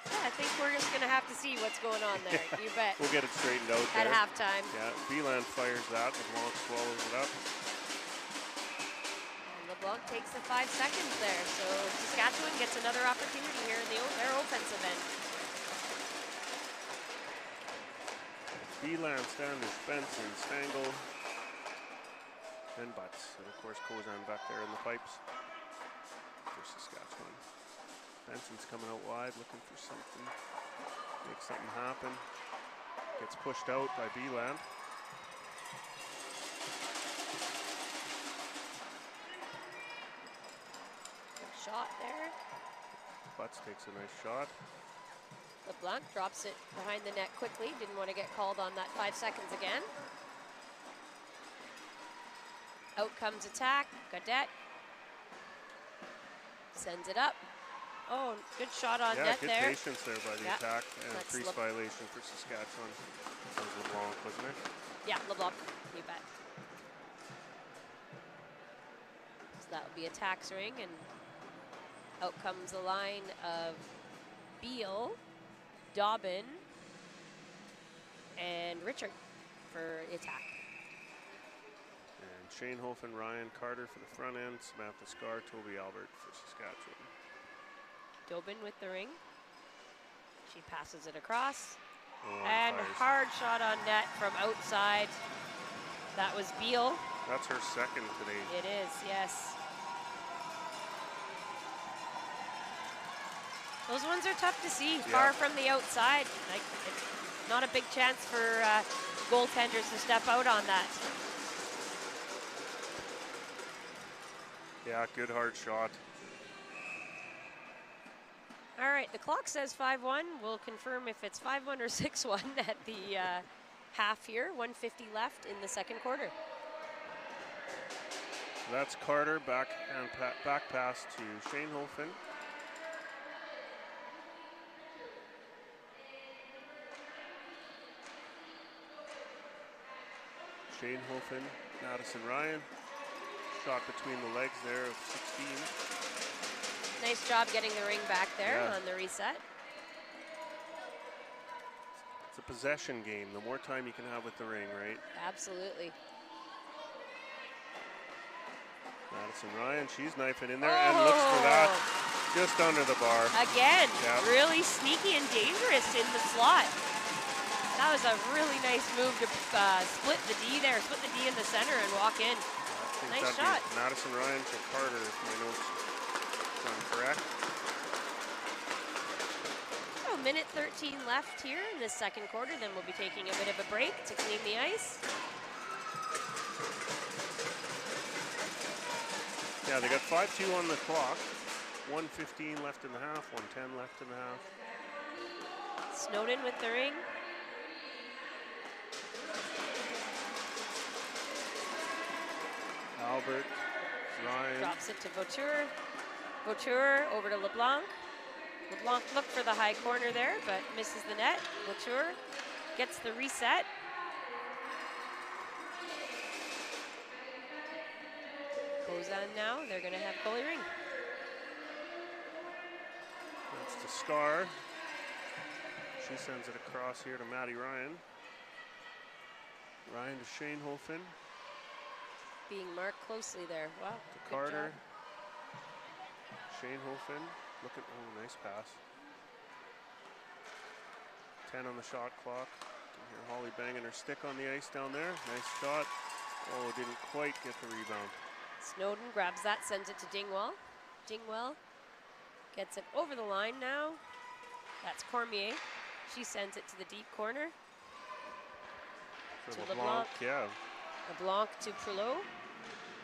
S1: I think we're just going to have to see what's going on there. You bet.
S2: We'll get it straightened out
S1: at
S2: there.
S1: halftime.
S2: Yeah, Beeland fires that. LeBlanc swallows it up.
S1: And LeBlanc takes the 5 seconds there. So Saskatchewan gets another opportunity here in their offensive end.
S2: Beeland, Standish, Benson, Stangl, and Butts. And of course, Kozan back there in the pipes for Saskatchewan. Benson's coming out wide, looking for something, make something happen. Gets pushed out by Beeland.
S1: Shot there.
S2: Butts takes a nice shot.
S1: LeBlanc drops it behind the net quickly. Didn't want to get called on that 5 seconds again. Out comes attack. Gaudette sends it up. Oh, good shot on net
S2: good
S1: there.
S2: patience there by the attack, and a crease violation for Saskatchewan. That was LeBlanc, wasn't it?
S1: Yeah, LeBlanc, you bet. So that would be attack's ring, and out comes the line of Beal, Dobbin, and Richard for attack.
S2: And Shanehofen, Ryan Carter for the front end, Samantha Scar, Toby Albert for Saskatchewan.
S1: Dobin with the ring. She passes it across.
S2: Oh,
S1: and hard shot on net from outside. That was Beal.
S2: That's her second today.
S1: It is, yes. Those ones are tough to see, far from the outside. Like, it's not a big chance for goaltenders to step out on that.
S2: Yeah, good hard shot.
S1: All right, the clock says 5-1. We'll confirm if it's 5-1 or 6-1 at the half here. 1:50 left in the second quarter.
S2: That's Carter, back pass to Shanehofen. Shanehofen, Madison Ryan. Shot between the legs there of 16.
S1: Nice job getting the ring back there on the reset.
S2: It's a possession game. The more time you can have with the ring, right?
S1: Absolutely.
S2: Madison Ryan, she's knifing in there and looks for that just under the bar.
S1: Again, really sneaky and dangerous in the slot. That was a really nice move to split the D there, split the D in the center and walk in. Nice shot.
S2: Madison Ryan to Carter, if my notes sound correct.
S1: So, minute 13 left here in this second quarter. Then we'll be taking a bit of a break to clean the ice.
S2: Yeah, they got 5-2 on the clock. 1:15 left in the half, 1:10 left in the half.
S1: Snowden with the ring.
S2: Albert, Ryan.
S1: Drops it to Vautour. Vautour over to LeBlanc. LeBlanc looked for the high corner there, but misses the net. Vautour gets the reset. Goes on now. They're going to have goalie ring.
S2: That's to Scar. She sends it across here to Maddie Ryan. Ryan to Shanehofen.
S1: Being marked closely there. Wow.
S2: To Carter. Shanehofen. Look at, oh, nice pass. 10 on the shot clock. Here, Holly banging her stick on the ice down there. Nice shot. Oh, didn't quite get the rebound.
S1: Snowden grabs that, sends it to Dingwall. Dingwall gets it over the line now. That's Cormier. She sends it to the deep corner.
S2: For
S1: To
S2: LeBlanc, yeah.
S1: LeBlanc to Prulot.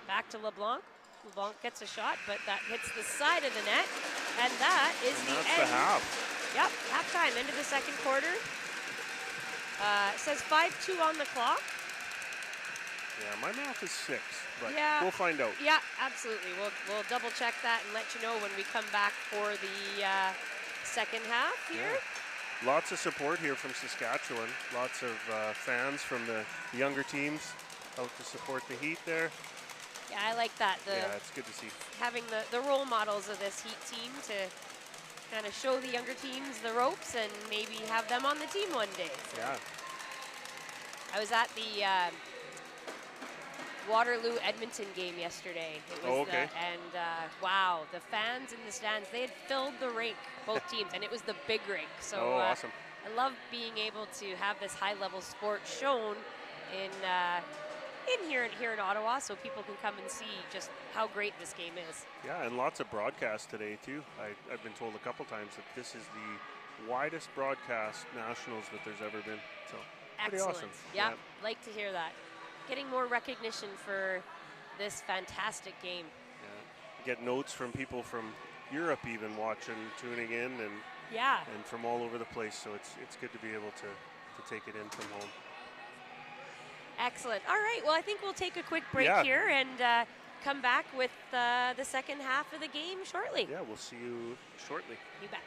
S1: Back to LeBlanc. LeBlanc gets a shot, but that hits the side of the net. And that is the
S2: That's
S1: end.
S2: the half.
S1: Yep, halftime, end of the second quarter. It says 5-2 on the clock.
S2: Yeah, my math is 6, but
S1: Yeah.
S2: we'll find out.
S1: Yeah, absolutely. We'll double check that and let you know when we come back for the second half here.
S2: Yeah. Lots of support here from Saskatchewan. Lots of fans from the younger teams out to support the Heat there.
S1: Yeah, I like that.
S2: Yeah, it's good to see.
S1: Having the role models of this Heat team to kind of show the younger teams the ropes and maybe have them on the team one day. So
S2: Yeah.
S1: I was at the Waterloo Edmonton game yesterday. It was
S2: okay.
S1: wow, the fans in the stands, they had filled the rink, both teams, and it was the big rink. So
S2: awesome.
S1: I love being able to have this high-level sport shown in here in Ottawa, so people can come and see just how great this game is.
S2: Yeah, and lots of broadcasts today too. I've been told a couple times that this is the widest broadcast nationals that there's ever been. So pretty
S1: Excellent.
S2: awesome.
S1: Yeah, like to hear that. Getting more recognition for this fantastic game.
S2: Yeah. Get notes from people from Europe even watching, tuning in, and
S1: yeah,
S2: and from all over the place. So it's good to be able to take it in from home.
S1: Excellent. All right. Well, I think we'll take a quick break here and come back with the second half of the game shortly.
S2: Yeah, we'll see you shortly.
S1: You bet.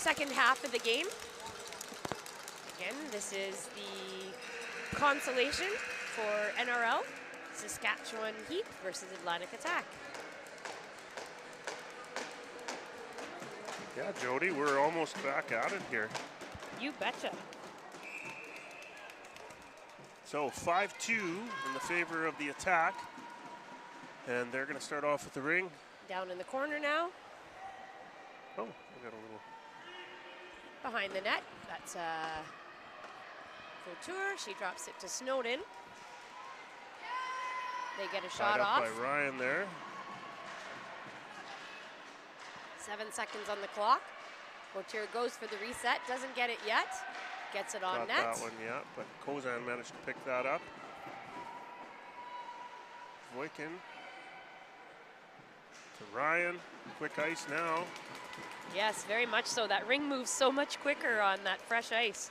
S1: second half of the game. Again, this is the consolation for NRL, Saskatchewan Heat versus Atlantic Attack.
S2: Yeah, Jody, we're almost back at it here.
S1: You betcha.
S2: So 5-2 in the favor of the Attack. And they're going to start off with the ring.
S1: Down in the corner now.
S2: Oh, we got a little.
S1: Behind the net, that's Couture. She drops it to Snowden. They get a shot off.
S2: By Ryan there.
S1: 7 seconds on the clock. Couture goes for the reset, doesn't get it yet. Gets it on
S2: Got
S1: net.
S2: that one, yeah, but Kozan managed to pick that up. Voikin to Ryan. Quick ice now.
S1: Yes, very much so. That ring moves so much quicker on that fresh ice.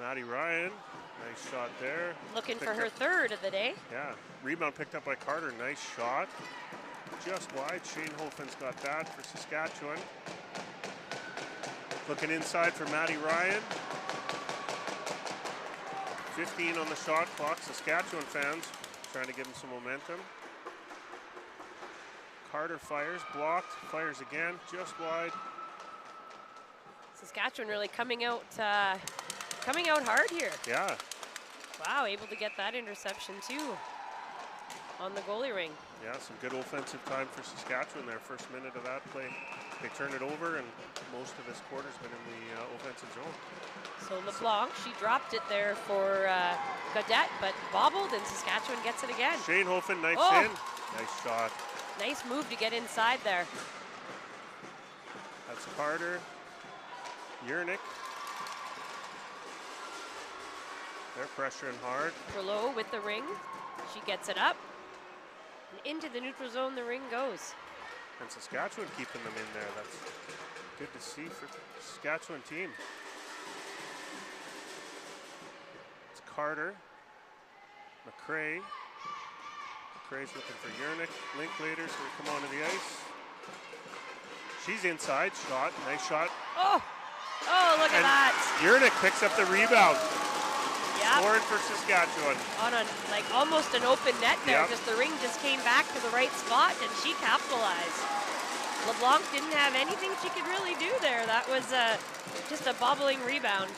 S2: Maddie Ryan, nice shot there.
S1: Looking for her third of the day.
S2: Yeah, rebound picked up by Carter, nice shot. Just wide, Shane Hofen's got that for Saskatchewan. Looking inside for Maddie Ryan. 15 on the shot clock. Saskatchewan fans trying to give him some momentum. Carter fires, blocked, fires again, just wide.
S1: Saskatchewan really coming out hard here.
S2: Yeah.
S1: Wow, able to get that interception too on the goalie ring.
S2: Yeah, some good offensive time for Saskatchewan there. First minute of that play, they turn it over, and most of this quarter's been in the offensive zone.
S1: So LeBlanc, she dropped it there for Gaudette, but bobbled, and Saskatchewan gets it again.
S2: Shane Hofen, nice in. Nice shot.
S1: Nice move to get inside there.
S2: That's Carter. Yernick. They're pressuring hard.
S1: Perlow with the ring. She gets it up. And into the neutral zone the ring goes.
S2: And Saskatchewan keeping them in there. That's good to see for the Saskatchewan team. It's Carter. McRae. McRae's looking for Yernick. Linklater's going to come onto the ice. She's inside. Shot. Nice shot.
S1: Oh, look at that.
S2: Yernick picks up the rebound.
S1: Yep.
S2: Scoring for Saskatchewan.
S1: On almost an open net there.
S2: Yep.
S1: Just the ring just came back to the right spot, and she capitalized. LeBlanc didn't have anything she could really do there. That was just a bobbling rebound.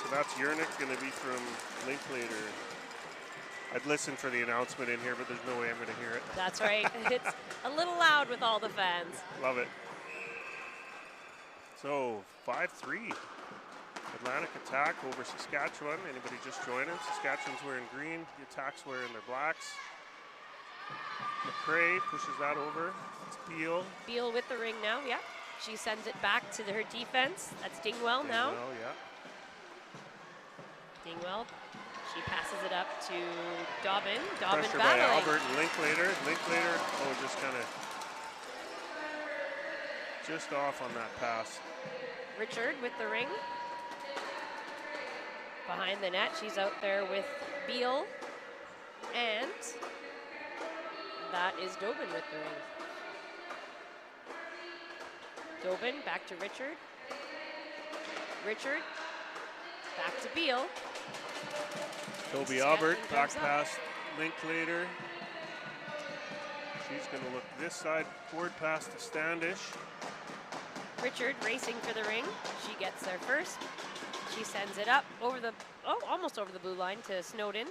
S2: So that's Yernick going to be from Linklater. I'd listen for the announcement in here, but there's no way I'm going to hear it.
S1: That's right. It's a little loud with all the fans.
S2: Love it. So 5-3. Atlantic Attack over Saskatchewan. Anybody just joining? Saskatchewan's wearing green. The Attack's wearing their blacks. McRae pushes that over. It's Beal.
S1: Beal with the ring now, yeah. She sends it back to her defense. That's Dingwell now.
S2: Dingwell, yeah.
S1: Dingwell. She passes it up to Dobbin. Dobbin
S2: Pressure
S1: battling.
S2: by Albert and Linklater. Linklater, just kind of just off on that pass.
S1: Richard with the ring. Behind the net, she's out there with Beal. And that is Dobin with the ring. Dobin back to Richard. Richard back to Beal.
S2: Toby Albert, back pass, Linklater. She's going to look this side, forward pass to Standish.
S1: Richard racing for the ring. She gets there first. She sends it up over the, almost over the blue line to Snowden.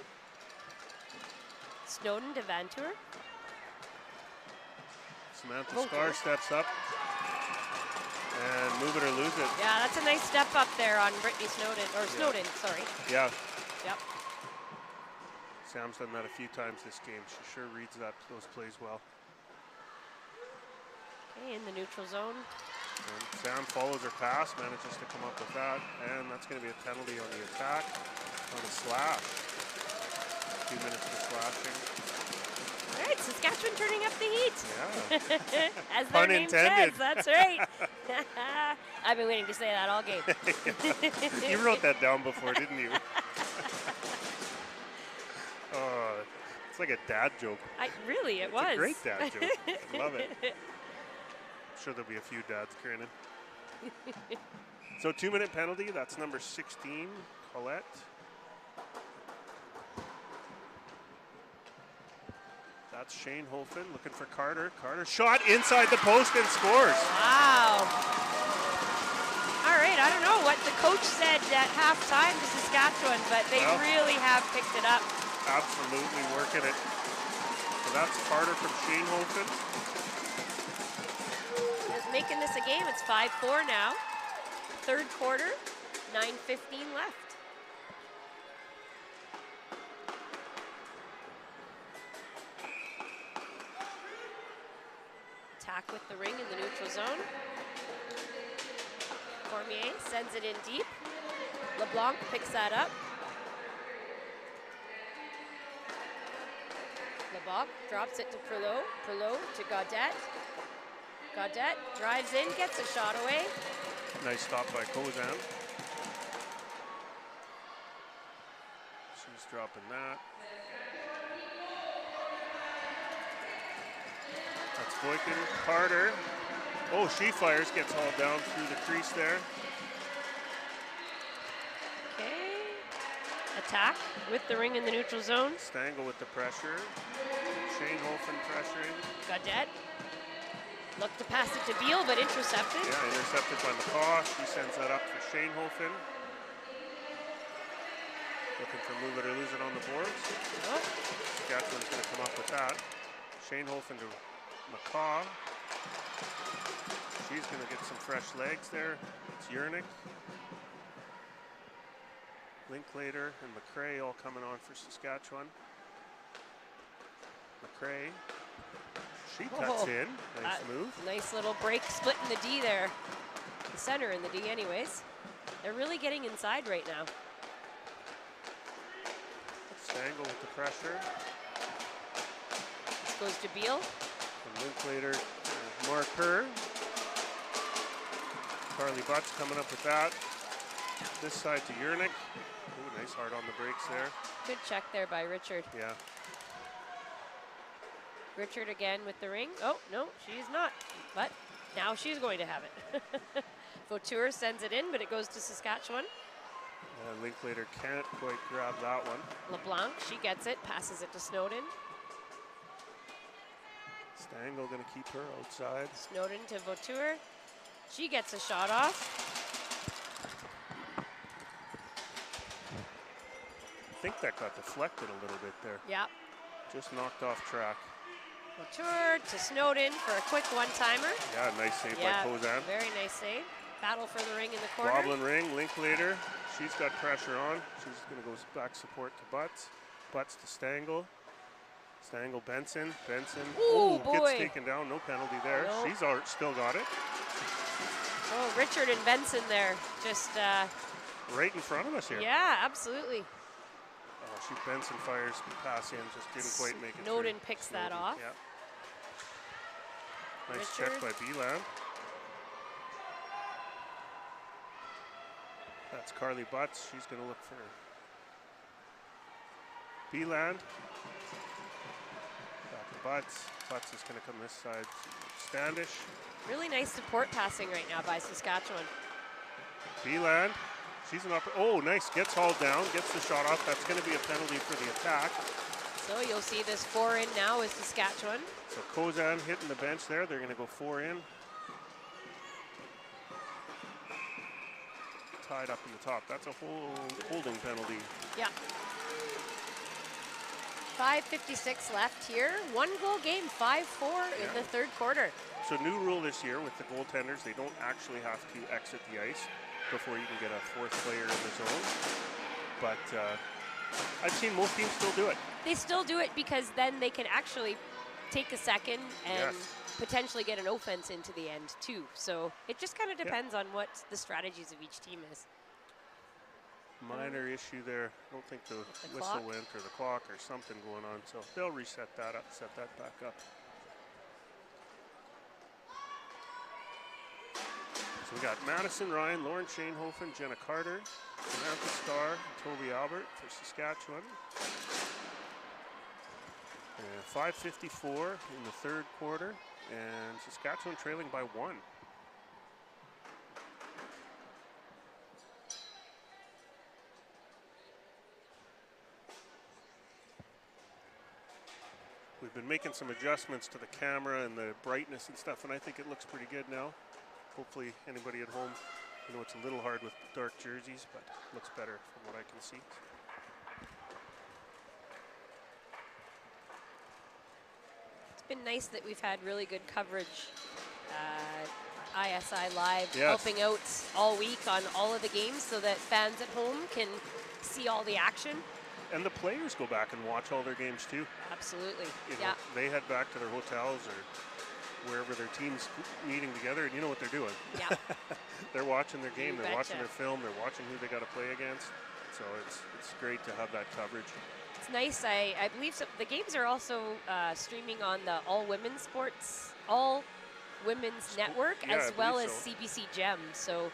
S1: Snowden to Vantour.
S2: Samantha Scar steps up. And move it or lose it.
S1: Yeah, that's a nice step up there on Brittany Snowden, or Snowden, sorry.
S2: Yeah.
S1: Yep.
S2: Sam's done that a few times this game. She sure reads those plays well.
S1: Okay, in the neutral zone.
S2: And Sam follows her pass, manages to come up with that, and that's going to be a penalty on the Attack on a slash. 2 minutes for slashing.
S1: All right, Saskatchewan turning up the heat.
S2: Yeah.
S1: As their
S2: Pun
S1: name
S2: intended.
S1: says, that's right. I've been waiting to say that all game.
S2: You wrote that down before, didn't you? It's like a dad joke.
S1: Really, it
S2: It's
S1: was.
S2: a great dad joke. I love it. I'm sure there'll be a few dads grinning. So 2-minute penalty, that's number 16, Colette. That's Shane Holfen looking for Carter. Carter shot inside the post and scores.
S1: Wow. All right, I don't know what the coach said at halftime to Saskatchewan, but they really have picked it up.
S2: Absolutely working it. So that's Carter from Shane Holfen.
S1: Just making this a game. It's 5-4 now. Third quarter, 9:15 left. Attack with the ring in the neutral zone. Cormier sends it in deep. LeBlanc picks that up. LeBlanc drops it to Perlot. Perlot to Gaudette. Gaudette drives in, gets a shot away.
S2: Nice stop by Kozan. She's dropping that. That's Boykin. Carter. Oh, she fires, gets hauled down through the crease there.
S1: Okay. Attack with the ring in the neutral zone.
S2: Stangl with the pressure. Shane Holfen pressuring.
S1: Gaudette. Look to pass it to Beal, but intercepted.
S2: Yeah, intercepted by McCaw. She sends that up for Shane Holfen. Looking for move it or lose it on the boards.
S1: Oh.
S2: Saskatchewan's going to come up with that. Shane Holfen to McCaw. She's going to get some fresh legs there. It's Yernick. Linklater and McCrae all coming on for Saskatchewan. McCrae. She cuts in. Nice move.
S1: Nice little break, splitting the D there. The center in the D anyways. They're really getting inside right now.
S2: Stangl with the pressure.
S1: This goes to Beal.
S2: And Linklater, mark her. Carly Butts coming up with that. This side to Yernick. Ooh, nice hard on the brakes there.
S1: Good check there by Richard.
S2: Yeah.
S1: Richard again with the ring. Oh, no, she's not. But now she's going to have it. Vautour sends it in, but it goes to Saskatchewan.
S2: Linklater can't quite grab that one.
S1: LeBlanc, she gets it, passes it to Snowden.
S2: Stangl going to keep her outside.
S1: Snowden to Vautour. She gets a shot off.
S2: I think that got deflected a little bit there.
S1: Yeah.
S2: Just knocked off track.
S1: Vautour to Snowden for a quick one-timer.
S2: Yeah, nice save by Kozan.
S1: Very nice save. Battle for the ring in the corner.
S2: Wobbling ring, Linklater. She's got pressure on. She's going to go back support to Butts. Butts to Stangl. Stangl, Benson. Benson.
S1: Ooh, boy.
S2: Gets taken down. No penalty there.
S1: Nope.
S2: She's still got it.
S1: Oh, Richard and Benson there. Just.
S2: Right in front of us here.
S1: Yeah, absolutely.
S2: Benson fires pass in, just didn't quite make it.
S1: Snowden
S2: through.
S1: picks
S2: Snowden,
S1: that off.
S2: Yeah. Nice
S1: Richard.
S2: check by Beeland. That's Carly Butts. She's going to look for Beeland. Back to Butts. Butts is going to come this side. Standish.
S1: Really nice support passing right now by Saskatchewan.
S2: Beeland. She's an upper. Oh, nice. Gets hauled down. Gets the shot off. That's going to be a penalty for the attack.
S1: So you'll see this 4 in now is Saskatchewan.
S2: So Kozan hitting the bench there. They're going to go 4 in. Tied up in the top. That's a holding penalty.
S1: Yeah. 5:56 left here. 1-goal game, 5-4 in the third quarter.
S2: So new rule this year with the goaltenders, they don't actually have to exit the ice before you can get a fourth player in the zone. But I've seen most teams still do it.
S1: They still do it because then they can actually take a second and potentially get an offense into the end too. So it just kind of depends on what the strategies of each team is.
S2: Minor issue there. I don't think the whistle went or the clock or something going on. So they'll reset that up, set that back up. So we got Madison Ryan, Lauren Shanehofen, Jenna Carter, Samantha Starr, Toby Albert for Saskatchewan. And 5:54 in the third quarter, and Saskatchewan trailing by 1. We've been making some adjustments to the camera and the brightness and stuff, and I think it looks pretty good now. Hopefully anybody at home, you know, it's a little hard with dark jerseys, but it looks better from what I can see.
S1: It's been nice that we've had really good coverage. ISI Live helping out all week on all of the games so that fans at home can see all the action.
S2: And the players go back and watch all their games too.
S1: Absolutely.
S2: You know, they head back to their hotels or wherever their team's meeting together, and you know what they're doing.
S1: Yeah.
S2: They're watching their game, they're watching
S1: betcha.
S2: their film, they're watching who they got to play against. So it's great to have that coverage.
S1: It's nice. I believe the games are also streaming on the All Women's Network, as well as CBC Gem. So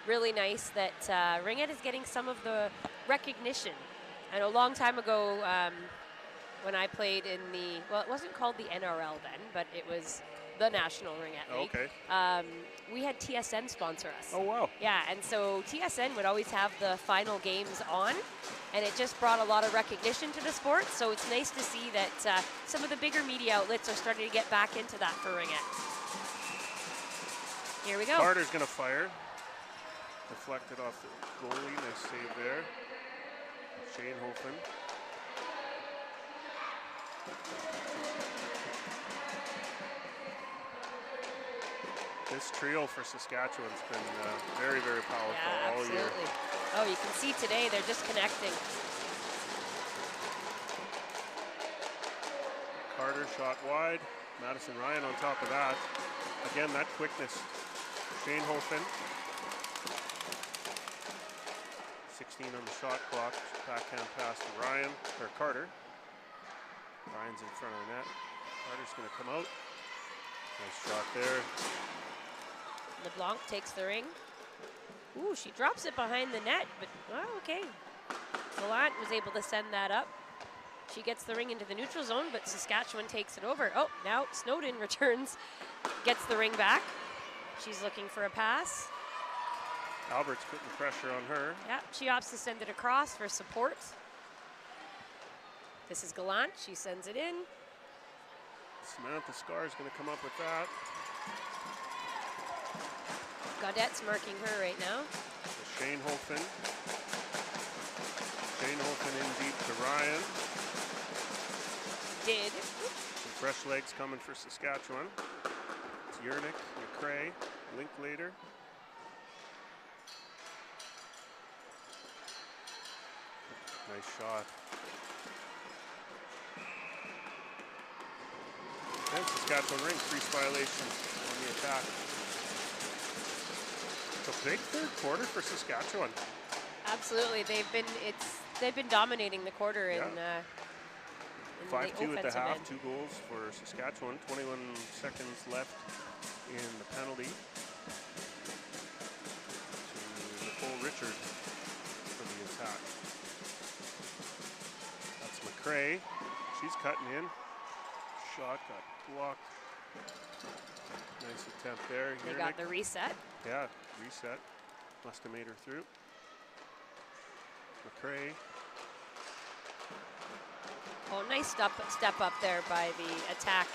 S1: really nice that Ringette is getting some of the recognition. I know a long time ago when I played in well, it wasn't called the NRL then, but it was the National Ringette League.
S2: Okay.
S1: We had TSN sponsor us.
S2: Oh, wow.
S1: Yeah, and so TSN would always have the final games on, and it just brought a lot of recognition to the sport. So it's nice to see that some of the bigger media outlets are starting to get back into that for Ringette. Here we go.
S2: Carter's going to fire. Deflected off the goalie. Nice save there. Shane Hofen. This trio for Saskatchewan's been very, very powerful all year.
S1: Oh, you can see today they're just connecting.
S2: Carter shot wide. Madison Ryan on top of that. Again, that quickness. Shane Hofen. 16 on the shot clock. Backhand pass to Ryan, or Carter. Ryan's in front of the net. Carter's going to come out. Nice shot there.
S1: LeBlanc takes the ring. Ooh, she drops it behind the net, but okay. Gallant was able to send that up. She gets the ring into the neutral zone, but Saskatchewan takes it over. Oh, now Snowden returns, gets the ring back. She's looking for a pass.
S2: Albert's putting pressure on her.
S1: Yeah, she opts to send it across for support. This is Gallant, she sends it in.
S2: Samantha Scar is going to come up with that.
S1: Gaudette's marking her right now.
S2: So Shane Hofen. Shane Hofen in deep to Ryan.
S1: Did.
S2: Some fresh legs coming for Saskatchewan. It's Yernick, McCrae, Linklater. Nice shot. And Saskatchewan Rink, crease violation on the attack. It's a big third quarter for Saskatchewan.
S1: Absolutely, they've been dominating the quarter in
S2: 5-2 at the half,
S1: end.
S2: 2 goals for Saskatchewan. 21 seconds left in the penalty to Nicole Richard for the attack. That's McCrae. She's cutting in. Shot got blocked. Nice attempt there.
S1: They got the reset.
S2: Yeah, reset. Must have made her through. McCrae.
S1: Oh, nice step up there by the attack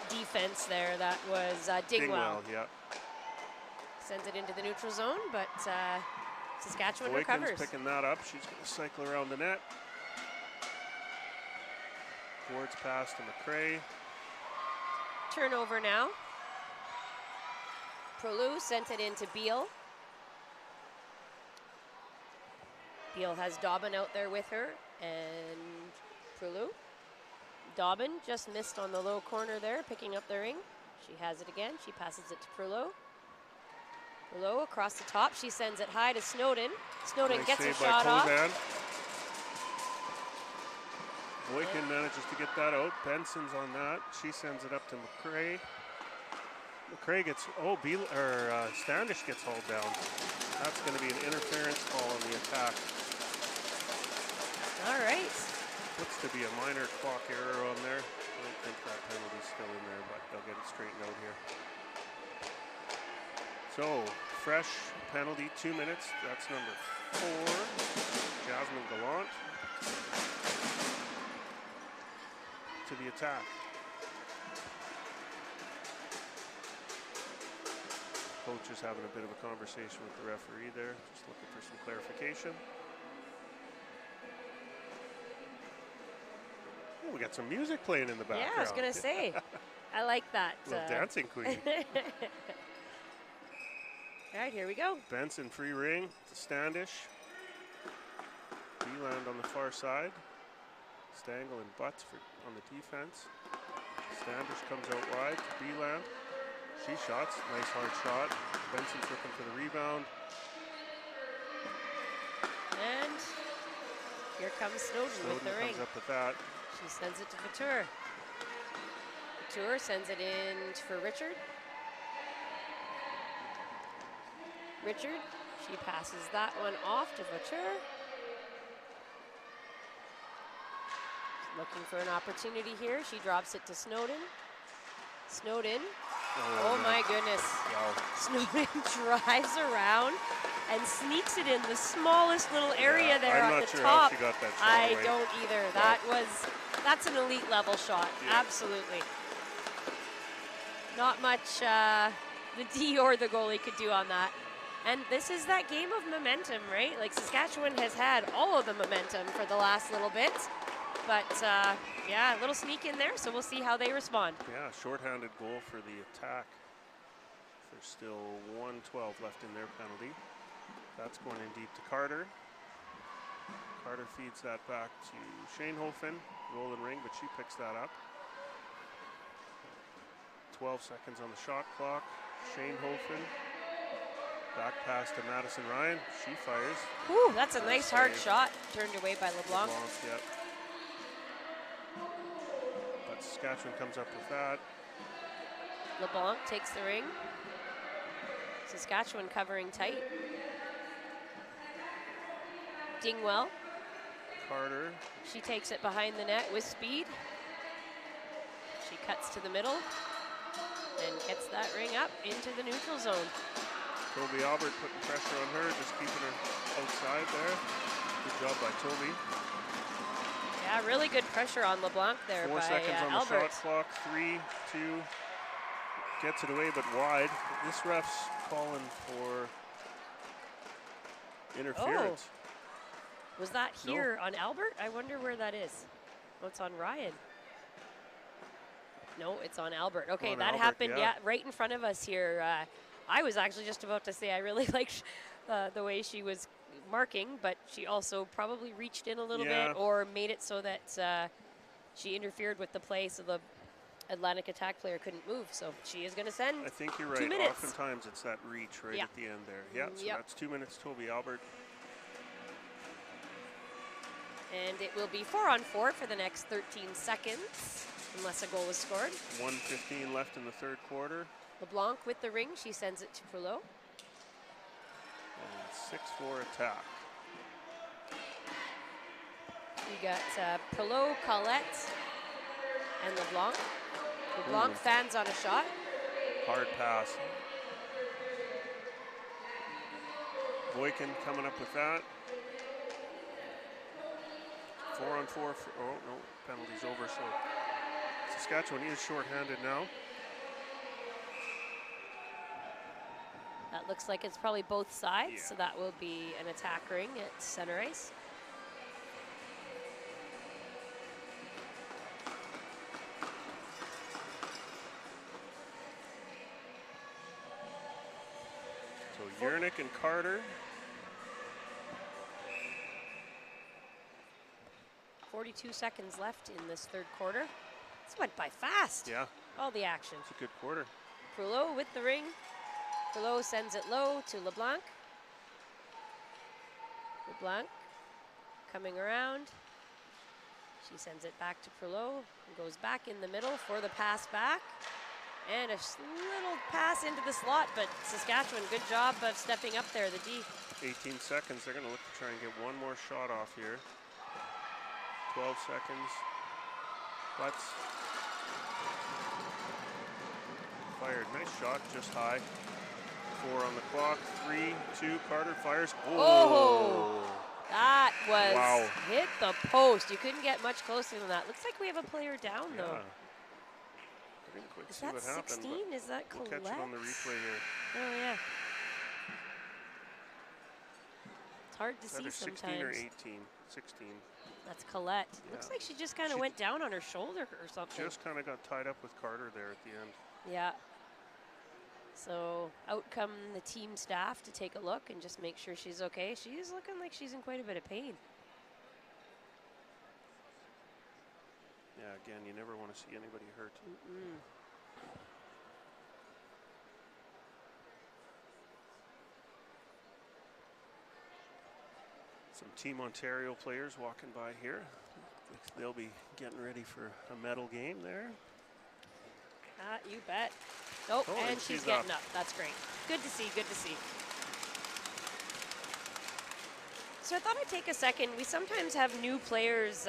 S1: defense there. That was Dingwell.
S2: Yeah.
S1: Sends it into the neutral zone, but Saskatchewan
S2: Boykin's
S1: recovers.
S2: picking that up. She's going to cycle around the net. Ward's pass to McCrae.
S1: Turnover now. Prolu sent it into Beal. Beal has Dobbin out there with her, and Prolu. Dobbin just missed on the low corner there, picking up the ring. She has it again. She passes it to Prolu. Prolu across the top. She sends it high to Snowden. Snowden
S2: Nice
S1: gets her
S2: save by
S1: shot off.
S2: Kozan. Boykin manages to get that out. Benson's on that. She sends it up to McCrae. McCrae gets, Standish gets hauled down. That's going to be an interference call on the attack.
S1: All right.
S2: Looks to be a minor clock error on there. I don't think that penalty's still in there, but they'll get it straightened out here. So, fresh penalty, 2 minutes. That's number 4. Jasmine Gallant. to the attack. Coach is having a bit of a conversation with the referee there, just looking for some clarification. Oh, we got some music playing in the background.
S1: Yeah, I was going to say. I like that.
S2: Little dancing queen.
S1: All right, here we go.
S2: Benson free ring to Standish. Beeland on the far side. Stangl and Butts on the defense. Standish comes out wide to Beeland. She shots, nice hard shot. Benson's looking for the rebound.
S1: And here comes Snowden with the ring.
S2: Comes up with that.
S1: She sends it to Couture. Couture sends it in for Richard. Richard, she passes that one off to Couture. Looking for an opportunity here. She drops it to Snowden. Snowden. Oh my goodness.
S2: Wow.
S1: Snowden drives around and sneaks it in the smallest little area there
S2: I'm
S1: at
S2: not
S1: the
S2: sure
S1: top.
S2: how she got that shot
S1: I
S2: away.
S1: don't either. That's an elite level shot.
S2: Yeah.
S1: Absolutely. Not much the D or the goalie could do on that. And this is that game of momentum, right? Like Saskatchewan has had all of the momentum for the last little bit. But yeah, a little sneak in there, so we'll see how they respond.
S2: Yeah, shorthanded goal for the attack. There's still 1:12 left in their penalty. That's going in deep to Carter. Carter feeds that back to Shanehofen. Rolling ring, but she picks that up. 12 seconds on the shot clock. Shanehofen. Back pass to Madison Ryan. She fires.
S1: Ooh, that's a nice hard shot. Turned away by LeBlanc.
S2: Yep. But Saskatchewan comes up with that.
S1: LeBlanc takes the ring. Saskatchewan covering tight. Dingwell.
S2: Carter.
S1: She takes it behind the net with speed. She cuts to the middle and gets that ring up into the neutral zone.
S2: Toby Albert putting pressure on her, just keeping her outside there. Good job by Toby.
S1: Yeah, really good pressure on LeBlanc there
S2: 4
S1: by
S2: seconds on
S1: Albert.
S2: the shot clock. 3, 2. Gets it away, but wide. This ref's calling for interference.
S1: Oh. Was that here on Albert? I wonder where that is. Oh, it's on Ryan. No, it's on Albert. Okay, that happened, yeah, right in front of us here. I was actually just about to say I really liked the way she was marking, but she also probably reached in a little bit or made it so that she interfered with the play so the Atlantic attack player couldn't move. So she is going to send 2 minutes.
S2: I think you're right. Oftentimes it's that reach right at the end there. Yeah, so that's 2 minutes, Toby Albert.
S1: And it will be 4-on-4 for the next 13 seconds, unless a goal is scored.
S2: 1:15 left in the third quarter.
S1: LeBlanc with the ring, she sends it to Perlot.
S2: And 6-4 attack.
S1: We got Perlot, Collette, and LeBlanc. LeBlanc fans on a shot.
S2: Hard pass. Boykin coming up with that. 4-on-4. Oh, no, penalty's over, so Saskatchewan is shorthanded now.
S1: That looks like it's probably both sides, so that will be an attack ring at center ice.
S2: So Yernick and Carter.
S1: 42 seconds left in this third quarter. This went by fast.
S2: Yeah.
S1: All the action.
S2: It's a good quarter.
S1: Perlot with the ring. Perlot sends it low to LeBlanc. LeBlanc coming around. She sends it back to Perlot and goes back in the middle for the pass back. And a little pass into the slot, but Saskatchewan, good job of stepping up there, the D.
S2: 18 seconds. They're going to look to try and get one more shot off here. 12 seconds. Butts. Fired. Nice shot, just high. 4 on the clock. 3, 2. Carter fires.
S1: Oh! That was hit the post. You couldn't get much closer than that. Looks like we have a player down, though.
S2: I didn't quite
S1: Is
S2: see
S1: that
S2: what happened.
S1: 16? Is that
S2: we'll
S1: Colette?
S2: catch it on the replay here.
S1: Oh, yeah. It's hard to see
S2: 16
S1: sometimes.
S2: or 18. 16.
S1: That's Colette.
S2: Yeah.
S1: Looks like she just kind of went down on her shoulder or something.
S2: Just kind of got tied up with Carter there at the end.
S1: Yeah. So out come the team staff to take a look and just make sure she's okay. She's looking like she's in quite a bit of pain.
S2: Yeah, again, you never want to see anybody hurt. Some Team Ontario players walking by here. They'll be getting ready for a medal game there.
S1: You bet. Oh, and she's getting up. That's great. Good to see, good to see. So I thought I'd take a second. We sometimes have new players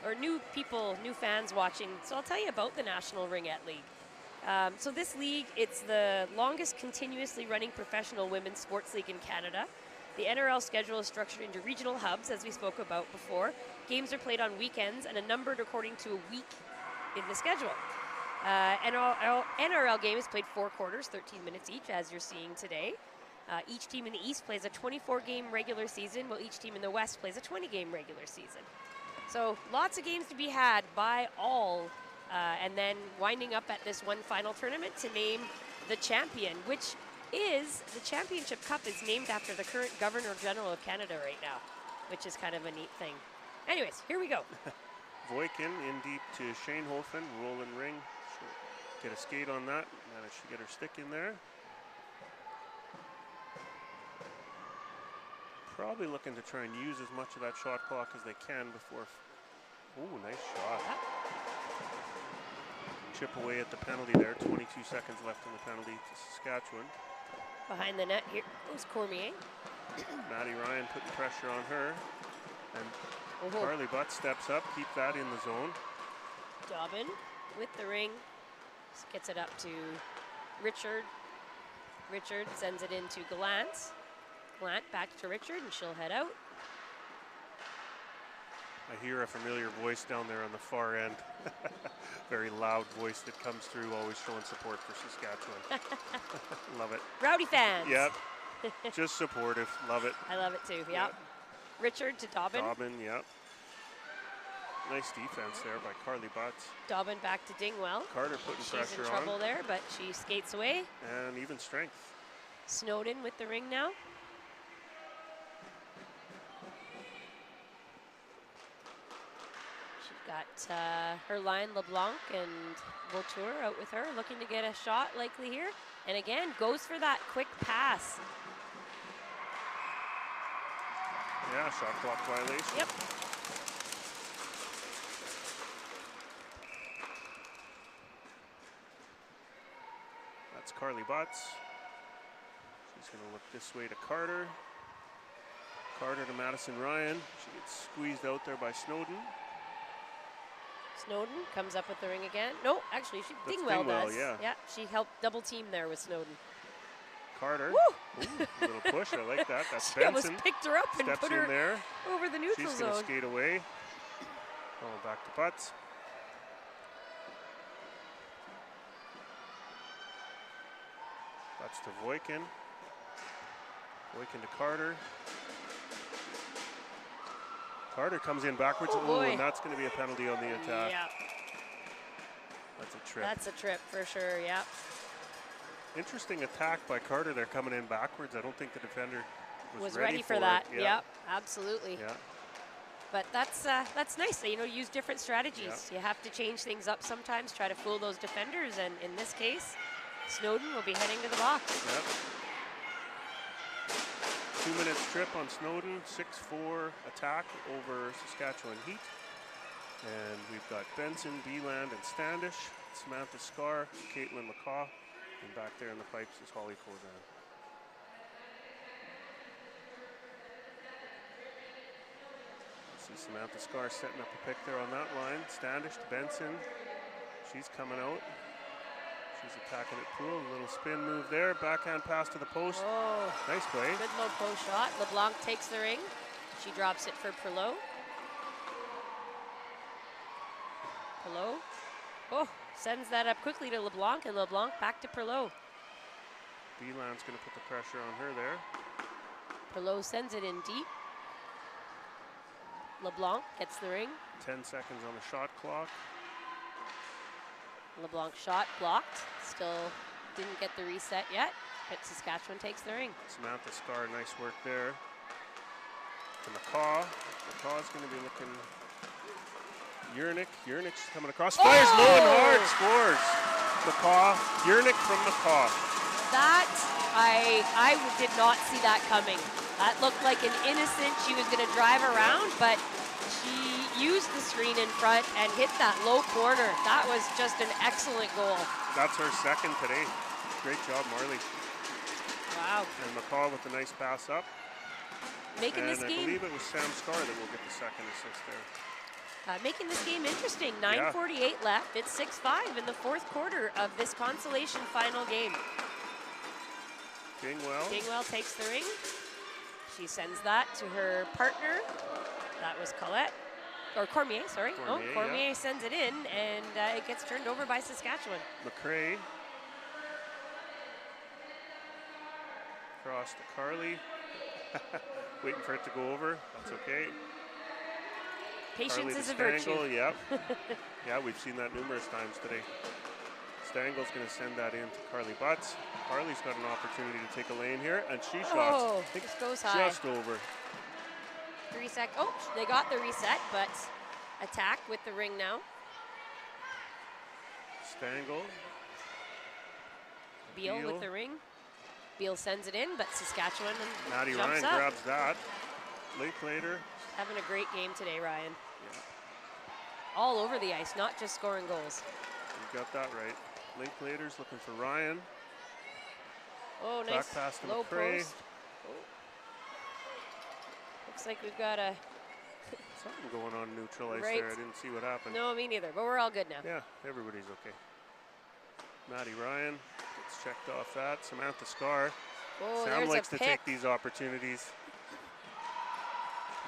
S1: or new people, new fans watching. So I'll tell you about the National Ringette League. So this league, it's the longest continuously running professional women's sports league in Canada. The NRL schedule is structured into regional hubs, as we spoke about before. Games are played on weekends and are numbered according to a week in the schedule. NRL game is played 4 quarters, 13 minutes each, as you're seeing today. Each team in the East plays a 24-game regular season, while each team in the West plays a 20-game regular season. So lots of games to be had by all, and then winding up at this one final tournament to name the champion, which is the Championship Cup is named after the current Governor General of Canada right now, which is kind of a neat thing. Anyways, here we go.
S2: Voikin in deep to Shanehofen, rolling ring. She'll get a skate on that, managed to get her stick in there. Probably looking to try and use as much of that shot clock as they can before. Ooh, nice shot.
S1: Yeah.
S2: Chip away at the penalty there. 22 seconds left in the penalty to Saskatchewan.
S1: Behind the net here goes Cormier.
S2: Maddie Ryan putting pressure on her. And Carly Butt steps up, keep that in the zone.
S1: Dobbin with the ring. Just gets it up to Richard. Richard sends it into Gallant. Gallant back to Richard, and she'll head out.
S2: I hear a familiar voice down there on the far end. Very loud voice that comes through, always showing support for Saskatchewan. Love it.
S1: Rowdy fans.
S2: Yep. Just supportive. Love it.
S1: I love it too. Yep. Richard to Dobbin.
S2: Dobbin, yep. Nice defense there by Carly Butts.
S1: Dobbin back to Dingwell.
S2: Carter putting pressure on.
S1: She's in trouble there, but she skates away.
S2: And even strength.
S1: Snowden with the ring now. Got her line, LeBlanc and Vautour out with her, looking to get a shot likely here. And again, goes for that quick pass.
S2: Yeah, shot clock violation.
S1: Yep.
S2: That's Carly Butts. She's going to look this way to Carter. Carter to Madison Ryan. She gets squeezed out there by Snowden.
S1: Snowden comes up with the ring again. No, actually, Dingwell does.
S2: Yeah,
S1: she helped double team there with Snowden.
S2: Carter.
S1: Woo!
S2: Ooh, little push, I like that. That's
S1: she
S2: Benson.
S1: almost picked her up and
S2: Steps
S1: put her
S2: in there.
S1: over the neutral
S2: She's
S1: zone.
S2: She's going to skate away. Oh, back to Butts. Butts to Voikin. Voikin to Carter. Carter comes in backwards.
S1: Oh,
S2: and that's going to be a penalty on the attack.
S1: Yeah.
S2: That's a trip.
S1: That's a trip for sure, yeah.
S2: Interesting attack by Carter there, coming in backwards. I don't think the defender
S1: was ready for that.
S2: Yeah.
S1: Yep, absolutely.
S2: Yeah.
S1: But that's nice. You know, use different strategies. Yeah. You have to change things up sometimes, try to fool those defenders, and in this case, Snowden will be heading to the box.
S2: Yep. 2 minutes trip on Snowden, 6-4 attack over Saskatchewan Heat. And we've got Benson, Beeland, and Standish, Samantha Scar, Caitlin McCaw, and back there in the pipes is Holly Corzan. See Samantha Scar setting up a pick there on that line. Standish to Benson. She's coming out. She's attacking at Poole. A little spin move there. Backhand pass to the post.
S1: Oh,
S2: nice play.
S1: Good low post shot. LeBlanc takes the ring. She drops it for Perlot. Perlot. Oh, sends that up quickly to LeBlanc, and LeBlanc back to Perlot.
S2: Beeland's going to put the pressure on her there.
S1: Perlot sends it in deep. LeBlanc gets the ring.
S2: 10 seconds on the shot clock.
S1: LeBlanc shot blocked. Still didn't get the reset yet, but Saskatchewan takes the ring.
S2: Samantha Scar, nice work there. To McCaw. McCaw's going to be looking. Yernick's coming across. Fires low and hard. Scores. McCaw. Yernick from McCaw.
S1: That, I did not see that coming. That looked like an innocent, she was going to drive around, but she used the screen in front and hit that low corner. That was just an excellent goal.
S2: That's her second today. Great job, Marley.
S1: Wow.
S2: And McCaw with a nice pass up.
S1: Making this
S2: I
S1: game,
S2: believe it was Sam Scar that will get the second assist there.
S1: making this game interesting. 9:48 left. It's 6-5 in the fourth quarter of this consolation final game. Dingwell takes the ring. She sends that to her partner. That was Colette, or Cormier, sorry. Cormier sends it in, and it gets turned over by Saskatchewan.
S2: McCrae. Cross to Carly. Waiting for it to go over. That's okay.
S1: Patience
S2: Carly
S1: is a virtue.
S2: Yep. Yeah, we've seen that numerous times today. Stangel's going to send that in to Carly Butts. Carly's got an opportunity to take a lane here, and she shots.
S1: Oh, this goes high.
S2: Just over.
S1: 3 sec. Oh, they got the reset, but attack with the ring now.
S2: Stangel.
S1: Beal with the ring. Beal sends it in, but Saskatchewan
S2: Maddie
S1: jumps
S2: Ryan
S1: up.
S2: grabs that. Linklater.
S1: Having a great game today, Ryan.
S2: Yeah.
S1: All over the ice, not just scoring goals.
S2: You got that right. Linklater's looking for Ryan.
S1: Oh, nice
S2: Back pass to
S1: low
S2: McCrae.
S1: post. Oh. Looks like we've got a
S2: Something going on neutral ice
S1: Right.
S2: there. I didn't see what happened.
S1: no, me neither, but we're all good now.
S2: Yeah, everybody's okay. Maddie Ryan gets checked off that. Samantha Scar.
S1: Oh,
S2: Sam
S1: there's
S2: likes
S1: a
S2: to
S1: pick.
S2: take these opportunities.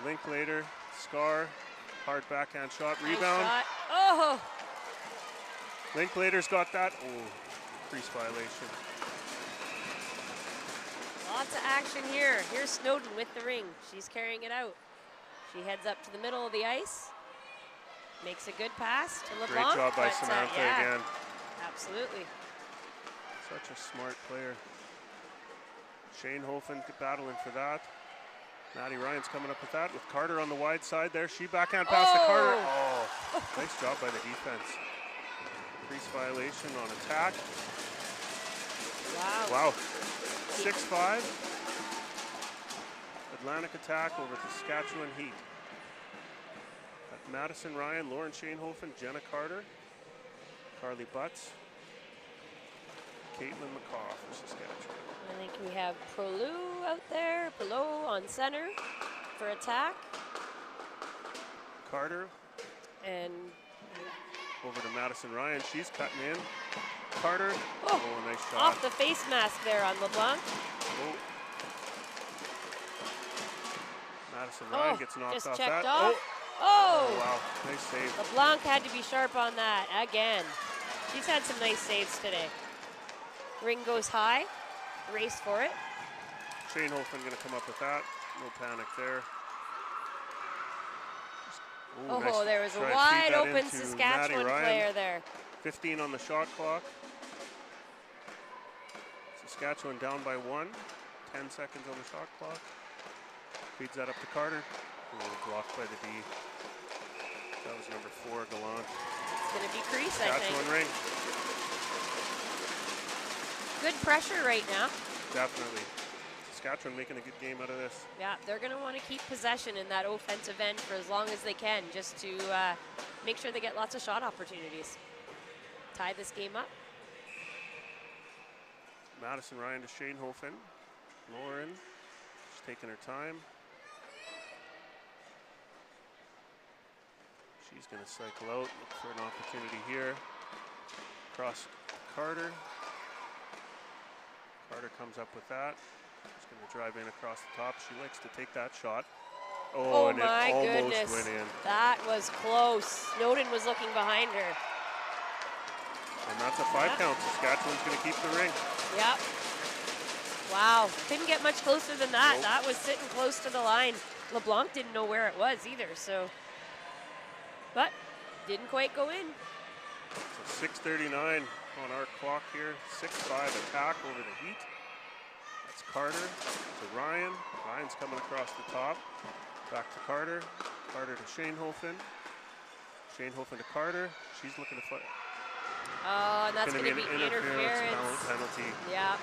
S2: Linklater, Scar, hard backhand shot,
S1: Nice
S2: rebound.
S1: shot. Oh,
S2: Linklater's got that. Oh, crease violation.
S1: lots of action here. Here's Snowden with the ring. She's carrying it out. She heads up to the middle of the ice. Makes a good pass to LeBlanc.
S2: Great job by
S1: but,
S2: Samantha
S1: yeah,
S2: again.
S1: Absolutely.
S2: Such a smart player. Shane Hofen battling for that. Maddie Ryan's coming up with that with Carter on the wide side there. She backhand pass to Carter. Oh, nice job by the defense. Crease violation on attack.
S1: Wow.
S2: Wow. 6-5. Atlantic attack over Saskatchewan Heat. Madison Ryan, Lauren Shanehofen, Jenna Carter, Carly Butts, Caitlin McCaw for Saskatchewan.
S1: I think we have Prolou out there. Prolou on center for attack.
S2: Carter
S1: And
S2: over to Madison Ryan. She's cutting in. Carter.
S1: oh,
S2: Nice shot.
S1: off the face mask there on LeBlanc.
S2: Oh. Madison Ryan gets knocked
S1: just
S2: off
S1: checked
S2: that.
S1: off.
S2: Oh.
S1: Oh,
S2: Wow. Nice save.
S1: LeBlanc had to be sharp on that again. She's had some nice saves today. Ring goes high. Race for it.
S2: Shanehofen going to come up with that. No panic there.
S1: Oh,
S2: nice
S1: there was a
S2: try to feed
S1: wide
S2: that
S1: open
S2: into
S1: Saskatchewan
S2: Maddie Ryan.
S1: player there.
S2: 15 on the shot clock. Saskatchewan down by 1. 10 seconds on the shot clock. Feeds that up to Carter. Oh, blocked by the D. That was number 4, Gallant.
S1: It's going to be crease, I
S2: Saskatchewan
S1: think.
S2: Ring.
S1: Good pressure right now.
S2: Definitely. Saskatchewan making a good game out of this.
S1: Yeah, they're going to want to keep possession in that offensive end for as long as they can, just to make sure they get lots of shot opportunities. Tie this game up.
S2: Madison Ryan to Shanehofen. Lauren, she's taking her time. She's going to cycle out, look for an opportunity here. Cross Carter. Carter comes up with that. She's going to drive in across the top. She likes to take that shot. Oh, and
S1: my
S2: it almost
S1: goodness.
S2: went in.
S1: That was close. Snowden was looking behind her.
S2: And that's a 5 count. Saskatchewan's going to keep the ring.
S1: Yep. Wow. Couldn't get much closer than that.
S2: Nope.
S1: That was sitting close to the line. LeBlanc didn't know where it was either, so. But didn't quite go in.
S2: So 6:39 on our clock here. 6-5 attack over the Heat. That's Carter to Ryan. Ryan's coming across the top. Back to Carter. Carter to Shanehofen. Shanehofen to Carter. She's looking to fight.
S1: Oh, and that's going to be
S2: an
S1: interference.
S2: penalty.
S1: Yeah.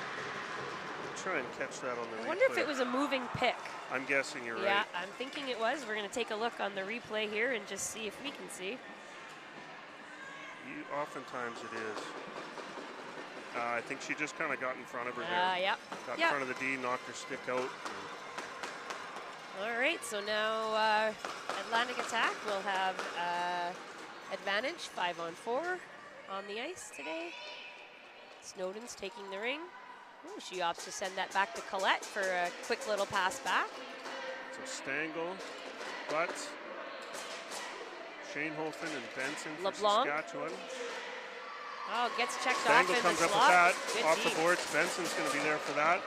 S2: Try and catch that on the replay.
S1: I wonder if it was a moving pick.
S2: I'm guessing you're
S1: Yeah,
S2: right.
S1: I'm thinking it was. We're going to take a look on the replay here and just see if we can see.
S2: Oftentimes it is. I think she just kind of got in front of her there.
S1: Yep.
S2: Got in front of the D, knocked her stick out.
S1: All right, so now Atlantic Attack will have advantage 5-on-4 on the ice today. Snowden's taking the ring. Ooh, she opts to send that back to Colette for a quick little pass back.
S2: So Stangl, Butts, Shanehofen and Benson for
S1: LeBlanc.
S2: Saskatchewan.
S1: Oh, gets checked
S2: Stangl
S1: off in
S2: comes
S1: the
S2: up
S1: slot.
S2: with that,
S1: Good
S2: off
S1: D.
S2: the boards. Benson's going to be there for that.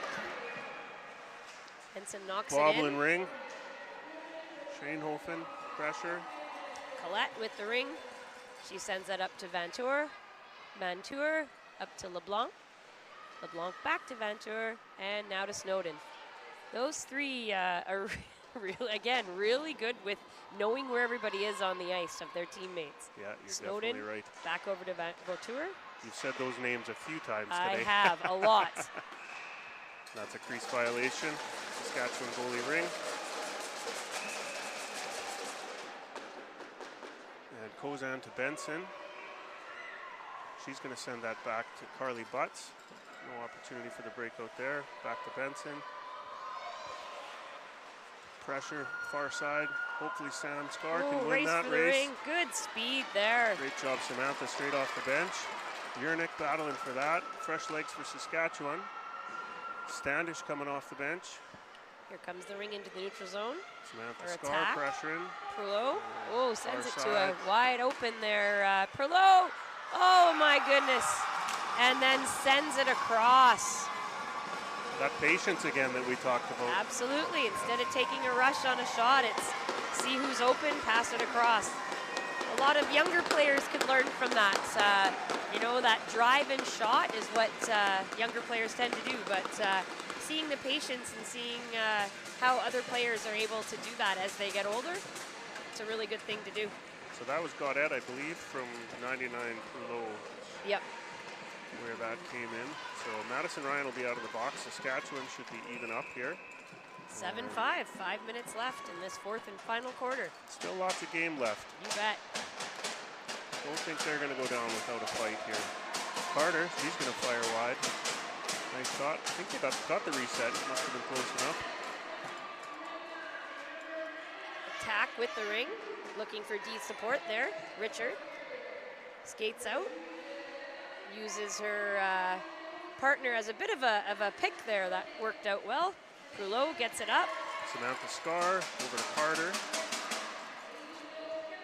S1: Benson knocks
S2: Bobble
S1: it
S2: and
S1: in.
S2: ring. Shanehofen, pressure.
S1: Colette with the ring. She sends that up to Vantour. Vantour up to LeBlanc. LeBlanc back to Vantour, and now to Snowden. Those three are really good with knowing where everybody is on the ice of their teammates.
S2: Yeah, you're
S1: Snowden,
S2: definitely right.
S1: back over to Vantour.
S2: You've said those names a few times
S1: I
S2: today.
S1: have, a lot.
S2: That's a crease violation. Saskatchewan goalie ring. And Kozan to Benson. She's going to send that back to Carly Butts. No opportunity for the breakout there. Back to Benson. Pressure, far side. Hopefully Sam Scar can win
S1: race
S2: that
S1: for the
S2: race.
S1: ring. Good speed there.
S2: Great job, Samantha, straight off the bench. Yernick battling for that. Fresh legs for Saskatchewan. Standish coming off the bench.
S1: Here comes the ring into the neutral zone.
S2: Samantha
S1: Or
S2: Scar
S1: attack.
S2: pressuring.
S1: Perleau. Oh, sends it
S2: far
S1: to a
S2: side.
S1: wide open there. Perleau. Oh my goodness. And then sends it across.
S2: That patience again that we talked about.
S1: Absolutely. Instead of taking a rush on a shot, it's see who's open, pass it across. A lot of younger players could learn from that. That drive-in shot is what younger players tend to do, but seeing the patience and seeing how other players are able to do that as they get older, it's a really good thing to do.
S2: So that was Gaudette, I believe, from 99 Perleau.
S1: Yep.
S2: Where that came in. So Madison Ryan will be out of the box. Saskatchewan should be even up here.
S1: 7-5, 5 minutes left in this fourth and final quarter.
S2: Still lots of game left.
S1: You bet.
S2: Don't think they're going to go down without a fight here. Carter, he's going to fire wide. Nice shot. I think they got the reset. Must have been close enough.
S1: Attack with the ring. Looking for D support there. Richard skates out. Uses her partner as a bit of a pick there. That worked out well. Perleau gets it up.
S2: Samantha Scar over to Carter.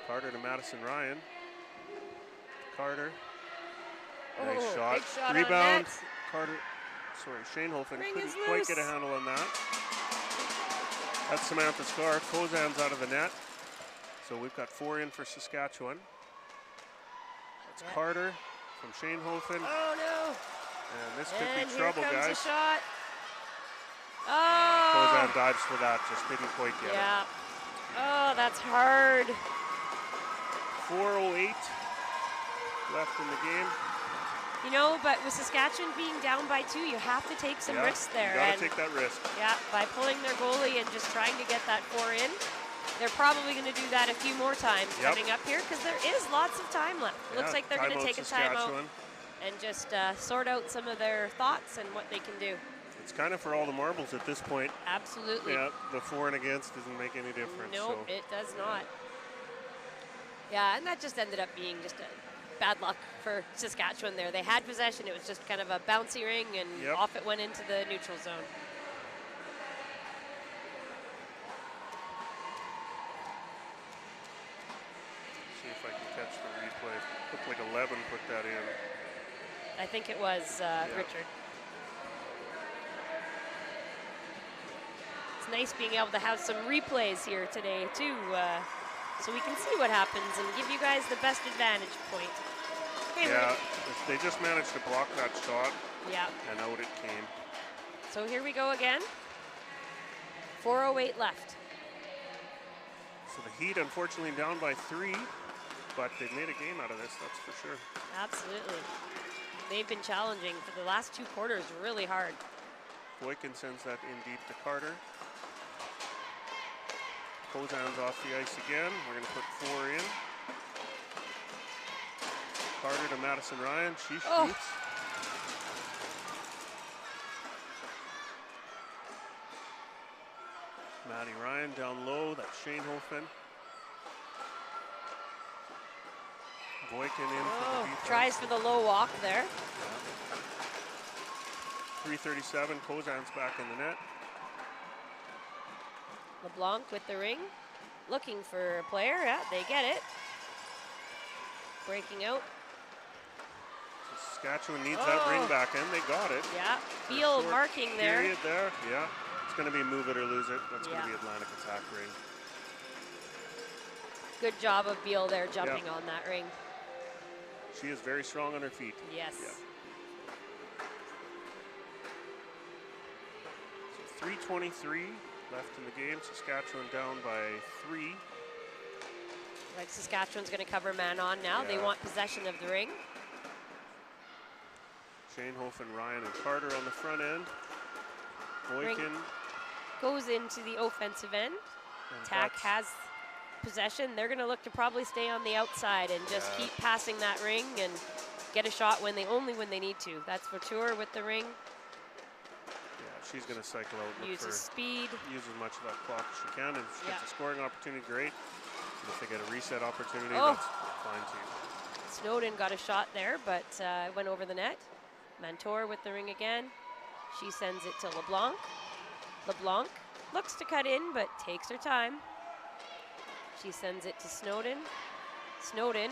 S2: Carter to Madison Ryan. Carter. Nice shot.
S1: Big shot
S2: Rebound.
S1: on net.
S2: Carter. Sorry, Shanehofen
S1: Ring
S2: couldn't
S1: is
S2: quite
S1: loose.
S2: get a handle on that. That's Samantha Scar. Kozan's out of the net. So we've got 4 in for Saskatchewan. That's Carter from Shanehofen.
S1: Oh no.
S2: And this could
S1: And
S2: be
S1: here
S2: trouble,
S1: comes
S2: guys.
S1: a shot. Oh.
S2: Kozan dives for that, just didn't quite get
S1: Yeah. Oh, that's hard.
S2: it. 4:08 left in the game.
S1: But with Saskatchewan being down by 2, you have to take some risks there.
S2: You gotta
S1: And
S2: take that risk.
S1: yeah, by pulling their goalie and just trying to get that 4 in, they're probably going to do that a few more times coming up here because there is lots of time left. Looks like they're going to take a timeout and just sort out some of their thoughts and what they can do.
S2: It's kind of for all the marbles at this point.
S1: Absolutely.
S2: Yeah, the for and against doesn't make any difference.
S1: Nope,
S2: so.
S1: it does not. Yeah, and that just ended up being just a bad luck for Saskatchewan there. They had possession. It was just kind of a bouncy ring, and off it went into the neutral zone.
S2: catch the replay. Looked like 11 put that in.
S1: I think it was Richard. It's nice being able to have some replays here today too, so we can see what happens and give you guys the best advantage point. Okay,
S2: yeah, they just managed to block that shot.
S1: Yeah.
S2: And out it came.
S1: So here we go again. 4:08 left.
S2: So the Heat unfortunately down by 3, but they made a game out of this, that's for sure.
S1: Absolutely. They've been challenging for the last 2 quarters really hard.
S2: Boykin sends that in deep to Carter. Kozan's off the ice again. We're going to put 4 in. Carter to Madison Ryan. She shoots.
S1: Oh.
S2: Maddie Ryan down low. That's Schoenhofen. Boykin in for the defense.
S1: Tries for the low walk there.
S2: Yeah. 3:37. Kozan's back in the net.
S1: LeBlanc with the ring. Looking for a player. Yeah, they get it. Breaking out.
S2: Saskatchewan needs that ring back in. They got it.
S1: Yeah. Beal marking there.
S2: Period there. Yeah. It's going to be move it or lose it. That's going to be Atlantic attack ring.
S1: Good job of Beal there jumping on that ring.
S2: She is very strong on her feet.
S1: Yes.
S2: Yeah. So 3:23 left in the game. Saskatchewan down by 3.
S1: Like Saskatchewan's going to cover man on now.
S2: Yeah.
S1: They want possession of the ring.
S2: Schoenhofen, Ryan, and Carter on the front end. Boykin
S1: goes into the offensive end. Tack has possession. They're going to look to probably stay on the outside and just keep passing that ring and get a shot when they need to. That's for sure with the ring.
S2: Yeah, she's going to cycle out.
S1: Use speed.
S2: Use as much of that clock as she can. And if she gets a scoring opportunity, great. And if they get a reset opportunity, that's fine too.
S1: Snowden got a shot there, but went over the net. Mentor with the ring again. She sends it to LeBlanc. LeBlanc looks to cut in, but takes her time. She sends it to Snowden. Snowden,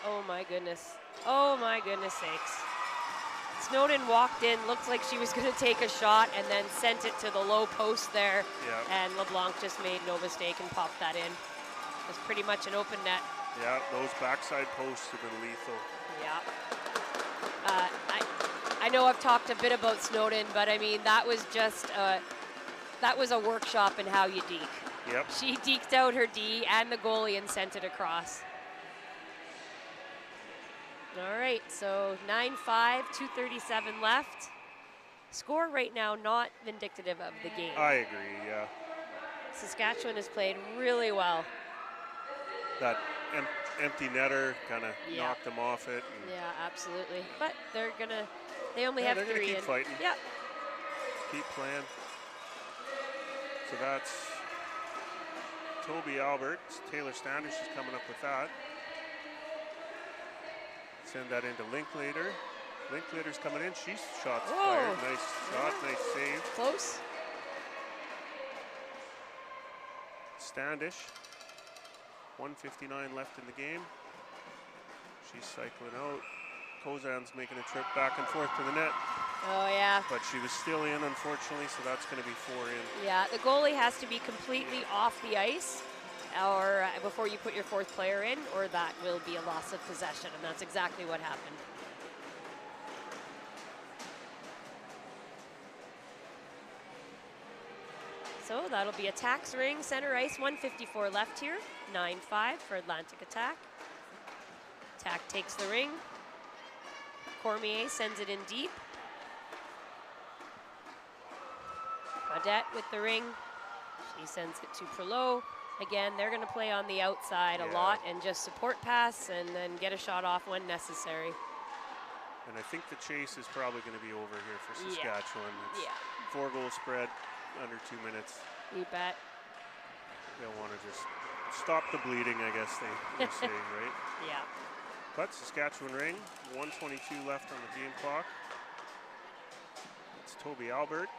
S1: oh my goodness. Oh my goodness sakes. Snowden walked in, looked like she was gonna take a shot and then sent it to the low post there. Yeah. And LeBlanc just made no mistake and popped that in. It was pretty much an open net.
S2: Yeah, those backside posts have been lethal.
S1: Yeah. I know I've talked a bit about Snowden, but I mean, that was just, that was a workshop in how you deke.
S2: Yep.
S1: She deked out her D and the goalie and sent it across. All right, so 9-5, 2:37 left. Score right now not vindicative of the game.
S2: I agree, yeah.
S1: Saskatchewan has played really well.
S2: That empty netter kind of knocked them off it.
S1: Yeah, absolutely. But they only have 3.
S2: They're going to keep fighting.
S1: Yeah.
S2: Keep playing. So that's Toby Albert. Taylor Standish is coming up with that. Send that into Linklater. Linklater's coming in. She's shots fired. Nice shot, nice save.
S1: Close.
S2: Standish. 1:59 left in the game. She's cycling out. Kozan's making a trip back and forth to the net.
S1: Oh, yeah.
S2: But she was still in, unfortunately, so that's going to be 4 in.
S1: Yeah, the goalie has to be completely off the ice or before you put your 4th player in, or that will be a loss of possession, and that's exactly what happened. So that'll be Attack's ring, center ice, 1:54 left here. 9-5 for Atlantic Attack. Attack takes the ring. Cormier sends it in deep. Audette with the ring. She sends it to Perlot. Again, they're going to play on the outside a lot and just support pass and then get a shot off when necessary.
S2: And I think the chase is probably going to be over here for Saskatchewan. It's 4-goal spread, under 2 minutes.
S1: You bet.
S2: They'll want to just stop the bleeding, I guess they say, right?
S1: Yeah.
S2: But Saskatchewan ring, 1:22 left on the game clock. It's Toby Albert.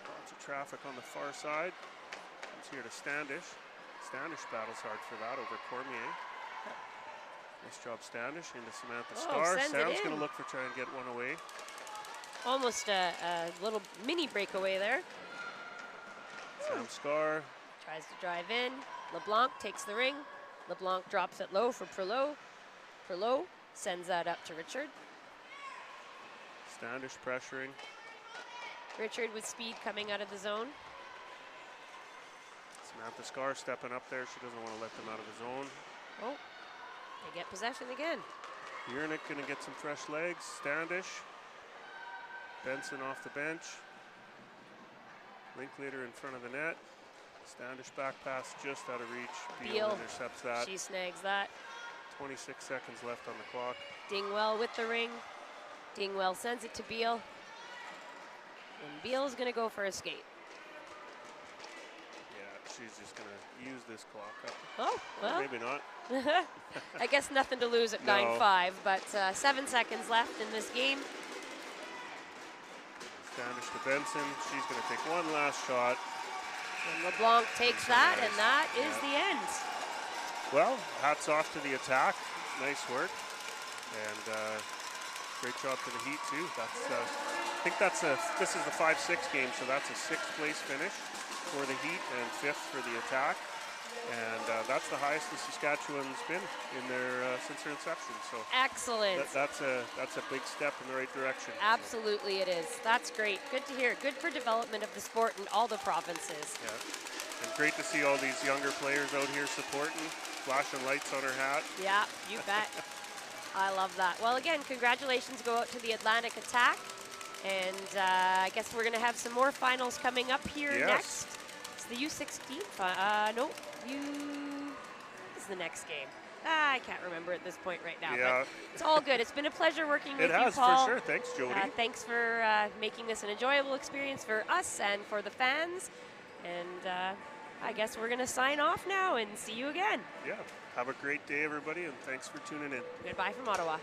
S2: Lots of traffic on the far side. Comes here to Standish. Standish battles hard for that over Cormier. Nice job, Standish, into Samantha
S1: Oh,
S2: Starr.
S1: sends it
S2: Sam's going
S1: in.
S2: to look for trying to get one away.
S1: Almost a little mini breakaway there.
S2: Sam Starr.
S1: Tries to drive in. LeBlanc takes the ring. LeBlanc drops it low for Perlot. Perlot sends that up to Richard.
S2: Standish pressuring.
S1: Richard with speed coming out of the zone.
S2: Samantha Starr stepping up there. She doesn't want to let them out of the zone.
S1: Oh, they get possession again.
S2: Yernick going to get some fresh legs. Standish. Benson off the bench. Linklater in front of the net. Standish back pass just out of reach. Beal intercepts that.
S1: She snags that.
S2: 26 seconds left on the clock.
S1: Dingwell with the ring. Dingwell sends it to Beal. And Beal's going to go for a skate.
S2: Yeah, she's just going to use this clock up.
S1: Oh, well.
S2: Maybe not.
S1: I guess nothing to lose at
S2: No.
S1: 9-5, but 7 seconds left in this game.
S2: Standish to Benson. She's going to take one last shot.
S1: And LeBlanc takes that, and that is the end.
S2: Well, hats off to the attack. Nice work. And great job to the Heat, too. That's, I think this is the 5-6 game, so that's a 6th place finish for the Heat and 5th for the attack. And that's the highest the Saskatchewan's been in their since their inception. So
S1: excellent.
S2: That's a big step in the right direction.
S1: Absolutely, it is. That's great. Good to hear. Good for development of the sport in all the provinces.
S2: Yeah, and great to see all these younger players out here supporting, flashing lights on her hat.
S1: Yeah, you bet. I love that. Well, again, congratulations go out to the Atlantic Attack, and I guess we're going to have some more finals coming up here next. It's the U16. No, this is the next game. I can't remember at this point right now.
S2: Yeah.
S1: But it's all good. It's been a pleasure working with
S2: It has,
S1: you, Paul.
S2: for sure. Thanks, Jody.
S1: Thanks for making this an enjoyable experience for us and for the fans. And I guess we're going to sign off now and see you again.
S2: Yeah. Have a great day, everybody, and thanks for tuning in.
S1: Goodbye from Ottawa.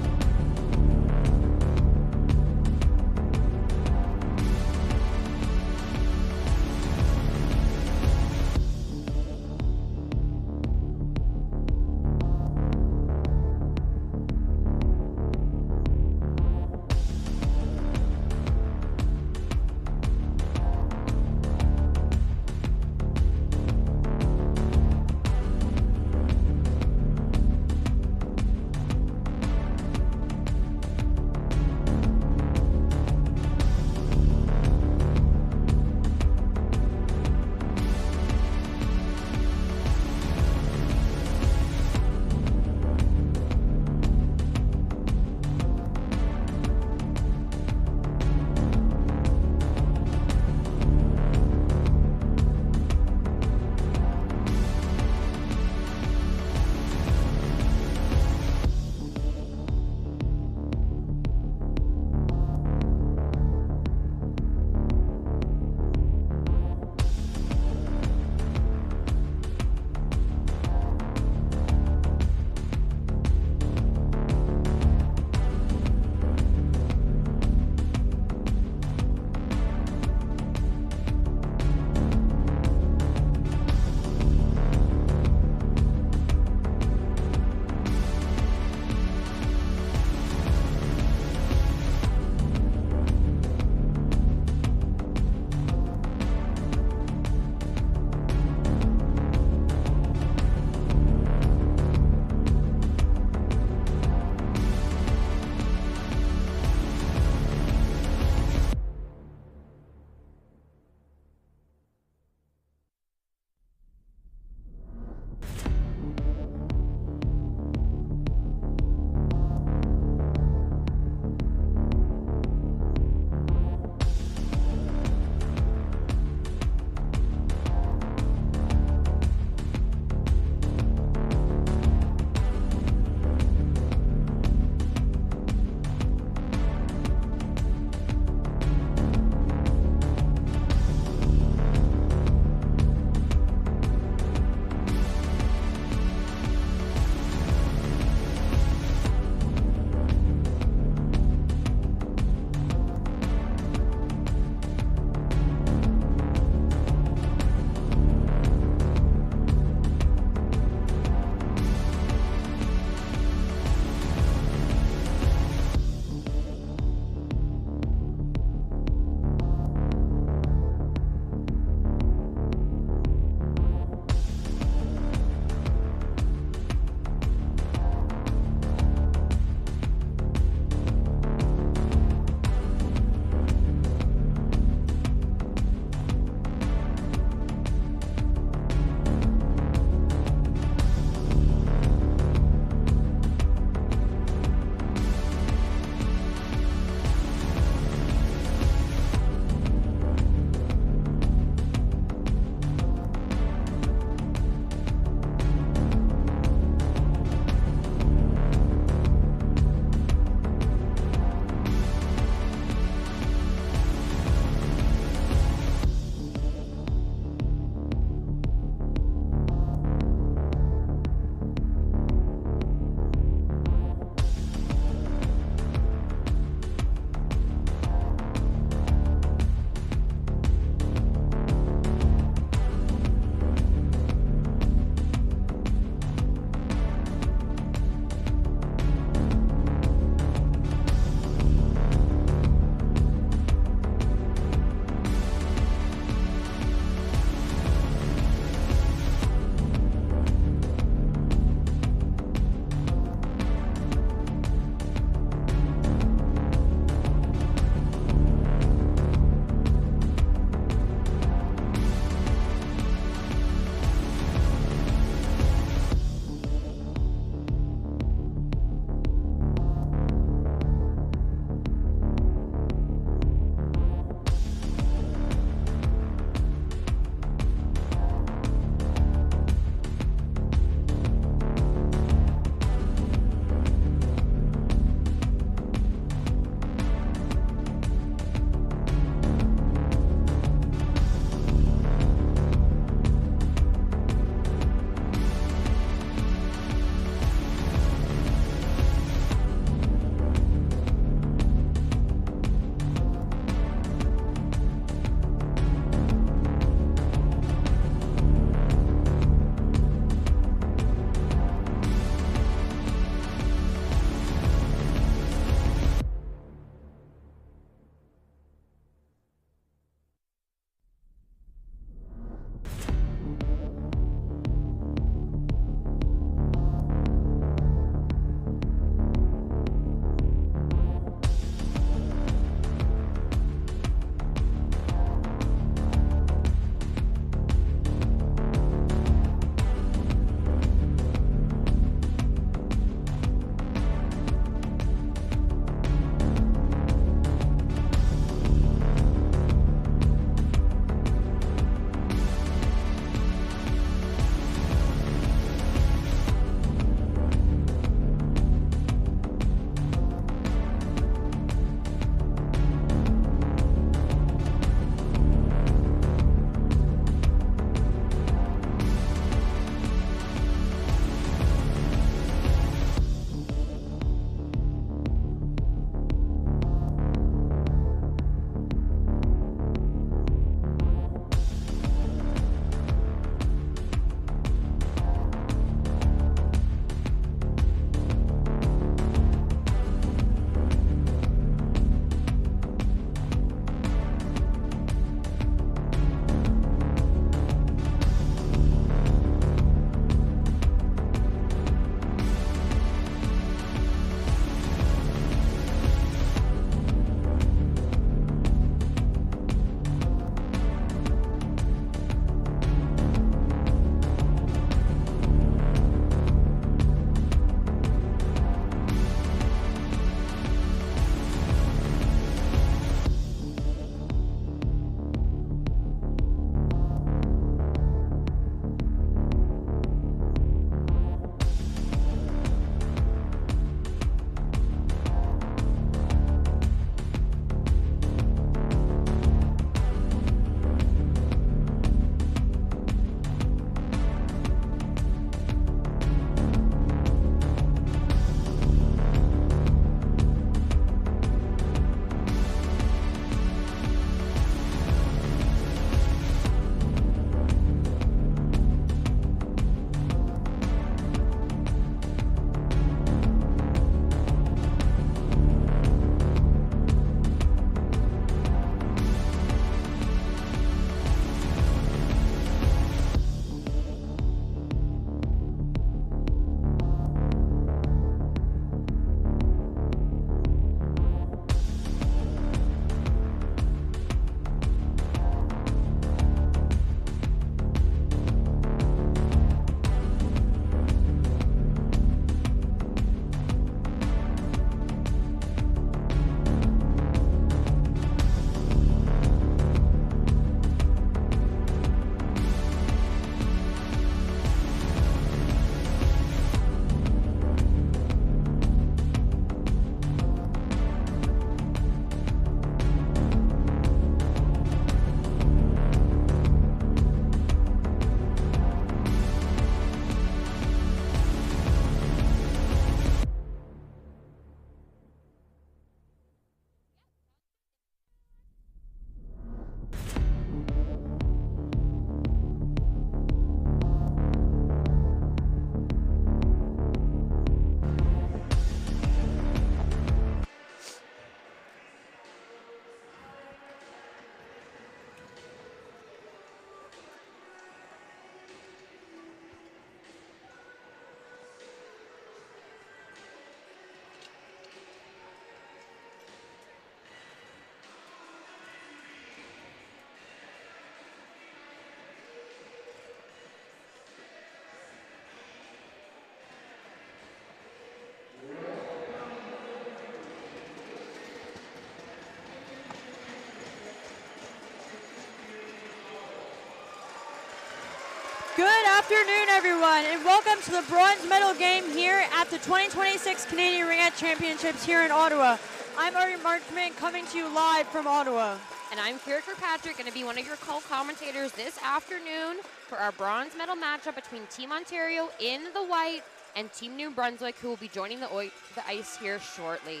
S3: afternoon, everyone, and welcome to the bronze medal game here at the 2026 Canadian Ringette Championships here in Ottawa. I'm Ari Marchman, coming to you live from Ottawa.
S1: And I'm Kira Kirkpatrick, going to be one of your co-commentators this afternoon for our bronze medal matchup between Team Ontario in the white and Team New Brunswick, who will be joining the ice here shortly.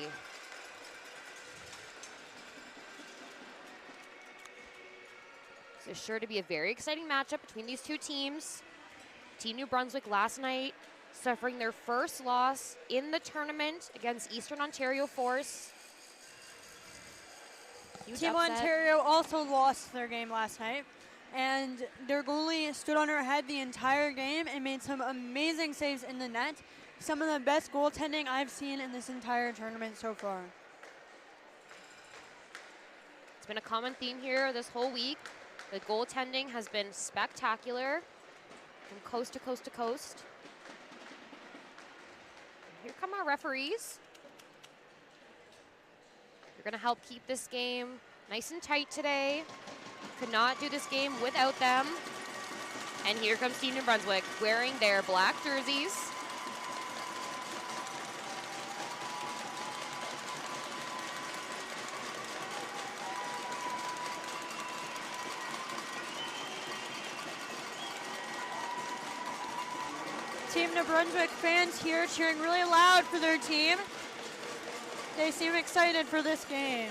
S1: So sure to be a very exciting matchup between these two teams. Team New Brunswick last night suffering their first loss in the tournament against Eastern Ontario Force.
S3: Team Ontario also lost their game last night, and their goalie stood on her head the entire game and made some amazing saves in the net. Some of the best goaltending I've seen in this entire tournament so far.
S1: It's been a common theme here this whole week. The goaltending has been spectacular from coast to coast to coast. Here come our referees. They're going to help keep this game nice and tight today. Could not do this game without them. And here comes Team New Brunswick wearing their black jerseys.
S3: Team New Brunswick fans here cheering really loud for their team. They seem excited for this game.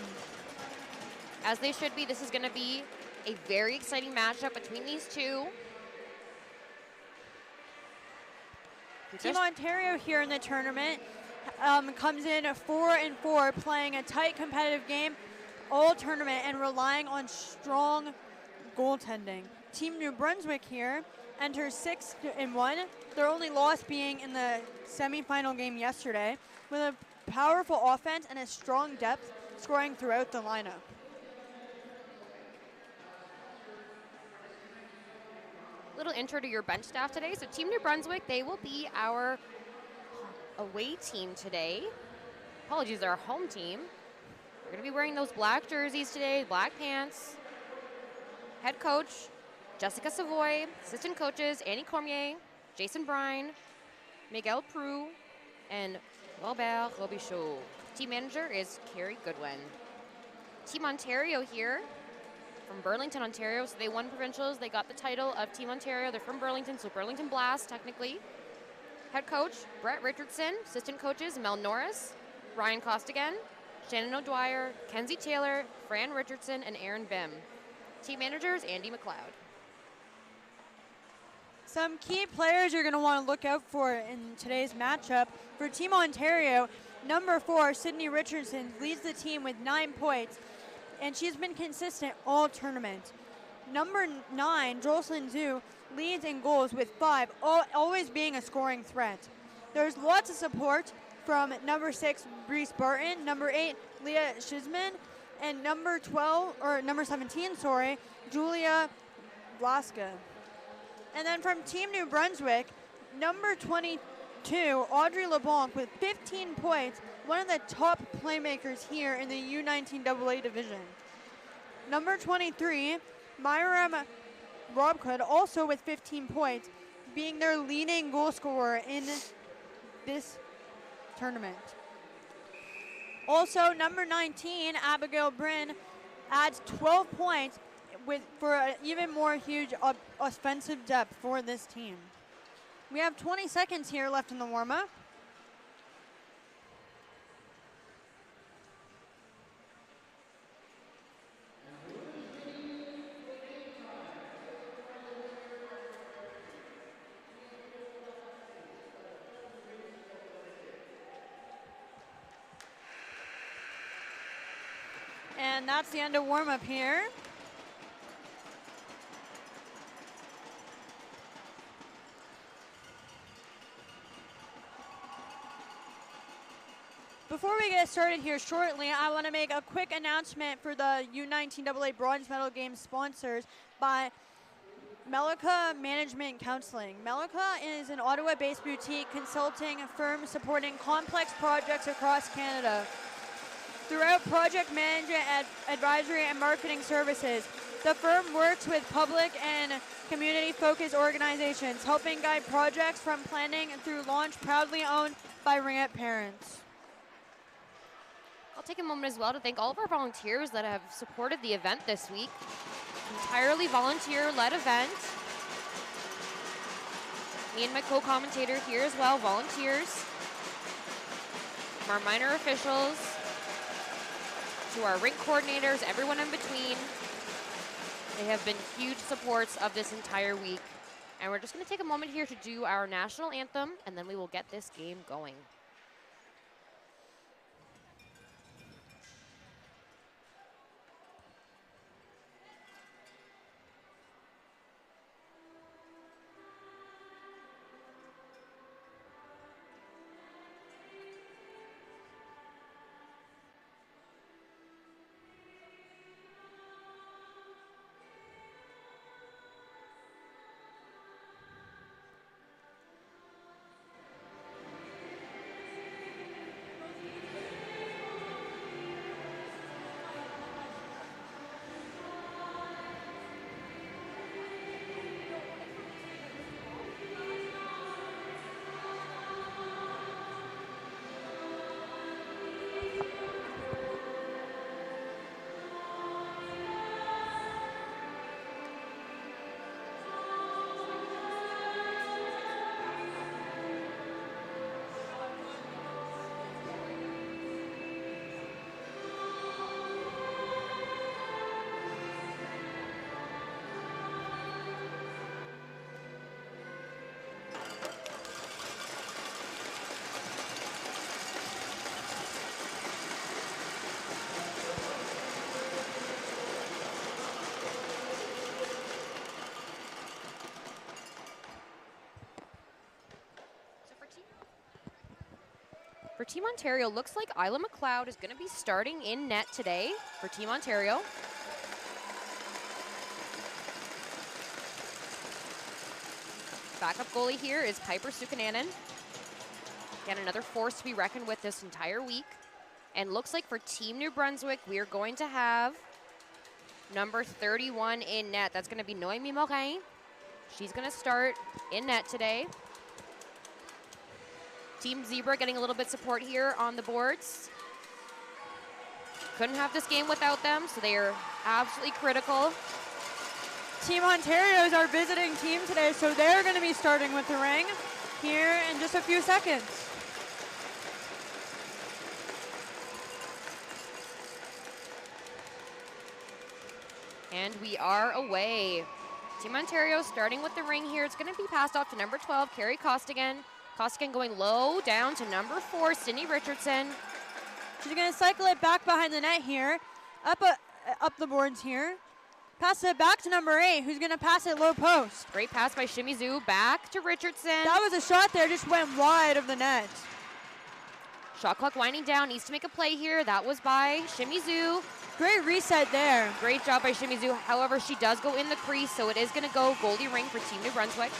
S1: As they should be. This is going to be a very exciting matchup between these two.
S3: Team Ontario here in the tournament comes in 4-4, playing a tight competitive game all tournament and relying on strong goaltending. Team New Brunswick here enters 6-1, their only loss being in the semifinal game yesterday, with a powerful offense and a strong depth scoring throughout the lineup.
S1: Little intro to your bench staff today. So Team New Brunswick, they will be our away team today. Apologies, our home team. They're going to be wearing those black jerseys today, black pants. Head coach, Jessica Savoy. Assistant coaches, Annie Cormier, Jason Brine, Miguel Prue, and Robert Robichaud. Team manager is Carrie Goodwin. Team Ontario here from Burlington, Ontario. So they won provincials. They got the title of Team Ontario. They're from Burlington, so Burlington Blast, technically. Head coach, Brett Richardson. Assistant coaches, Mel Norris, Ryan Costigan, Shannon O'Dwyer, Kenzie Taylor, Fran Richardson, and Aaron Bim. Team managers, Andy McLeod.
S3: Some key players you're going to want to look out for in today's matchup. For Team Ontario, number 4, Sydney Richardson, leads the team with 9 points, and she's been consistent all tournament. Number 9, Jocelyn Zhu, leads in goals with 5, always being a scoring threat. There's lots of support from number 6, Brees Barton, number 8, Leah Shizman, and number 17, Julia Blaska. And then from Team New Brunswick, number 22, Audrey LeBlanc with 15 points, one of the top playmakers here in the U19AA division. Number 23, Myram Robcood, also with 15 points, being their leading goal scorer in this tournament. Also, number 19, Abigail Bryn, adds 12 points for an even more huge offensive depth for this team. We have 20 seconds here left in the warm-up. And that's the end of warm-up here. Before we get started here shortly, I want to make a quick announcement for the U19AA Bronze Medal Game sponsors by Melika Management Counseling. Melika is an Ottawa-based boutique consulting firm supporting complex projects across Canada. Throughout project management, advisory, and marketing services, The firm works with public and community-focused organizations, helping guide projects from planning through launch, proudly owned by Ringette parents.
S1: I'll take a moment as well to thank all of our volunteers that have supported the event this week. Entirely volunteer-led event. Me and my co-commentator here as well, volunteers. From our minor officials to our rink coordinators, everyone in between. They have been huge supports of this entire week. And we're just going to take a moment here to do our national anthem, and then we will get this game going. For Team Ontario, looks like Isla McLeod is going to be starting in net today for Team Ontario. Backup goalie here is Piper Sukananen. Again, another force to be reckoned with this entire week. And looks like for Team New Brunswick, we are going to have number 31 in net. That's going to be Noémie Morin. She's going to start in net today. Team Zebra getting a little bit support here on the boards. Couldn't have this game without them, so they are absolutely critical.
S3: Team Ontario is our visiting team today, so they're going to be starting with the ring here in just a few seconds.
S1: And we are away. Team Ontario starting with the ring here. It's going to be passed off to number 12, Carrie Costigan. Costigan going low down to number 4, Sydney Richardson.
S3: She's going to cycle it back behind the net here, up the boards here. Pass it back to number 8, who's going to pass it low post.
S1: Great pass by Shimizu, back to Richardson.
S3: That was a shot there, just went wide of the net.
S1: Shot clock winding down, needs to make a play here. That was by Shimizu.
S3: Great reset there.
S1: Great job by Shimizu. However, she does go in the crease, so it is going to go goalie ring for Team New Brunswick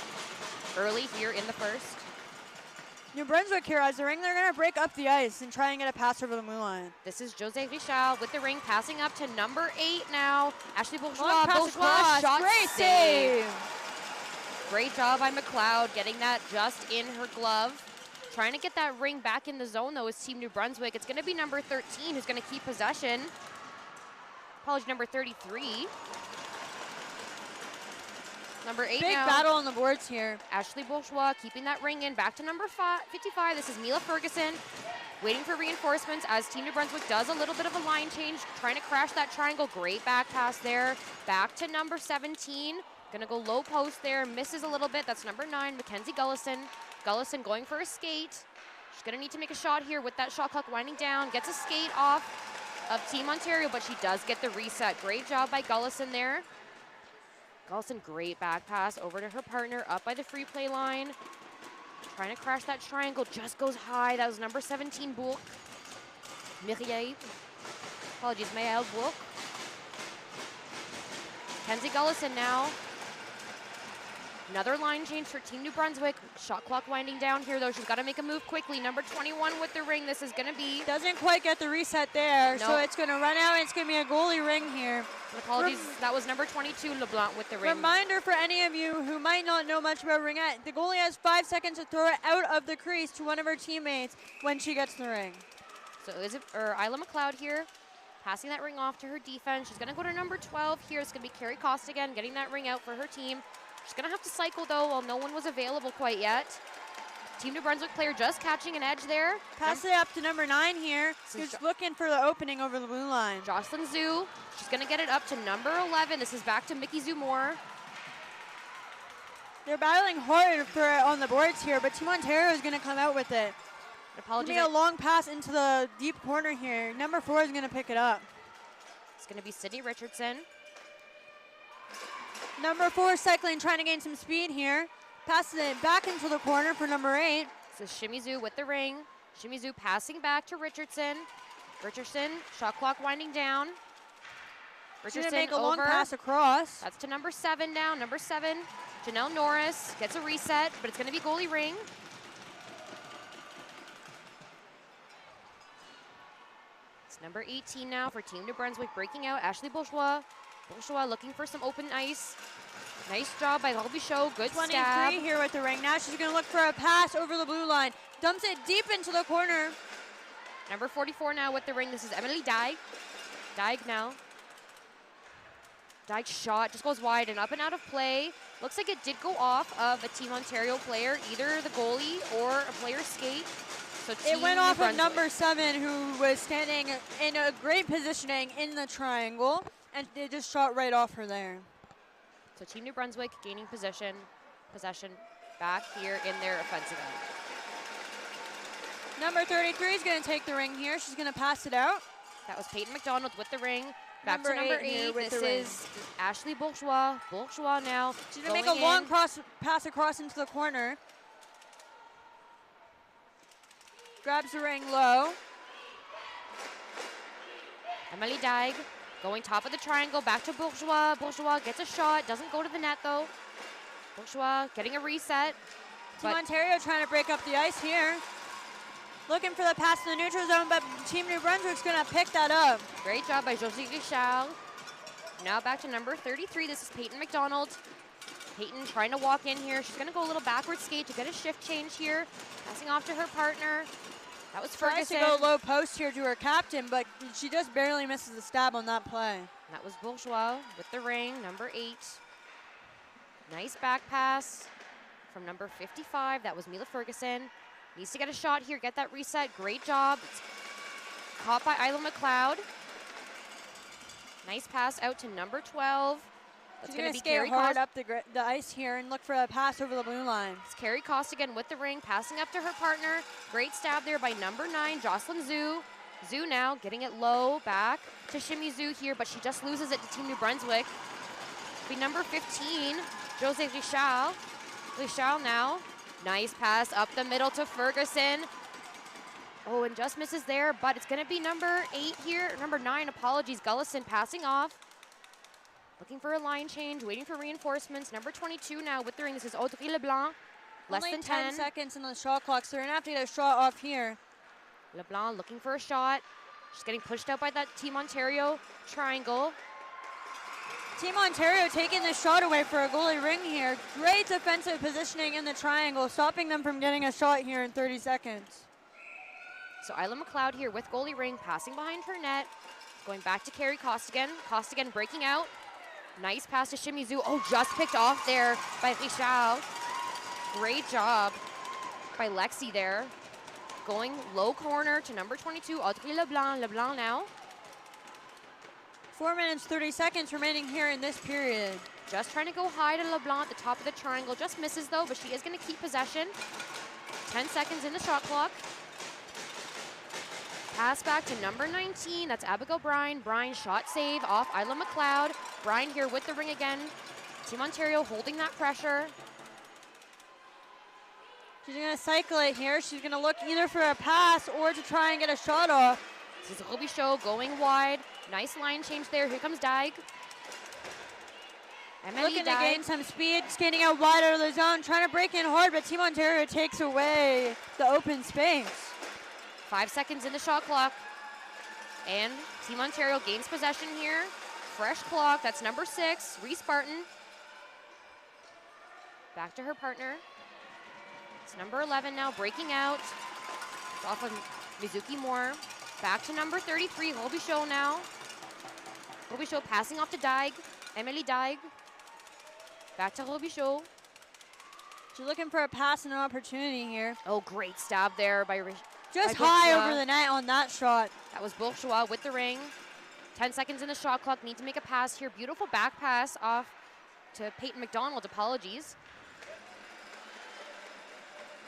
S1: early here in the first.
S3: New Brunswick here as the ring, they're going to break up the ice and try and get a pass over the blue line.
S1: This is Jose Vichal with the ring, passing up to number 8 now. Ashley Bourgeois, shot
S3: great
S1: save. Great job by McLeod getting that just in her glove. Trying to get that ring back in the zone, though, is Team New Brunswick. It's going to be number 13 who's going to keep possession. Apologies, number 33. Number 8
S3: Big
S1: now.
S3: battle on the boards here.
S1: Ashley Bourgeois keeping that ring in. Back to number 55. This is Mila Ferguson. Waiting for reinforcements as Team New Brunswick does a little bit of a line change. Trying to crash that triangle. Great back pass there. Back to number 17. Going to go low post there. Misses a little bit. That's number 9, Mackenzie Gullison. Gullison going for a skate. She's going to need to make a shot here with that shot clock winding down. Gets a skate off of Team Ontario, but she does get the reset. Great job by Gullison there. Gullison, great back pass over to her partner, up by the free play line. Trying to crash that triangle, just goes high. That was number 17, Bourque. Myriel. Apologies, Maëlle Bourque. Kenzie Gullison now.
S4: Another line change for Team New Brunswick. Shot clock winding down here, though. She's got to make a move quickly. Number 21 with the ring. This is going to be...
S3: Doesn't quite get the reset there, so
S4: Nope.
S3: it's going to run out, and it's going to be a goalie ring here.
S4: Apologies, that was number 22, LeBlanc with the ring.
S3: Reminder for any of you who might not know much about ringette, the goalie has 5 seconds to throw it out of the crease to one of her teammates when she gets the ring.
S4: So Isla McLeod here, passing that ring off to her defense. She's going to go to number 12 here. It's going to be Carrie Costigan getting that ring out for her team. She's going to have to cycle, though, while no one was available quite yet. Team New Brunswick player just catching an edge there.
S3: Pass it up to number 9 here.
S4: So
S3: Who's looking for the opening over the blue line.
S4: Jocelyn Zhu, she's going to get it up to number 11. This is back to Mickey Zumor.
S3: They're battling hard for it on the boards here, but Team Ontario is going to come out with it.
S4: Apologies.
S3: Give me a long pass into the deep corner here. Number 4 is going to pick it up.
S4: It's going to be Sydney Richardson.
S3: Number 4 cycling, trying to gain some speed here. Passes it back into the corner for number 8.
S4: This is Shimizu with the ring. Shimizu passing back to Richardson. Richardson, shot clock winding down.
S3: She's going
S4: Richardson
S3: to make a long
S4: over.
S3: pass across.
S4: That's to number 7 now. Number 7, Janelle Norris gets a reset, but it's going to be goalie ring. It's number 18 now for Team New Brunswick breaking out. Ashley Bourgeois. Bourgeois looking for some open ice. Nice job by Robichaud. Good
S3: 23
S4: stab.
S3: here with the ring. Now she's going to look for a pass over the blue line. Dumps it deep into the corner.
S4: Number 44 now with the ring. This is Emily Dyke. Dyke now. Dyke's shot just goes wide and up and out of play. Looks like it did go off of a Team Ontario player, either the goalie or a player's skate. So
S3: It went off of
S4: Brunswick.
S3: number 7, who was standing in a great positioning in the triangle, and it just shot right off her there.
S4: So Team New Brunswick gaining possession back here in their offensive end.
S3: Number 33 is going to take the ring here. She's going to pass it out.
S4: That was Peyton McDonald with the ring. Back
S3: Number
S4: to number
S3: 8 here
S4: 8.
S3: with
S4: This
S3: the ring.
S4: is Ashley Bourgeois. Bourgeois now.
S3: She's going to make
S4: going
S3: a long
S4: in.
S3: pass across into the corner. Grabs the ring low.
S4: Emily Dyke going top of the triangle, back to Bourgeois. Bourgeois gets a shot, doesn't go to the net though. Bourgeois getting a reset.
S3: Team
S4: But
S3: Ontario trying to break up the ice here. Looking for the pass to the neutral zone, but Team New Brunswick's going to pick that up.
S4: great job by Josie Richard. Now back to number 33. This is Peyton McDonald. Peyton trying to walk in here. She's going to go a little backward skate to get a shift change here. Passing off to her partner. That was
S3: Tries to
S4: Ferguson.
S3: go low post here to her captain, but she just barely misses the stab on that play.
S4: That was Bourgeois with the ring, number 8. Nice back pass from number 55. That was Mila Ferguson. Needs to get a shot here, get that reset. Great job. It's caught by Isla McLeod. Nice pass out to number 12. That's
S3: She's
S4: going
S3: going
S4: to
S3: to
S4: be
S3: skate
S4: Carrie
S3: hard
S4: Cost.
S3: up the ice here and look for a pass over the blue line.
S4: It's Carrie Costigan with the ring, passing up to her partner. Great stab there by number 9, Jocelyn Zhu. Zhu now getting it low, back to Shimmy Zhu here, but she just loses it to Team New Brunswick. Be number 15, Jose Richard. Richard now. Nice pass up the middle to Ferguson. Oh, and just misses there, but it's going to be number 8 here, number 9, apologies, Gullison passing off. Looking for a line change, waiting for reinforcements. Number 22 now with the ring. This is Audrey Leblanc. Less
S3: Only
S4: than
S3: 10 seconds in the shot clock, so they're going to have to get a shot off here.
S4: Leblanc looking for a shot. She's getting pushed out by that Team Ontario triangle.
S3: Team Ontario taking the shot away for a goalie ring here. Great defensive positioning in the triangle, stopping them from getting a shot here in 30 seconds.
S4: So Isla McLeod here with goalie ring, passing behind her net. Going back to Carrie Costigan. Costigan breaking out. Nice pass to Shimmy Zhu. Oh, just picked off there by Richard. Great job by Lexi there. Going low corner to number 22, Audrey Leblanc. Leblanc now.
S3: 4 minutes, 30 seconds remaining here in this period.
S4: Just trying to go high to Leblanc at the top of the triangle. Just misses though, but she is going to keep possession. 10 seconds in the shot clock. Pass back to number 19. That's Abigail Bryan. Bryan shot save off Isla McLeod. Bryan here with the ring again. Team Ontario holding that pressure.
S3: She's going to cycle it here. She's going to look either for a pass or to try and get a shot off.
S4: This is Robichaud going wide. Nice line change there. Here comes Dyke.
S3: Looking to gain some speed, skating out wide out of the zone, trying to break in hard, but Team Ontario takes away the open space.
S4: 5 seconds in the shot clock. And Team Ontario gains possession here. Fresh clock, that's number 6, Reese Barton. Back to her partner. It's number 11 now, breaking out. It's off of Mizuki Moore. Back to number 33, Robichaud now. Robichaud passing off to Daig, Emily Daig. Back to Robichaud.
S3: She's looking for a pass and an opportunity here.
S4: Oh, great stab there by
S3: Just
S4: by
S3: high
S4: Bourgeois.
S3: over the net on that shot.
S4: That was Bourgeois with the ring. 10 seconds in the shot clock. Need to make a pass here. Beautiful back pass off to Peyton McDonald. Apologies.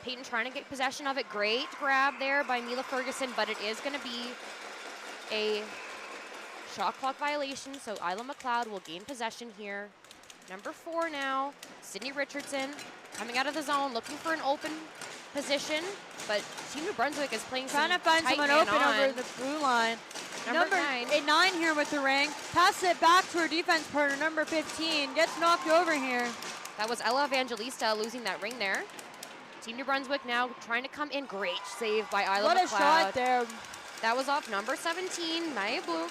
S4: Peyton trying to get possession of it. Great grab there by Mila Ferguson, but it is going to be a shot clock violation, so Isla McLeod will gain possession here. Number 4 now, Sydney Richardson coming out of the zone, looking for an open position, but Team New Brunswick is playing
S3: Trying to
S4: some
S3: find
S4: tight
S3: someone
S4: man
S3: open
S4: on.
S3: over the blue line.
S4: Number 9.
S3: 9 here with the ring. Passes it back to her defense partner, number 15. Gets knocked over here.
S4: That was Ella Evangelista losing that ring there. Team New Brunswick now trying to come in. Great save by Isla
S3: What
S4: McLeod.
S3: a shot there.
S4: That was off number 17, Maya Buch.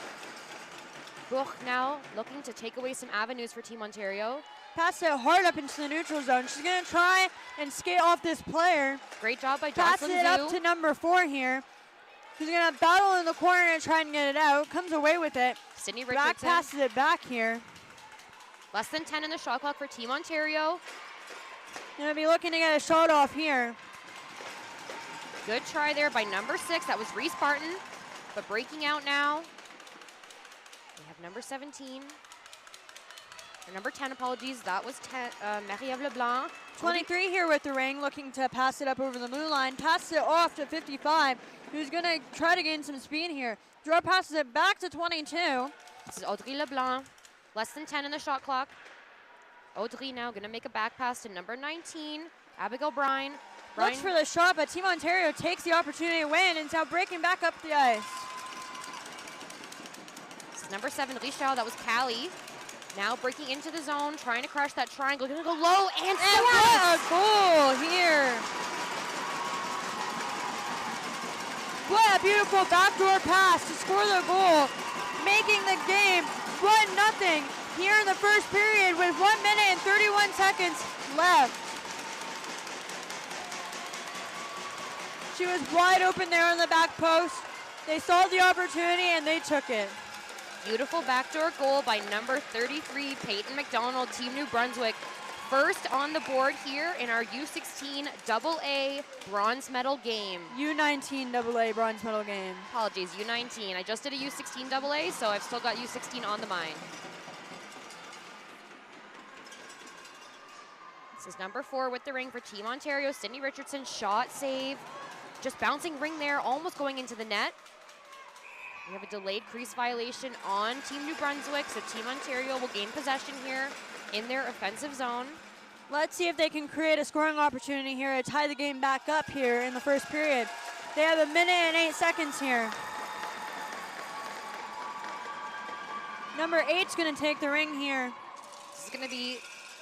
S4: Buch now looking to take away some avenues for Team Ontario.
S3: Pass it hard up into the neutral zone. She's going to try and skate off this player.
S4: Great job by
S3: Pass
S4: Jocelyn
S3: it up
S4: Zhu.
S3: to number 4 here. She's going to battle in the corner and try and get it out. Comes away with it.
S4: Sydney
S3: Back
S4: Richardson.
S3: passes it back here.
S4: Less than 10 in the shot clock for Team Ontario.
S3: Going to be looking to get a shot off here.
S4: Good try there by number 6. That was Reese Barton. But breaking out now. We have number 17. Or number 10, apologies. That was Marie-Ève Leblanc.
S3: 23 here with the ring, looking to pass it up over the blue line. Passes it off to 55, who's going to try to gain some speed here. Draw passes it back to 22.
S4: This is Audrey Leblanc. Less than 10 in the shot clock. Audrey now going to make a back pass to number 19, Abigail Bryan.
S3: Looks for the shot, but Team Ontario takes the opportunity to win and is now breaking back up the ice.
S4: This is number 7, Richard. That was Callie. Now breaking into the zone, trying to crush that triangle. Going to go low and
S3: what a goal here. What a beautiful backdoor pass to score the goal, making the game 1-0 here in the first period with 1 minute and 31 seconds left. She was wide open there on the back post. They saw the opportunity and they took it.
S4: Beautiful backdoor goal by number 33, Peyton McDonald, Team New Brunswick. First on the board here in our U16 AA bronze medal game.
S3: U19 AA bronze medal game.
S4: Apologies, U19. I just did a U16 AA, so I've still got U16 on the mind. This is number 4 with the ring for Team Ontario. Sydney Richardson, shot, save. Just bouncing ring there, almost going into the net. We have a delayed crease violation on Team New Brunswick, so Team Ontario will gain possession here in their offensive zone.
S3: Let's see if they can create a scoring opportunity here to tie the game back up here in the first period. They have 1 minute and 8 seconds here. Number 8's going to take the ring here.
S4: This is going to be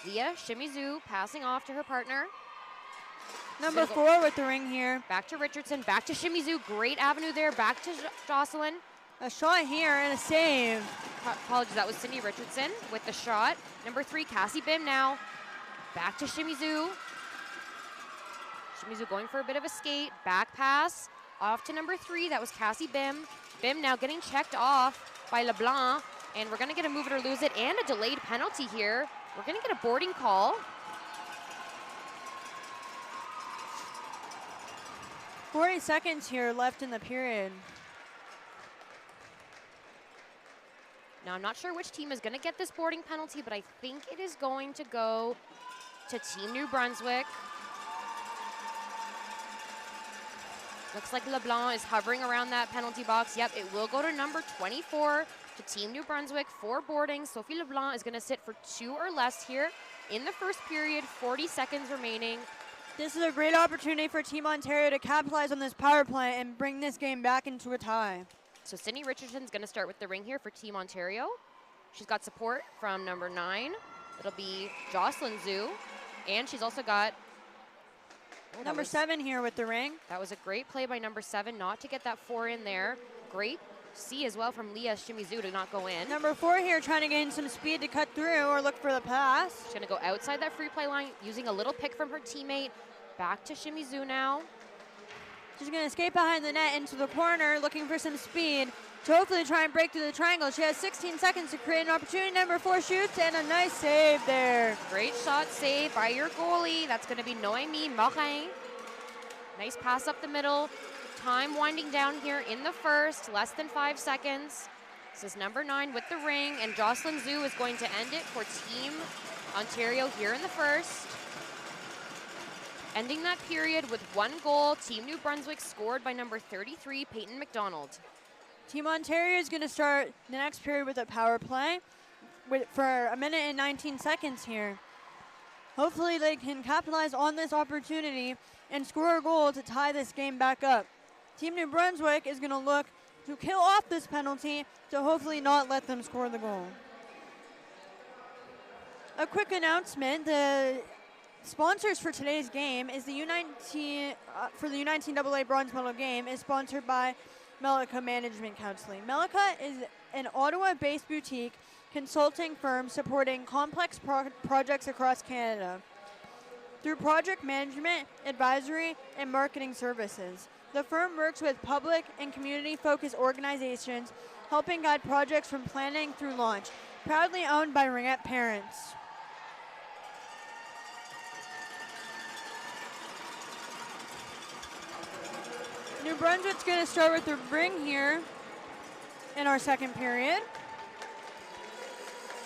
S4: Leah Shimizu passing off to her partner.
S3: Number 4 with the ring here.
S4: Back to Richardson, back to Shimizu. Great avenue there, back to Jocelyn.
S3: A shot here and a save.
S4: Apologies, that was Sydney Richardson with the shot. Number 3, Cassie Bim now. Back to Shimizu. Shimizu going for a bit of a skate. Back pass off to number 3. That was Cassie Bim. Bim now getting checked off by LeBlanc. And we're going to get a move it or lose it and a delayed penalty here. We're going to get a boarding call.
S3: 40 seconds here left in the period.
S4: Now, I'm not sure which team is going to get this boarding penalty, but I think it is going to go to Team New Brunswick. Looks like LeBlanc is hovering around that penalty box. Yep, it will go to number 24 to Team New Brunswick for boarding. Sophie LeBlanc is going to sit for 2 or less here in the first period, 40 seconds remaining.
S3: This is a great opportunity for Team Ontario to capitalize on this power play and bring this game back into a tie.
S4: So Sydney Richardson's going to start with the ring here for Team Ontario. She's got support from number 9, It'll be Jocelyn Zhu. And she's also got
S3: Number 7 here with the ring.
S4: That was a great play by number 7 not to get that 4 in there. Great C as well from Leah Shimizu to not go in.
S3: Number 4 here trying to gain some speed to cut through or look for the pass.
S4: She's gonna go outside that free play line using a little pick from her teammate. Back to Shimizu now.
S3: She's gonna skate behind the net into the corner looking for some speed to hopefully try and break through the triangle. She has 16 seconds to create an opportunity. Number 4 shoots and a nice save there.
S4: Great shot save by your goalie. That's gonna be Noémie Morin. Nice pass up the middle. Time winding down here in the first, less than 5 seconds. This is number 9 with the ring, and Jocelyn Zhu is going to end it for Team Ontario here in the first. Ending that period with 1 goal, Team New Brunswick scored by number 33, Peyton McDonald.
S3: Team Ontario is gonna start the next period with a power play for 1 minute and 19 seconds here. Hopefully they can capitalize on this opportunity and score a goal to tie this game back up. Team New Brunswick is gonna look to kill off this penalty to hopefully not let them score the goal. A quick announcement, the sponsors for today's game is the U19, for the U19AA bronze medal game is sponsored by Melika Management Counseling. Melika is an Ottawa-based boutique consulting firm supporting complex projects across Canada through project management, advisory, and marketing services. The firm works with public and community-focused organizations, helping guide projects from planning through launch. Proudly owned by Ringette parents. New Brunswick's going to start with the ring here in our second period.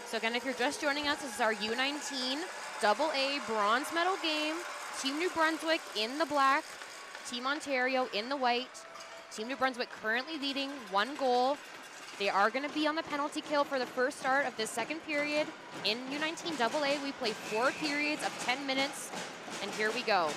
S4: So again, if you're just joining us, this is our U19 AA bronze medal game. Team New Brunswick in the black, Team Ontario in the white. Team New Brunswick currently leading 1 goal. They are going to be on the penalty kill for the first start of this second period. In U19 AA, we play 4 periods of 10 minutes, and here we go.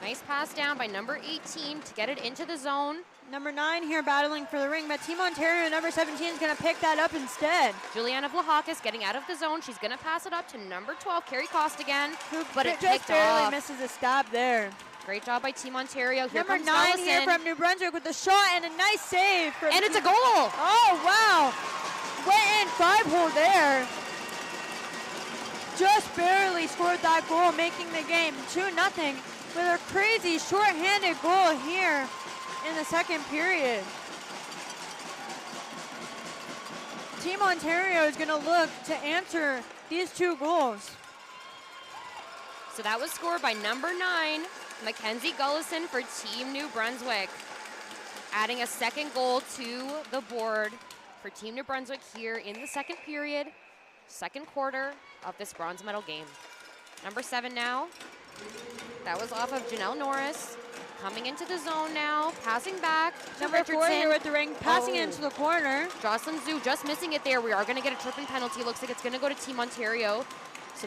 S4: Nice pass down by number 18 to get it into the zone.
S3: Number 9 here battling for the ring, but Team Ontario, number 17, is going to pick that up instead.
S4: Juliana Vlahakis getting out of the zone. She's going to pass it up to number 12, Carrie Costigan,
S3: Who
S4: but it
S3: just
S4: picked
S3: barely
S4: off.
S3: misses a stab there.
S4: Great job by Team Ontario. Here
S3: Number
S4: comes
S3: 9
S4: Allison.
S3: here from New Brunswick with the shot and a nice save.
S4: And it's a goal.
S3: Oh, wow. Went in 5-hole there. Just barely scored that goal, making the game 2-0 with a crazy short-handed goal here in the second period. Team Ontario is going to look to answer these 2 goals.
S4: So that was scored by number 9, Mackenzie Gullison for Team New Brunswick. Adding a second goal to the board for Team New Brunswick here in the second period, second quarter of this bronze medal game. Number 7 now. That was off of Janelle Norris. Coming into the zone now, passing back to
S3: Number 4
S4: Richardson.
S3: here with the ring, passing into the corner.
S4: Jocelyn Zhu just missing it there. We are going to get a tripping penalty. Looks like it's going to go to Team Ontario. So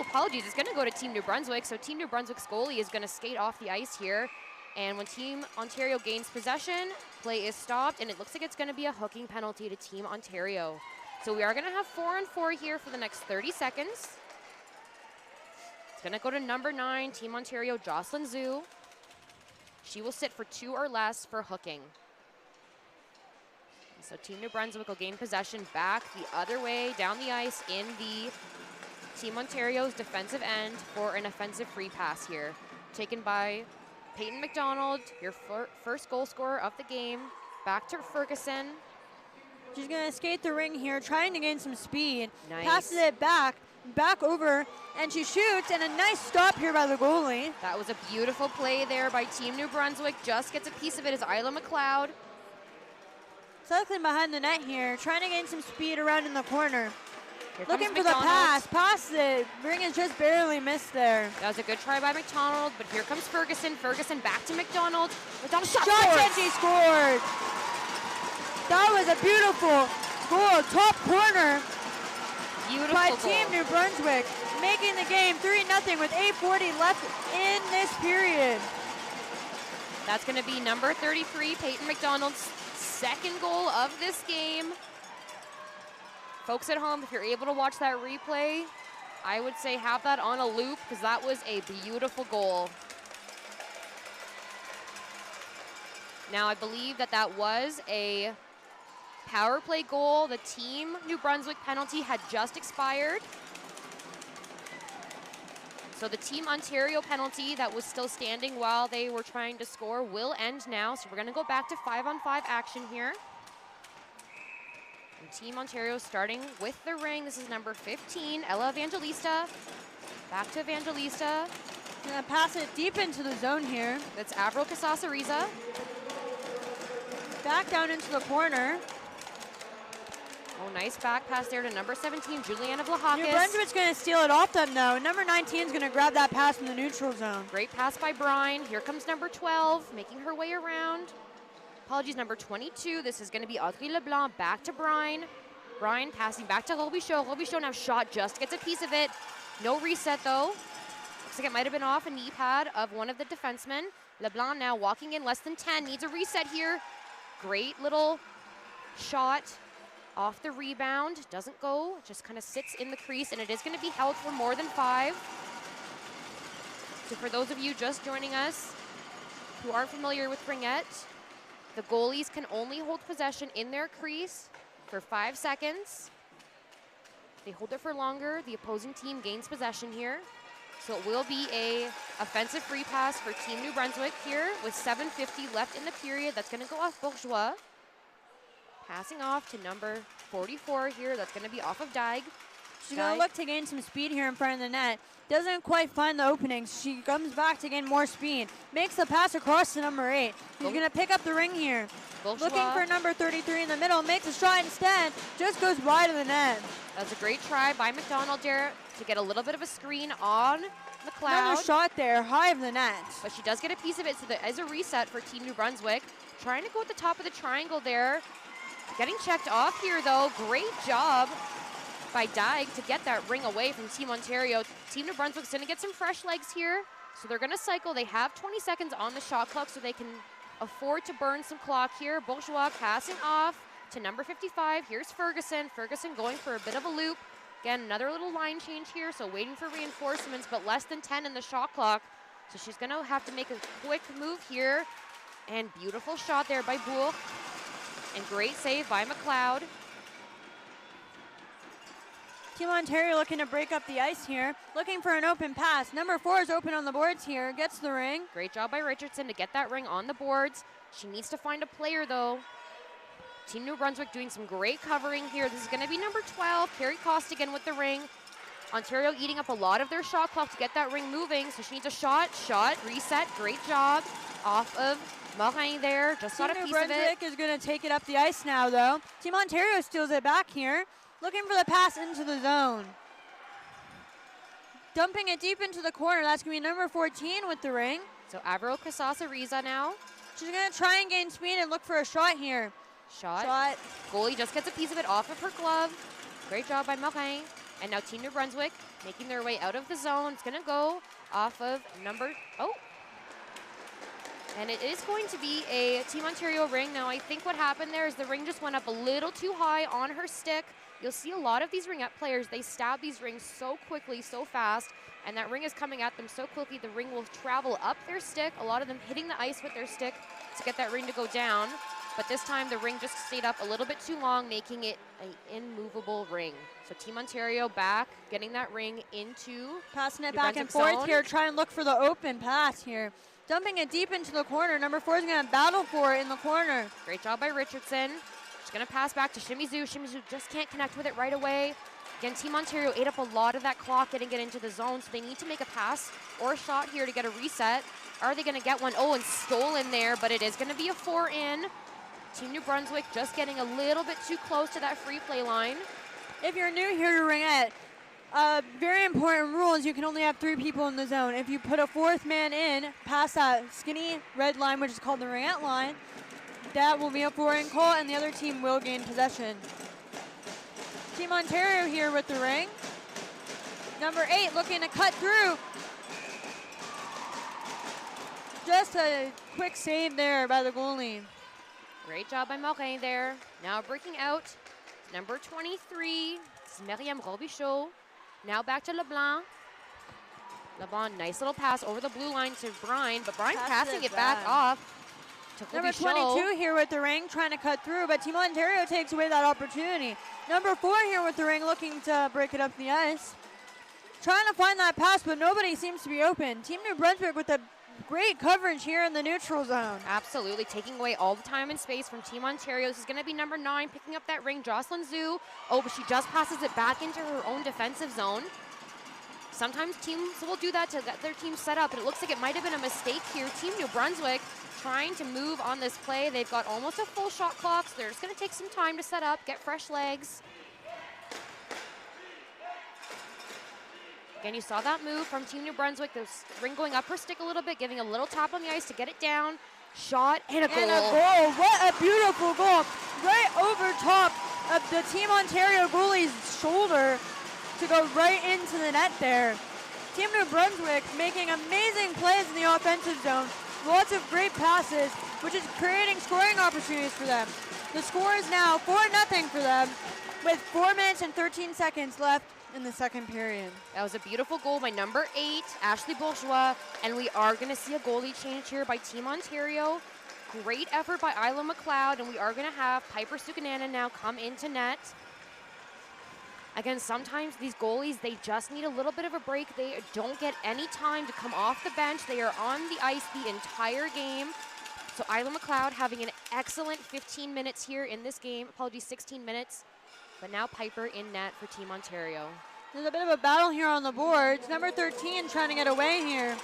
S4: apologies, it's going to go to Team New Brunswick. So Team New Brunswick's goalie is going to skate off the ice here. And when Team Ontario gains possession, play is stopped, and it looks like it's going to be a hooking penalty to Team Ontario. So we are going to have 4-on-4 here for the next 30 seconds. It's going to go to number 9, Team Ontario, Jocelyn Zhu. She will sit for 2 or less for hooking. And so Team New Brunswick will gain possession back the other way down the ice in the Team Ontario's defensive end for an offensive free pass here. Taken by Peyton McDonald, your first goal scorer of the game. Back to Ferguson.
S3: She's going to skate the ring here, trying to gain some speed.
S4: Nice.
S3: Passes it back over, and she shoots, and a nice stop here by the goalie.
S4: That was a beautiful play there by Team New Brunswick. Just gets a piece of it as Isla McLeod.
S3: Cycling behind the net here, trying to gain some speed around in the corner.
S4: Here
S3: Looking
S4: comes
S3: for the
S4: McDonald.
S3: passes it. Ring is just barely missed there.
S4: That was a good try by McDonald, but here comes Ferguson. Ferguson back to McDonald. McDonald shot
S3: Shots
S4: scores.
S3: and she scored. That was a beautiful goal, top corner
S4: Beautiful
S3: by
S4: goal.
S3: Team New Brunswick, making the game 3-0 with 8:40 left in this period.
S4: That's going to be number 33, Peyton McDonald's second goal of this game. Folks at home, if you're able to watch that replay, I would say have that on a loop because that was a beautiful goal. Now, I believe that that was a power play goal. The Team New Brunswick penalty had just expired. So the Team Ontario penalty that was still standing while they were trying to score will end now. So we're going to go back to 5-on-5 action here. And Team Ontario starting with the ring. This is number 15, Ella Evangelista. Back to Evangelista.
S3: Gonna pass it deep into the zone here.
S4: That's Avril Casasariza.
S3: Back down into the corner.
S4: Oh, nice back pass there to number 17, Juliana Vlahakis.
S3: New Brunswick's going to steal it off them, though. Number 19 is going to grab that pass in the neutral zone.
S4: Great pass by Brine. Here comes number 12, making her way around. Apologies, number 22. This is going to be Audrey Leblanc. Back to Brine. Brine passing back to Robichaud. Robichaud now shot, just gets a piece of it. No reset, though. Looks like it might have been off a knee pad of one of the defensemen. Leblanc now walking in less than 10. Needs a reset here. Great little shot off the rebound. Doesn't go, just kind of sits in the crease, and it is going to be held for more than 5. So for those of you just joining us who aren't familiar with Ringette, the goalies can only hold possession in their crease for 5 seconds. If they hold it for longer, the opposing team gains possession here. So it will be a offensive free pass for Team New Brunswick here with 7:50 left in the period. That's going to go off Bourgeois. Passing off to number 44 here. That's going to be off of Daig.
S3: She's going to look to gain some speed here in front of the net. Doesn't quite find the openings. She comes back to gain more speed. Makes the pass across to number 8. She's going to pick up the ring here.
S4: Bourgeois.
S3: Looking for number 33 in the middle. Makes a shot instead. Just goes wide of the net.
S4: That's a great try by McDonald there to get a little bit of a screen on McLeod.
S3: Another shot there, high of the net.
S4: But she does get a piece of it, so there is a reset for Team New Brunswick. Trying to go at the top of the triangle there. Getting checked off here, though. Great job by Daig to get that ring away from Team Ontario. Team New Brunswick's going to get some fresh legs here, so they're going to cycle. They have 20 seconds on the shot clock, so they can afford to burn some clock here. Bourgeois passing off to number 55. Here's Ferguson. Ferguson going for a bit of a loop. Again, another little line change here, so waiting for reinforcements, but less than 10 in the shot clock. So she's going to have to make a quick move here. And beautiful shot there by Bourg. And great save by McLeod.
S3: Team Ontario looking to break up the ice here. Looking for an open pass. Number 4 is open on the boards here. Gets the ring.
S4: Great job by Richardson to get that ring on the boards. She needs to find a player, though. Team New Brunswick doing some great covering here. This is going to be number 12, Carrie Costigan with the ring. Ontario eating up a lot of their shot clock to get that ring moving, so she needs a shot, reset, great job off of Morin there, just got a piece of it.
S3: Team New Brunswick is going to take it up the ice now, though. Team Ontario steals it back here, looking for the pass into the zone. Dumping it deep into the corner, that's going to be number 14 with the ring.
S4: So Avril Casasariza now.
S3: She's going to try and gain speed and look for a shot here.
S4: Shot. Goalie just gets a piece of it off of her glove. Great job by Morin. And now Team New Brunswick making their way out of the zone. It's going to go off of number, and it is going to be a Team Ontario ring. Now, I think what happened there is the ring just went up a little too high on her stick. You'll see a lot of these ringette players, they stab these rings so quickly, so fast, and that ring is coming at them so quickly, the ring will travel up their stick, a lot of them hitting the ice with their stick to get that ring to go down. But this time, the ring just stayed up a little bit too long, making it an immovable ring. So Team Ontario back, getting that ring into
S3: passing it
S4: New
S3: back and
S4: Brunswick
S3: forth
S4: zone.
S3: here, trying to look for the open pass here. Dumping it deep into the corner. Number 4 is going to battle for it in the corner.
S4: Great job by Richardson. She's going to pass back to Shimizu. Shimizu just can't connect with it right away. Again, Team Ontario ate up a lot of that clock getting it into the zone, so they need to make a pass or a shot here to get a reset. Are they going to get one? Oh, and stolen there, but it is going to be a 4-in. Team New Brunswick just getting a little bit too close to that free play line.
S3: If you're new here to Ringette, a very important rule is you can only have 3 people in the zone. If you put a 4th man in past that skinny red line, which is called the Ringette line, that will be a 4-in call, and the other team will gain possession. Team Ontario here with the ring. Number 8 looking to cut through. Just a quick save there by the goalie.
S4: Great job by Morin there. Now breaking out. Number 23, it's Myriam Robichaud. Now back to LeBlanc. LeBlanc, nice little pass over the blue line to Brine, but Brine passing it back off to
S3: Number
S4: Robichaud.
S3: 22 here with the ring, trying to cut through, but Team Ontario takes away that opportunity. Number 4 here with the ring, looking to break it up the ice. Trying to find that pass, but nobody seems to be open. Team New Brunswick with a great coverage here in the neutral zone.
S4: Absolutely, taking away all the time and space from Team Ontario. This is going to be number 9, picking up that ring, Jocelyn Zhu. Oh, but she just passes it back into her own defensive zone. Sometimes teams will do that to get their team set up, and it looks like it might have been a mistake here. Team New Brunswick trying to move on this play. They've got almost a full shot clock, so they're just going to take some time to set up, get fresh legs. Again, you saw that move from Team New Brunswick. The ring going up her stick a little bit, giving a little tap on the ice to get it down. Shot and a goal.
S3: And a goal. What a beautiful goal. Right over top of the Team Ontario goalie's shoulder to go right into the net there. Team New Brunswick making amazing plays in the offensive zone. Lots of great passes, which is creating scoring opportunities for them. The score is now 4-0 for them with 4 minutes and 13 seconds left in the second period.
S4: That was a beautiful goal by number 8, Ashley Bourgeois, and we are going to see a goalie change here by Team Ontario. Great effort by Isla McLeod, and we are going to have Piper Sukanana now come into net. Again, sometimes these goalies, they just need a little bit of a break. They don't get any time to come off the bench. They are on the ice the entire game. So Isla McLeod having an excellent 15 minutes here in this game. Apologies, 16 minutes. But now Piper in net for Team Ontario.
S3: There's a bit of a battle here on the boards. Number 13 trying to get away here.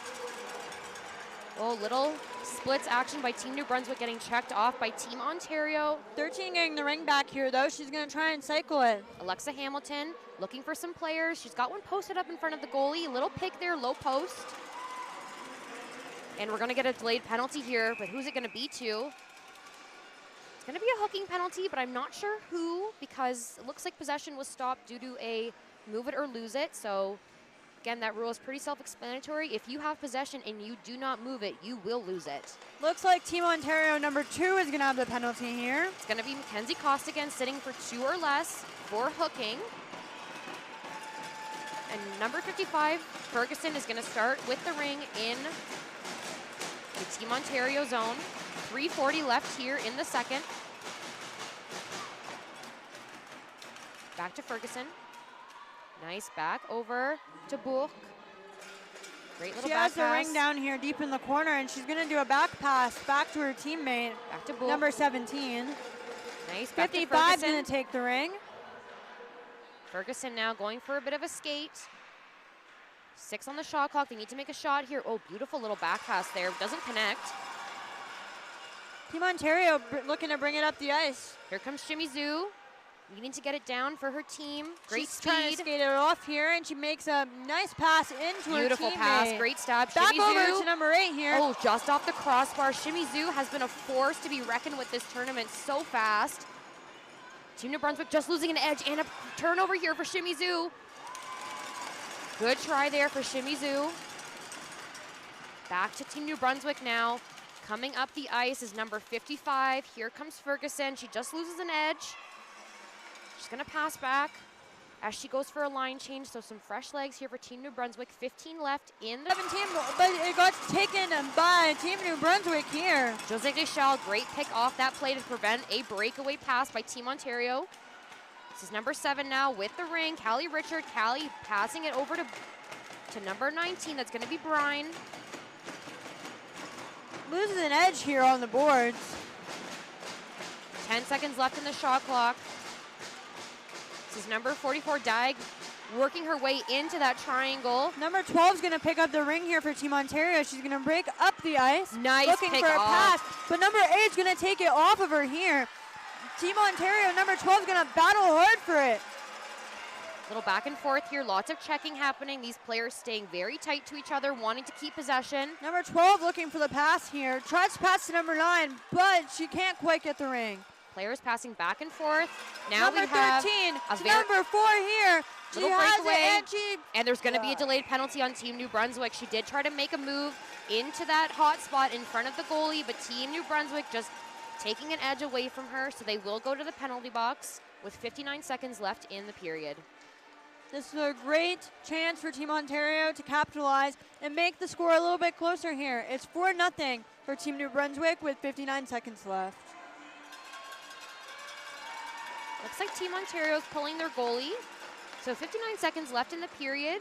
S4: Oh, little splits action by Team New Brunswick getting checked off by Team Ontario.
S3: 13 getting the ring back here, though. She's going to try and cycle it.
S4: Alexa Hamilton looking for some players. She's got one posted up in front of the goalie. Little pick there, low post. And we're going to get a delayed penalty here, but who's it going to be to? It's going to be a hooking penalty, but I'm not sure who, because it looks like possession was stopped due to a move it or lose it. So again, that rule is pretty self-explanatory. If you have possession and you do not move it, you will lose it.
S3: Looks like Team Ontario number 2 is going to have the penalty here.
S4: It's going to be Mackenzie Costigan sitting for 2 or less for hooking. And number 55, Ferguson, is going to start with the ring in the Team Ontario zone. 3:40 left here in the second. Back to Ferguson. Nice back over to Bourque. Great little
S3: she
S4: back
S3: has the
S4: pass.
S3: ring down here deep in the corner, and she's going to do a back pass back to her teammate,
S4: Back to Bourque.
S3: number 17.
S4: Nice. Back to
S3: 55
S4: Ferguson.
S3: going to take the ring.
S4: Ferguson now going for a bit of a skate. 6 on the shot clock. They need to make a shot here. Oh, beautiful little back pass there. Doesn't connect.
S3: Team Ontario looking to bring it up the ice.
S4: Here comes Shimmy Zhu, needing to get it down for her team. Great
S3: She's trying to
S4: speed.
S3: skate it off here, and she makes a nice pass into
S4: Beautiful
S3: her teammate.
S4: pass. Great stab.
S3: Back
S4: Shimmy
S3: over
S4: Zhu.
S3: to number 8 here.
S4: Oh, just off the crossbar. Shimmy Zhu has been a force to be reckoned with this tournament so fast. Team New Brunswick just losing an edge, and a turnover here for Shimmy Zhu. Good try there for Shimmy Zhu. Back to Team New Brunswick now. Coming up the ice is number 55. Here comes Ferguson. She just loses an edge. She's going to pass back as she goes for a line change. So some fresh legs here for Team New Brunswick. 15 left in the
S3: 17, but it got taken by Team New Brunswick here.
S4: Jose Deschelles, great pick off that play to prevent a breakaway pass by Team Ontario. This is number 7 now with the ring. Callie Richard. Callie passing it over to number 19. That's going to be Brine.
S3: Loses an edge here on the boards.
S4: 10 seconds left in the shot clock. This is number 44, Dag, working her way into that triangle.
S3: Number 12 is going to pick up the ring here for Team Ontario. She's going to break up the ice.
S4: Nice
S3: looking
S4: pick
S3: for a
S4: off.
S3: pass. But number 8 is going to take it off of her here. Team Ontario, number 12 is going to battle hard for it.
S4: Little back and forth here, lots of checking happening. These players staying very tight to each other, wanting to keep possession.
S3: Number 12 looking for the pass here. Tries to pass to number 9, but she can't quite get the ring.
S4: Players passing back and forth. Now
S3: number
S4: we have
S3: 13
S4: a
S3: to number 4 here. She
S4: little
S3: has
S4: breakaway.
S3: it,
S4: And there's going to be a delayed penalty on Team New Brunswick. She did try to make a move into that hot spot in front of the goalie, but Team New Brunswick just taking an edge away from her, so they will go to the penalty box with 59 seconds left in the period.
S3: This is a great chance for Team Ontario to capitalize and make the score a little bit closer here. It's 4-0 for Team New Brunswick with 59 seconds left.
S4: Looks like Team Ontario's pulling their goalie. So 59 seconds left in the period,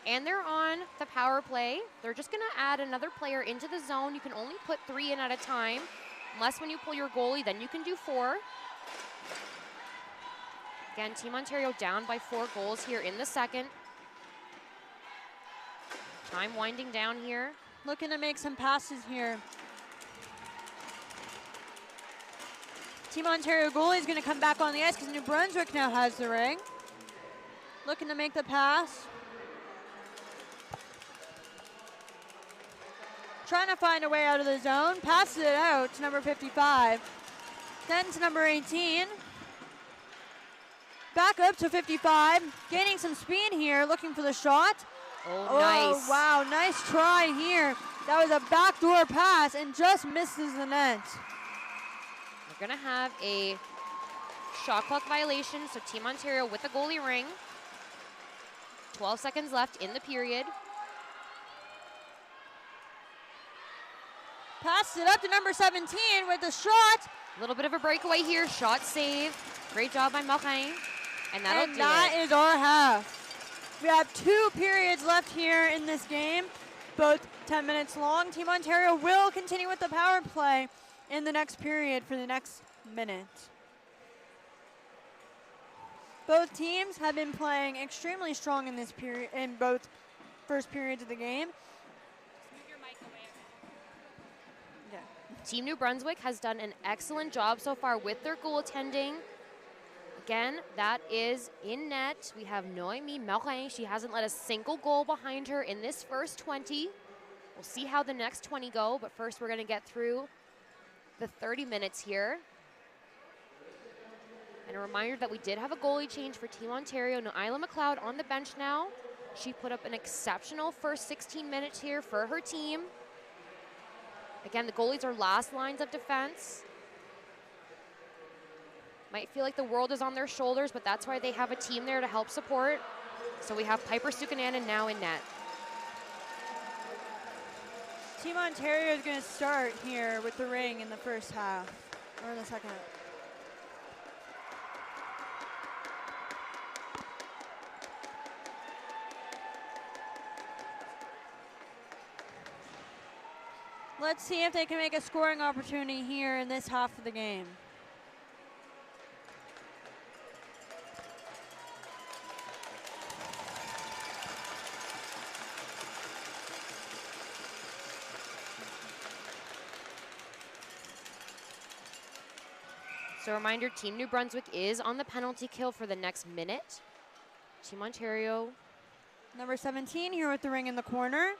S4: and they're on the power play. They're just gonna add another player into the zone. You can only put 3 in at a time, unless when you pull your goalie, then you can do 4. Again, Team Ontario down by 4 goals here in the second. Time winding down here.
S3: Looking to make some passes here. Team Ontario goalie is going to come back on the ice because New Brunswick now has the ring. Looking to make the pass. Trying to find a way out of the zone. Passes it out to number 55. Then to number 18. Back up to 55. Gaining some speed here. Looking for the shot.
S4: Oh, nice.
S3: Wow, nice try here. That was a backdoor pass and just misses the net.
S4: We're going to have a shot clock violation, so Team Ontario with the goalie ring. 12 seconds left in the period.
S3: Passes it up to number 17 with a shot.
S4: A little bit of a breakaway here. Shot save. Great job by Morin. And that'll do
S3: that
S4: it.
S3: is our half. We have 2 periods left here in this game, both 10 minutes long. Team Ontario will continue with the power play in the next period for the next minute. Both teams have been playing extremely strong in this period, in both first periods of the game. Yeah.
S4: Team New Brunswick has done an excellent job so far with their goaltending. Again, that is in net. We have Noémie Morin. She hasn't let a single goal behind her in this first 20. We'll see how the next 20 go, but first we're going to get through the 30 minutes here. And a reminder that we did have a goalie change for Team Ontario. Noila McLeod on the bench now. She put up an exceptional first 16 minutes here for her team. Again, the goalies are last lines of defense. Might feel like the world is on their shoulders, but that's why they have a team there to help support. So we have Piper Sukananen now in net.
S3: Team Ontario is going to start here with the ring in the first half, or in the second half. Let's see if they can make a scoring opportunity here in this half of the game.
S4: So a reminder, Team New Brunswick is on the penalty kill for the next minute. Team Ontario.
S3: Number 17 here with the ring in the corner.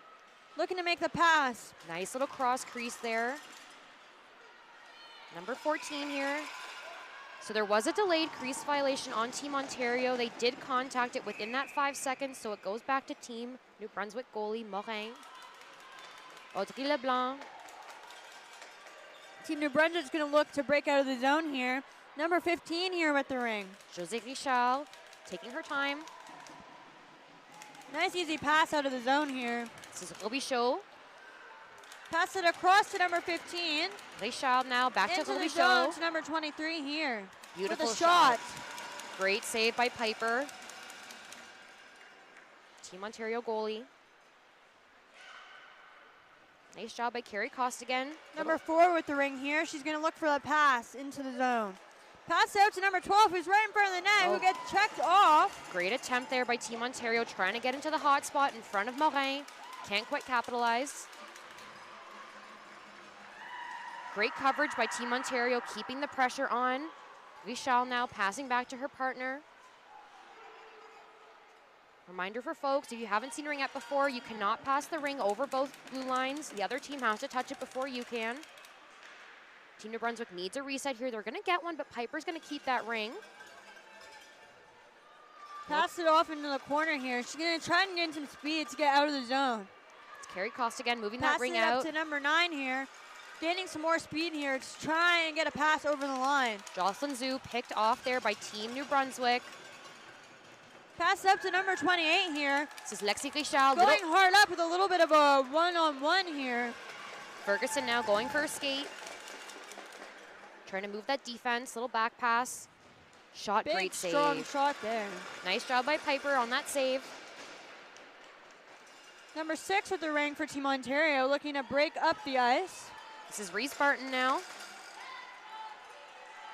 S3: Looking to make the pass.
S4: Nice little cross crease there. Number 14 here. So there was a delayed crease violation on Team Ontario. They did contact it within that 5 seconds, so it goes back to Team New Brunswick goalie Morin. Audrey Leblanc.
S3: Team New Brunswick's going to look to break out of the zone here. Number 15 here with the ring.
S4: José Richard taking her time.
S3: Nice easy pass out of the zone here.
S4: This is Robichaud.
S3: Pass it across to number 15.
S4: Richard now back to
S3: Into the
S4: Robichaud.
S3: zone to number 23 here.
S4: Beautiful
S3: with a shot.
S4: Great save by Piper. Team Ontario goalie. Nice job by Carrie Costigan.
S3: Number 4 with the ring here. She's going to look for the pass into the zone. Pass out to number 12, who's right in front of the net, who gets checked off.
S4: Great attempt there by Team Ontario, trying to get into the hot spot in front of Morin. Can't quite capitalize. Great coverage by Team Ontario, keeping the pressure on. Vishal now passing back to her partner. Reminder for folks, if you haven't seen Ringette before, you cannot pass the ring over both blue lines. The other team has to touch it before you can. Team New Brunswick needs a reset here. They're going to get one, but Piper's going to keep that ring.
S3: Pass it off into the corner here. She's going to try and gain some speed to get out of the zone.
S4: It's Carrie Costigan moving
S3: Pass
S4: that ring
S3: it
S4: out.
S3: up to number 9 here. gaining some more speed here to try and get a pass over the line.
S4: Jocelyn Zhu picked off there by Team New Brunswick.
S3: Pass up to number 28 here.
S4: This is Lexi Richard.
S3: Going hard up with a little bit of a one-on-one here.
S4: Ferguson now going for a skate. Trying to move that defense, little back pass. Shot,
S3: Big,
S4: great save.
S3: strong shot there.
S4: Nice job by Piper on that save.
S3: Number 6 with the ring for Team Ontario, looking to break up the ice.
S4: This is Reese Barton now.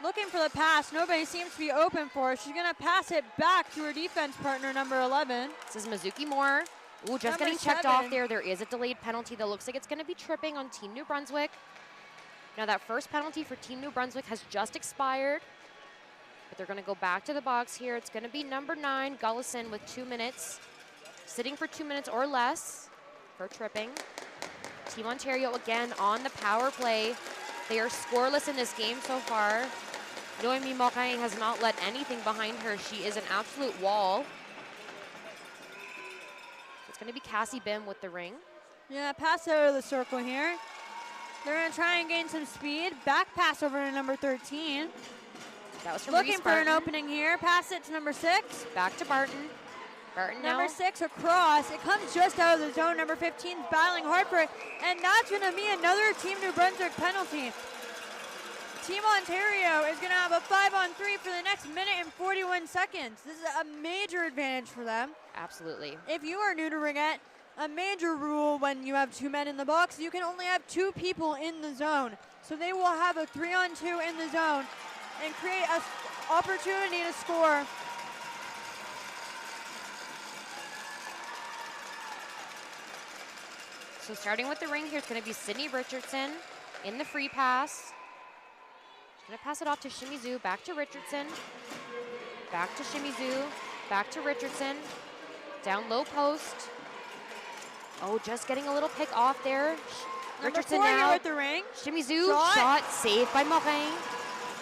S3: Looking for the pass. Nobody seems to be open for her. She's going to pass it back to her defense partner, number 11.
S4: This is Mizuki Moore. Ooh, just
S3: Number
S4: getting checked
S3: 7.
S4: off there. There is a delayed penalty that looks like it's going to be tripping on Team New Brunswick. Now that first penalty for Team New Brunswick has just expired. But they're going to go back to the box here. It's going to be number 9, Gullison, with 2 minutes. Sitting for 2 minutes or less for tripping. Team Ontario again on the power play. They are scoreless in this game so far. Noemi Morin has not let anything behind her. She is an absolute wall. It's going to be Cassie Bim with the ring.
S3: Yeah, pass out of the circle here. They're going to try and gain some speed. Back pass over to number 13.
S4: That was from
S3: Looking
S4: Reese
S3: for an
S4: Barton.
S3: opening here. Pass it to number 6.
S4: Back to Barton. Barton now.
S3: Number 6 across. It comes just out of the zone. Number 15 is battling hard for it. And that's going to be another Team New Brunswick penalty. Team Ontario is going to have a 5-on-3 for the next minute and 41 seconds. This is a major advantage for them.
S4: Absolutely.
S3: If you are new to Ringette, a major rule when you have 2 men in the box, you can only have 2 people in the zone. So they will have a 3-on-2 in the zone and create an opportunity to score.
S4: So starting with the ring here, it's going to be Sydney Richardson in the free pass. She's going to pass it off to Shimizu, back to Richardson. Back to Shimizu, back to Richardson. Down low post. Oh, just getting a little pick off there.
S3: Number
S4: Richardson
S3: 4 here
S4: now.
S3: with the ring.
S4: Shimizu,
S3: Shot.
S4: shot saved by Morin.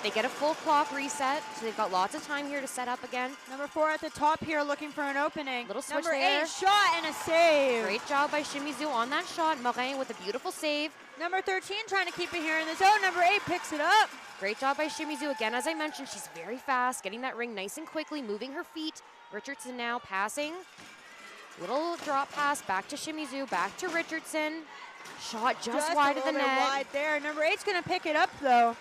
S4: They get a full clock reset, so they've got lots of time here to set up again.
S3: Number 4 at the top here looking for an opening.
S4: Little switch
S3: Number 8,
S4: there.
S3: shot and a save.
S4: Great job by Shimizu on that shot. Morin with a beautiful save.
S3: Number 13 trying to keep it here in the zone. Number 8 picks it up.
S4: Great job by Shimizu. Again, as I mentioned, she's very fast, getting that ring nice and quickly, moving her feet. Richardson now passing. Little drop pass back to Shimizu, back to Richardson. Shot just wide of the net.
S3: Wide there. Number 8's going to pick it up though.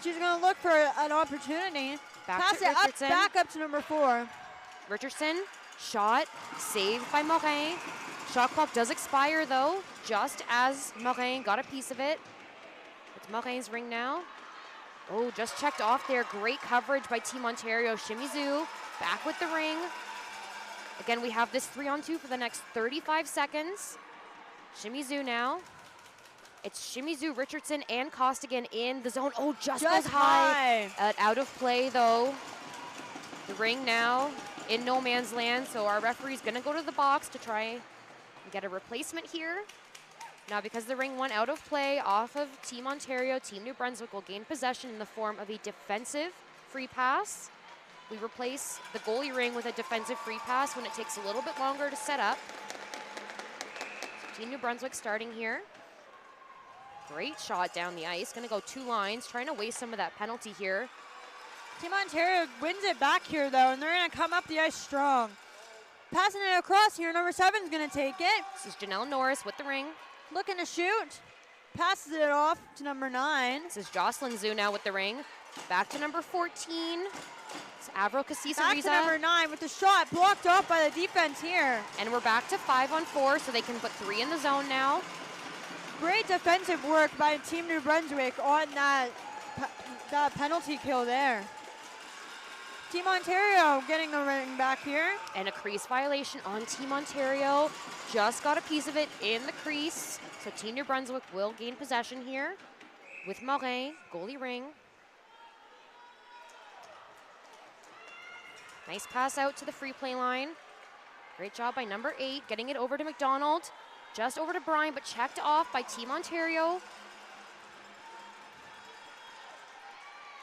S3: She's going to look for an opportunity.
S4: Back
S3: Pass
S4: to
S3: it up,
S4: Richardson.
S3: back up to number 4.
S4: Richardson, shot, saved by Morin. Shot clock does expire though, just as Morin got a piece of it. It's Morin's ring now. Oh, just checked off there. Great coverage by Team Ontario. Shimizu back with the ring. Again, we have this 3-on-2 for the next 35 seconds. Shimizu now. It's Shimizu, Richardson, and Costigan in the zone. Oh, just goes high. Out of play, though. The ring now in no man's land, so our referee's going to go to the box to try and get a replacement here. Now, because the ring went out of play off of Team Ontario, Team New Brunswick will gain possession in the form of a defensive free pass. We replace the goalie ring with a defensive free pass when it takes a little bit longer to set up. So Team New Brunswick starting here. Great shot down the ice. Going to go 2 lines, trying to waste some of that penalty here.
S3: Team Ontario wins it back here though, and they're going to come up the ice strong. Passing it across here, number 7's going to take it.
S4: This is Janelle Norris with the ring.
S3: Looking to shoot. Passes it off to number 9.
S4: This is Jocelyn Zhu now with the ring. Back to number 14. It's Avro Casisa
S3: Back to number 9 with the shot blocked off by the defense here.
S4: And we're back to 5-on-4, so they can put 3 in the zone now.
S3: Great defensive work by Team New Brunswick on that penalty kill there. Team Ontario getting the ring back here.
S4: And a crease violation on Team Ontario. Just got a piece of it in the crease. So Team New Brunswick will gain possession here with Morin, goalie ring. Nice pass out to the free play line. Great job by number 8, getting it over to McDonald. Just over to Bryan, but checked off by Team Ontario.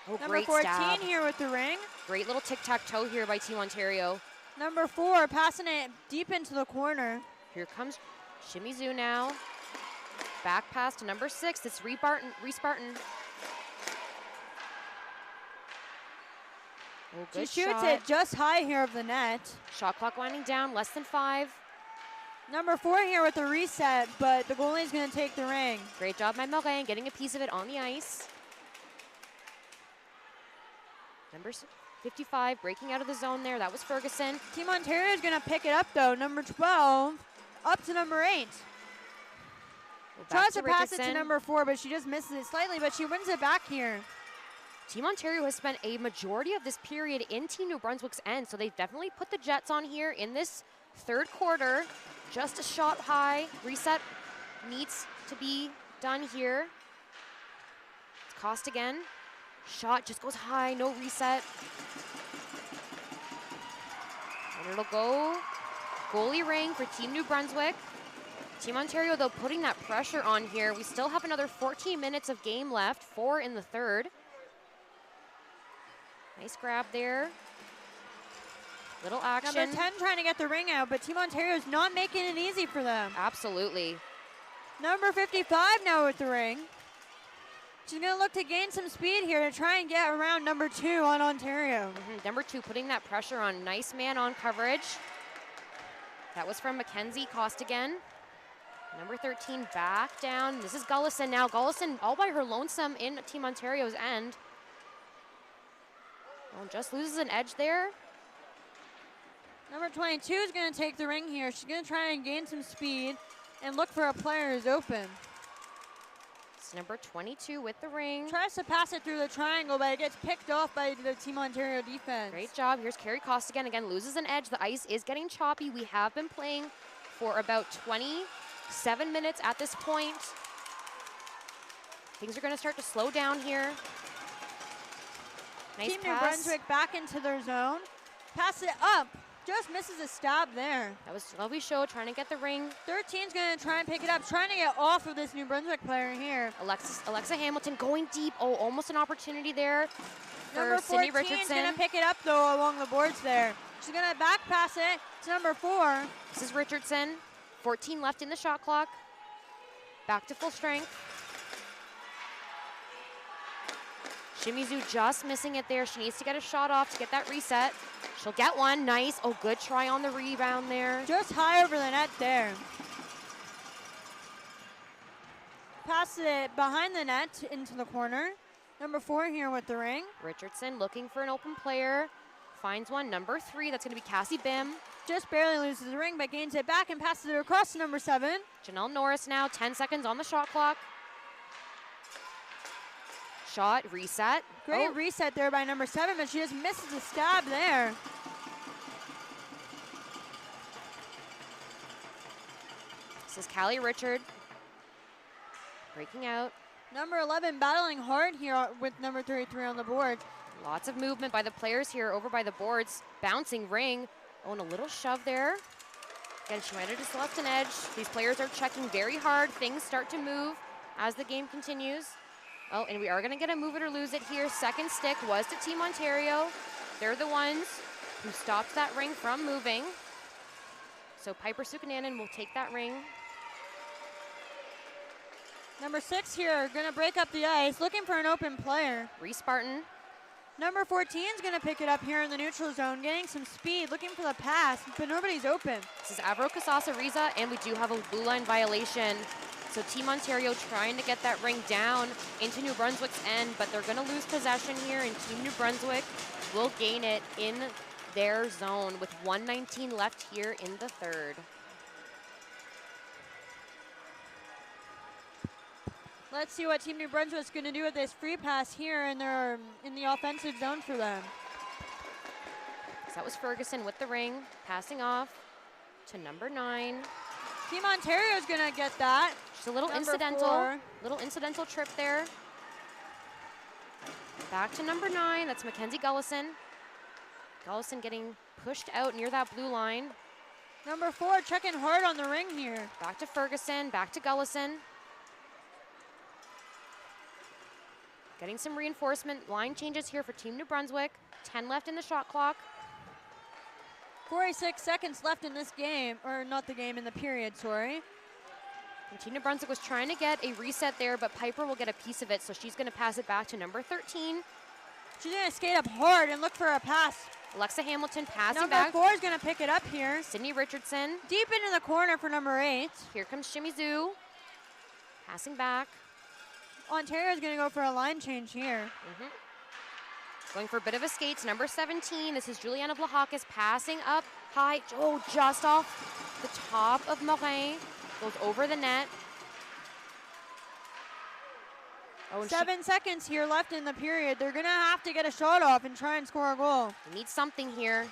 S4: Oh,
S3: Number
S4: great
S3: 14
S4: stab.
S3: here with the ring.
S4: Great little tic-tac-toe here by Team Ontario.
S3: Number 4 passing it deep into the corner.
S4: Here comes Shimizu now. Back pass to number 6. It's Spartan. Oh,
S3: She
S4: good
S3: shoots
S4: shot.
S3: it just high here of the net.
S4: Shot clock winding down, less than 5.
S3: Number 4 here with the reset, but the goalie's going to take the ring.
S4: Great job by Morin getting a piece of it on the ice. Number 55 breaking out of the zone there. That was Ferguson.
S3: Team Ontario is going to pick it up, though. Number 12 up to number 8. Tries to pass it to number 4, but she just misses it slightly, but she wins it back here.
S4: Team Ontario has spent a majority of this period in Team New Brunswick's end, so they've definitely put the Jets on here in this third quarter. Just a shot high. Reset needs to be done here. It's Cost again. Shot just goes high, no reset. And it'll go goalie ring for Team New Brunswick. Team Ontario, though, putting that pressure on here. We still have another 14 minutes of game left, 4 in the third. Nice grab there. Little action.
S3: Number 10 trying to get the ring out, but Team Ontario is not making it easy for them.
S4: Absolutely.
S3: Number 55 now with the ring. She's going to look to gain some speed here to try and get around number 2 on Ontario.
S4: Number 2 putting that pressure on. Nice man-on coverage. That was from Mackenzie Costigan. Number 13 back down. This is Gullison now. Gullison all by her lonesome in Team Ontario's end. Oh, just loses an edge there.
S3: Number 22 is going to take the ring here. She's going to try and gain some speed and look for a player who's open.
S4: It's number 22 with the ring.
S3: Tries to pass it through the triangle, but it gets picked off by the Team Ontario defense.
S4: Great job. Here's Carrie Costigan. Again, loses an edge. The ice is getting choppy. We have been playing for about 27 minutes at this point. Things are going to start to slow down here. Nice
S3: Team
S4: pass.
S3: New Brunswick back into their zone. Pass it up. Just misses a stab there.
S4: That was Lovely Show trying to get the ring.
S3: 13's going to try and pick it up, trying to get off of this New Brunswick player here.
S4: Alexa Hamilton going deep. Oh, almost an opportunity there for
S3: Number
S4: Sydney
S3: 14 is
S4: Richardson.
S3: going to pick it up, though, along the boards there. She's going to back pass it to number 4.
S4: This is Richardson. 14 left in the shot clock. Back to full strength. Shimizu just missing it there. She needs to get a shot off to get that reset. She'll get one. Nice. Oh, good try on the rebound there.
S3: Just high over the net there. Passes it behind the net into the corner. Number 4 here with the ring.
S4: Richardson looking for an open player. Finds one. Number 3. That's going to be Cassie Bim.
S3: Just barely loses the ring, but gains it back and passes it across to number 7.
S4: Janelle Norris now. 10 seconds on the shot clock. Shot, reset.
S3: Great reset there by number 7, but she just misses a stab there.
S4: This is Callie Richard. Breaking out.
S3: Number 11 battling hard here with number 33 on the board.
S4: Lots of movement by the players here over by the boards. Bouncing ring. Oh, and a little shove there. Again, she might have just left an edge. These players are checking very hard. Things start to move as the game continues. Oh, and we are going to get a move it or lose it here. Second stick was to Team Ontario. They're the ones who stopped that ring from moving. So Piper Sukananen will take that ring.
S3: Number 6 here, going to break up the ice, looking for an open player.
S4: Reese Spartan.
S3: Number 14 is going to pick it up here in the neutral zone, getting some speed, looking for the pass, but nobody's open.
S4: This is Avro Kasasa Riza, and we do have a blue line violation. So Team Ontario trying to get that ring down into New Brunswick's end, but they're going to lose possession here, and Team New Brunswick will gain it in their zone with 1:19 left here in the third.
S3: Let's see what Team New Brunswick's going to do with this free pass here in the offensive zone for them.
S4: So that was Ferguson with the ring, passing off to number 9.
S3: Team Ontario is going to get that.
S4: Just a little
S3: Number
S4: incidental,
S3: 4.
S4: little incidental trip there. Back to number 9, that's Mackenzie Gullison. Gullison getting pushed out near that blue line.
S3: Number 4 checking hard on the ring here.
S4: Back to Ferguson, back to Gullison. Getting some reinforcement. Line changes here for Team New Brunswick. 10 left in the shot clock.
S3: 46 seconds left in this game, or not the game, in the period, sorry.
S4: And Team New Brunswick was trying to get a reset there, but Piper will get a piece of it, so she's going to pass it back to number 13.
S3: She's going to skate up hard and look for a pass.
S4: Alexa Hamilton passing
S3: Number
S4: back.
S3: 4 is going to pick it up here.
S4: Sydney Richardson.
S3: Deep into the corner for number 8.
S4: Here comes Shimizu. Passing back.
S3: Ontario is going to go for a line change here.
S4: Going for a bit of a skate to number 17. This is Juliana Blahakis passing up high. Oh, just off the top of Morin. Goes over the net. Oh,
S3: 7 seconds here left in the period. They're going to have to get a shot off and try and score a goal.
S4: They need something here.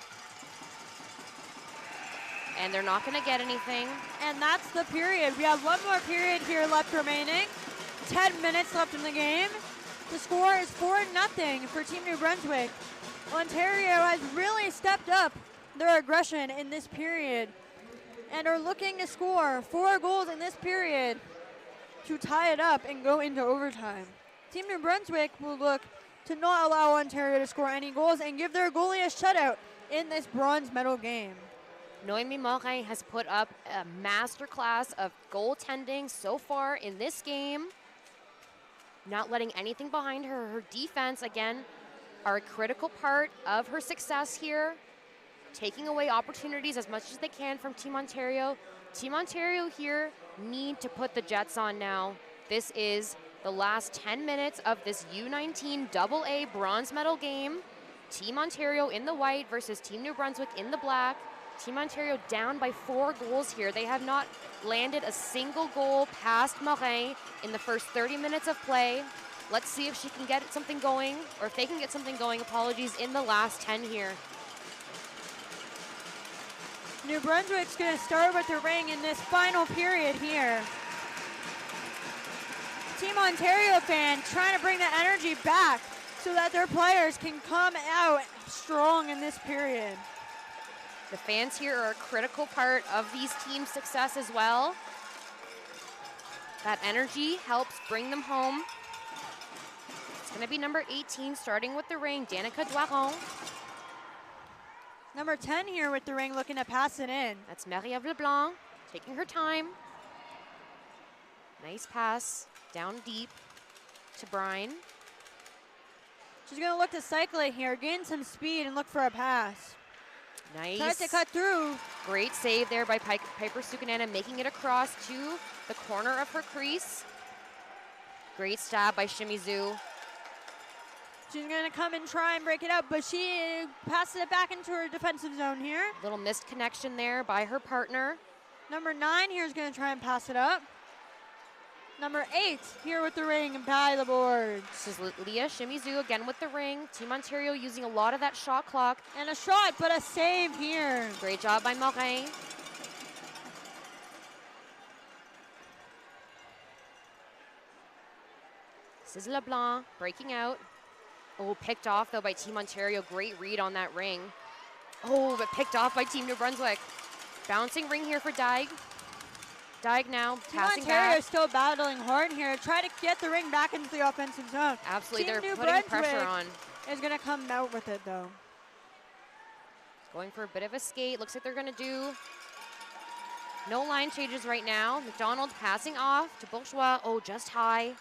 S4: And they're not going to get anything.
S3: And that's the period. We have one more period here left remaining. 10 minutes left in the game. The score is 4-0 for Team New Brunswick. Ontario has really stepped up their aggression in this period and are looking to score 4 goals in this period to tie it up and go into overtime. Team New Brunswick will look to not allow Ontario to score any goals and give their goalie a shutout in this bronze medal game.
S4: Noemi Morin has put up a masterclass of goaltending so far in this game. Not letting anything behind her. Her defense, again, are a critical part of her success here. Taking away opportunities as much as they can from Team Ontario. Team Ontario here need to put the Jets on now. This is the last 10 minutes of this U19 AA bronze medal game. Team Ontario in the white versus Team New Brunswick in the black. Team Ontario down by 4 goals here. They have not landed a single goal past Morin in the first 30 minutes of play. Let's see if she can get something going, or if they can get something going, apologies, in the last 10 here.
S3: New Brunswick's going to start with the ring in this final period here. Team Ontario fans trying to bring the energy back so that their players can come out strong in this period.
S4: The fans here are a critical part of these teams' success as well. That energy helps bring them home. It's going to be number 18 starting with the ring, Danica Doiron.
S3: Number 10 here with the ring looking to pass it in.
S4: That's Marie-Ève Leblanc taking her time. Nice pass down deep to Brine.
S3: She's going to look to cycle it here, gain some speed, and look for a pass.
S4: Nice.
S3: Tries to cut through.
S4: Great save there by Piper Sukanana, making it across to the corner of her crease. Great stab by Shimizu.
S3: She's going to come and try and break it up, but she passes it back into her defensive zone here.
S4: Little missed connection there by her partner.
S3: Number 9 here is going to try and pass it up. Number 8 here with the ring by the boards.
S4: This is Leah Shimizu again with the ring. Team Ontario using a lot of that shot clock.
S3: And a shot, but a save here.
S4: Great job by Morin. This is LeBlanc breaking out. Oh, picked off though by Team Ontario. Great read on that ring. Oh, but picked off by Team New Brunswick. Bouncing ring here for Dyke. Dyke now passing
S3: Ontario
S4: back.
S3: is still battling hard here. Try to get the ring back into the offensive zone.
S4: Absolutely,
S3: Team
S4: they're
S3: New
S4: putting
S3: Brunswick
S4: pressure on.
S3: Is going to come out with it though.
S4: Going for a bit of a skate. Looks like they're going to do no line changes right now. McDonald passing off to Bourgeois. Oh, just high.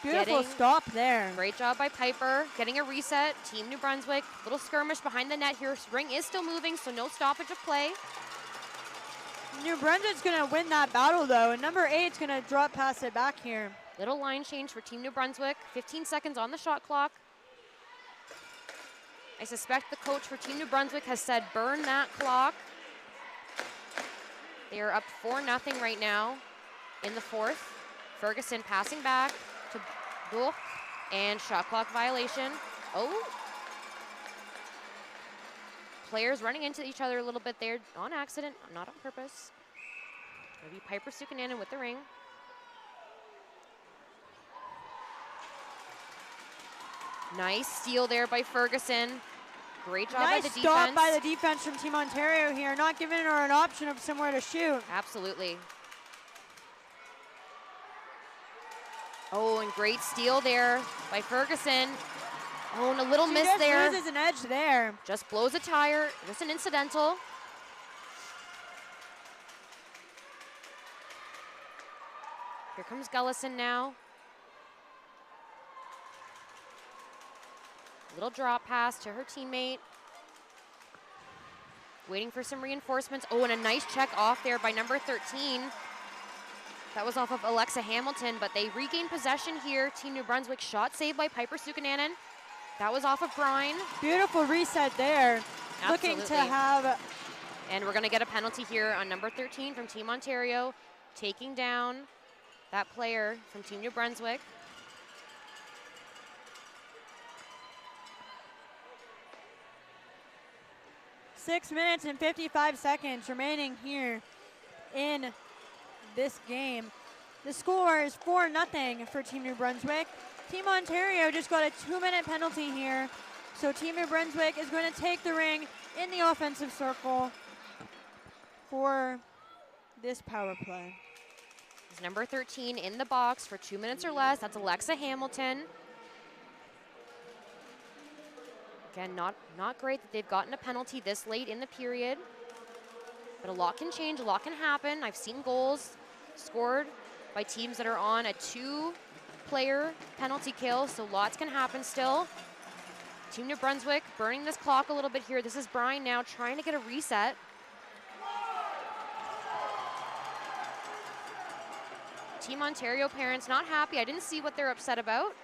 S3: Beautiful stop there.
S4: Great job by Piper. Getting a reset. Team New Brunswick. Little skirmish behind the net here. Ring is still moving, so no stoppage of play.
S3: New Brunswick's going to win that battle though, and number 8's going to drop past it back here.
S4: Little line change for Team New Brunswick. 15 seconds on the shot clock. I suspect the coach for Team New Brunswick has said burn that clock. They are up 4-0 right now in the 4th. Ferguson passing back to Bourg, and shot clock violation. Oh. Players running into each other a little bit there on accident, not on purpose. Maybe Piper Sukanana with the ring. Nice steal there by Ferguson. Great job by the defense.
S3: Nice stop by the defense from Team Ontario here, not giving her an option of somewhere to shoot.
S4: Absolutely. Oh, and great steal there by Ferguson. Oh, and a little miss there.
S3: She just loses an edge there.
S4: Just blows a tire. Just an incidental. Here comes Gullison now. Little drop pass to her teammate. Waiting for some reinforcements. Oh, and a nice check off there by number 13. That was off of Alexa Hamilton, but they regain possession here. Team New Brunswick shot saved by Piper Sukananen. That was off of Brine.
S3: Beautiful reset there.
S4: Absolutely.
S3: Looking to have...
S4: And we're going to get a penalty here on number 13 from Team Ontario, taking down that player from Team New Brunswick.
S3: Six minutes and 55 seconds remaining here in this game. The score is 4-0 for Team New Brunswick. Team Ontario just got a 2-minute penalty here. So Team New Brunswick is going to take the ring in the offensive circle for this power play.
S4: It's number 13 in the box for 2 minutes or less. That's Alexa Hamilton. Again, not great that they've gotten a penalty this late in the period. But a lot can change, a lot can happen. I've seen goals scored by teams that are on a 2-player penalty kill, so lots can happen still. Team New Brunswick burning this clock a little bit here. This is Brine now trying to get a reset. Team Ontario parents not happy. I didn't see what they're upset about.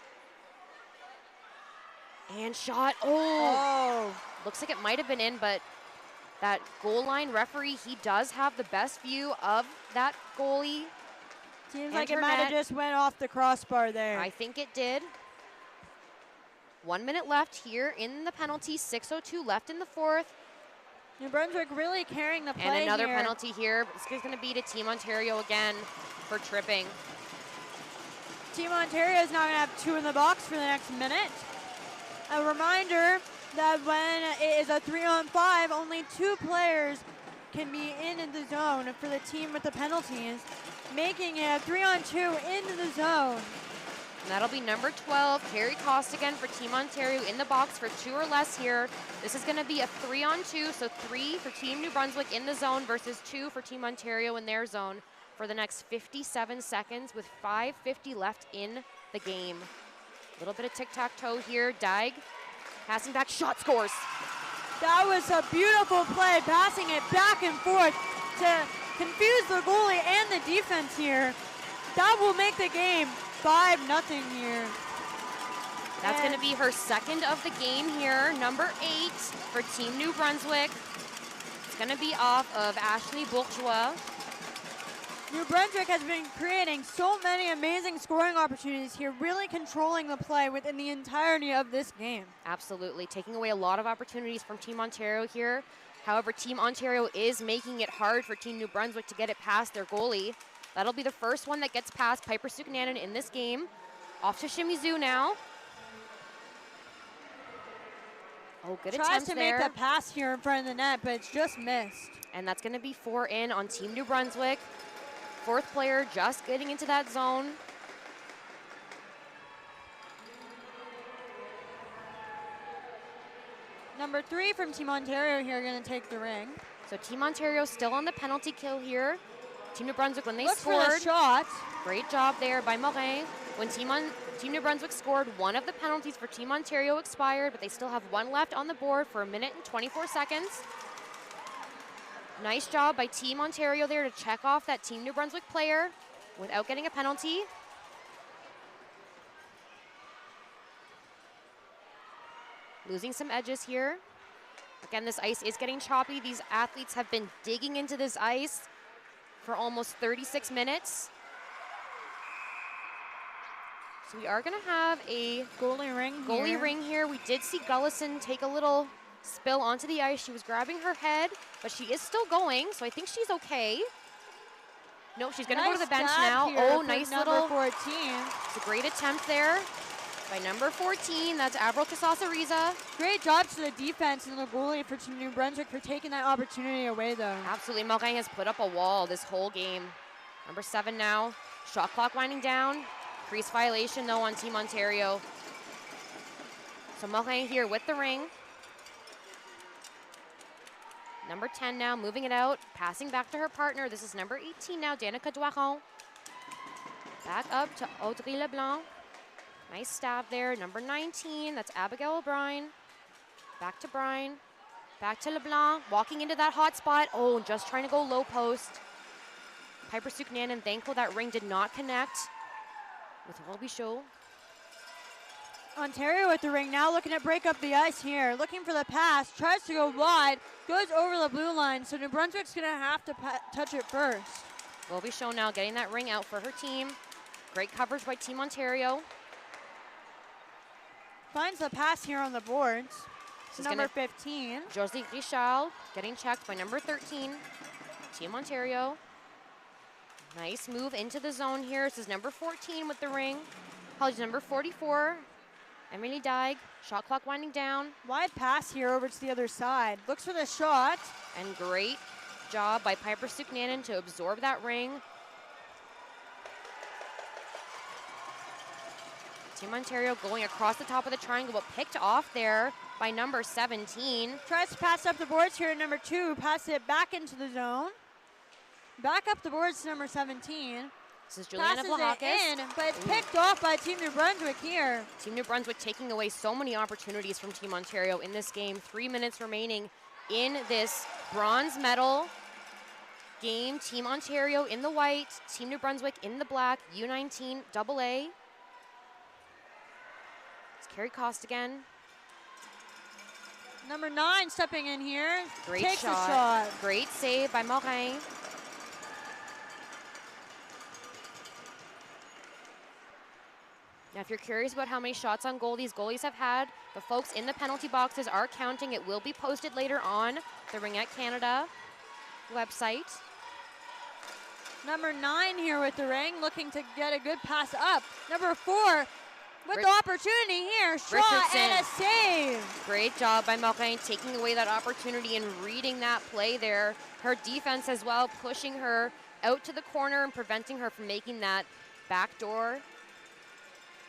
S4: And shot, oh. Looks like it might have been in, but that goal line referee, he does have the best view of that goalie.
S3: Seems like it might have just went off the crossbar there.
S4: I think it did. 1 minute left here in the penalty, 6:02 left in the fourth.
S3: New Brunswick really carrying the play
S4: And another
S3: here.
S4: penalty here. This is going to be to Team Ontario again for tripping.
S3: Team Ontario is now going to have 2 in the box for the next minute. A reminder that when it is a 3-on-5, only 2 players can be in the zone for the team with the penalties, making it a 3-on-2 into the zone.
S4: And that'll be number 12, Carrie Costigan for Team Ontario in the box for 2 or less here. This is going to be a 3-on-2, so 3 for Team New Brunswick in the zone versus 2 for Team Ontario in their zone for the next 57 seconds with 5:50 left in the game. A little bit of tic-tac-toe here. Daig passing back, shot, scores.
S3: That was a beautiful play, passing it back and forth to confuse the goalie and the defense here. That will make the game 5-0 here.
S4: That's going to be her second of the game here, number 8 for Team New Brunswick. It's going to be off of Ashley Bourgeois.
S3: New Brunswick has been creating so many amazing scoring opportunities here, really controlling the play within the entirety of this game.
S4: Absolutely, taking away a lot of opportunities from Team Ontario here. However, Team Ontario is making it hard for Team New Brunswick to get it past their goalie. That'll be the first one that gets past Piper Sukananen in this game. Off to Shimizu now. Oh, good attempt there.
S3: Tries to make the pass here in front of the net, but it's just missed.
S4: And that's going to be 4 in on Team New Brunswick. 4th player just getting into that zone.
S3: Number 3 from Team Ontario here going to take the ring.
S4: So Team Ontario still on the penalty kill here. Team New Brunswick, when they
S3: Looks
S4: scored,
S3: for the shot.
S4: Great job there by Morin. When Team New Brunswick scored, one of the penalties for Team Ontario expired, but they still have 1 left on the board for 1 minute and 24 seconds. Nice job by Team Ontario there to check off that Team New Brunswick player without getting a penalty. Losing some edges here. Again, this ice is getting choppy. These athletes have been digging into this ice for almost 36 minutes. So we are going to have a
S3: goalie ring
S4: here. We did see Gullison take a little spill onto the ice. She was grabbing her head, but she is still going, so I think she's okay. No, she's going to go to the bench now. Oh, nice little.
S3: 14.
S4: It's a great attempt there by number 14. That's Avril Kasasa-Riza.
S3: Great job to the defense and the goalie for Team New Brunswick for taking that opportunity away, though.
S4: Absolutely. Morin has put up a wall this whole game. Number 7 now. Shot clock winding down. Crease violation, though, on Team Ontario. So Morin here with the ring. Number 10 now, moving it out, passing back to her partner. This is number 18 now, Danica Doiron. Back up to Audrey Leblanc. Nice stab there. Number 19, that's Abigail O'Brien. Back to Bryan. Back to LeBlanc, walking into that hot spot. Oh, just trying to go low post. Piper Suknanen thankful that ring did not connect with Robichaud.
S3: Ontario with the ring now, looking to break up the ice here. Looking for the pass, tries to go wide, goes over the blue line, so New Brunswick's gonna have to touch it first.
S4: Robichaud now getting that ring out for her team. Great coverage by Team Ontario.
S3: Finds the pass here on the boards. It's number 15.
S4: Josie Richard getting checked by number 13, Team Ontario. Nice move into the zone here. This is number 14 with the ring. Apologies, number 44, Emily Daig. Shot clock winding down.
S3: Wide pass here over to the other side. Looks for the shot.
S4: And great job by Piper Suknanen to absorb that ring. Team Ontario going across the top of the triangle, but picked off there by number 17.
S3: Tries to pass up the boards here, number 2. Pass it back into the zone. Back up the boards to number 17.
S4: This is Juliana
S3: Passes
S4: Vlahakis.
S3: it in, but it's picked off by Team New Brunswick here.
S4: Team New Brunswick taking away so many opportunities from Team Ontario in this game. 3 minutes remaining in this bronze medal game. Team Ontario in the white, Team New Brunswick in the black, U19 AA. It's Carrie Costigan.
S3: Number 9 stepping in here.
S4: Great
S3: Takes
S4: shot.
S3: a shot.
S4: Great save by Morin. Now, if you're curious about how many shots on goal these goalies have had, the folks in the penalty boxes are counting. It will be posted later on the Ringette Canada website.
S3: Number 9 here with the ring, looking to get a good pass up. Number 4 with the opportunity here. Shot
S4: Richardson.
S3: and a save.
S4: Great job by Morin taking away that opportunity and reading that play there. Her defense as well, pushing her out to the corner and preventing her from making that backdoor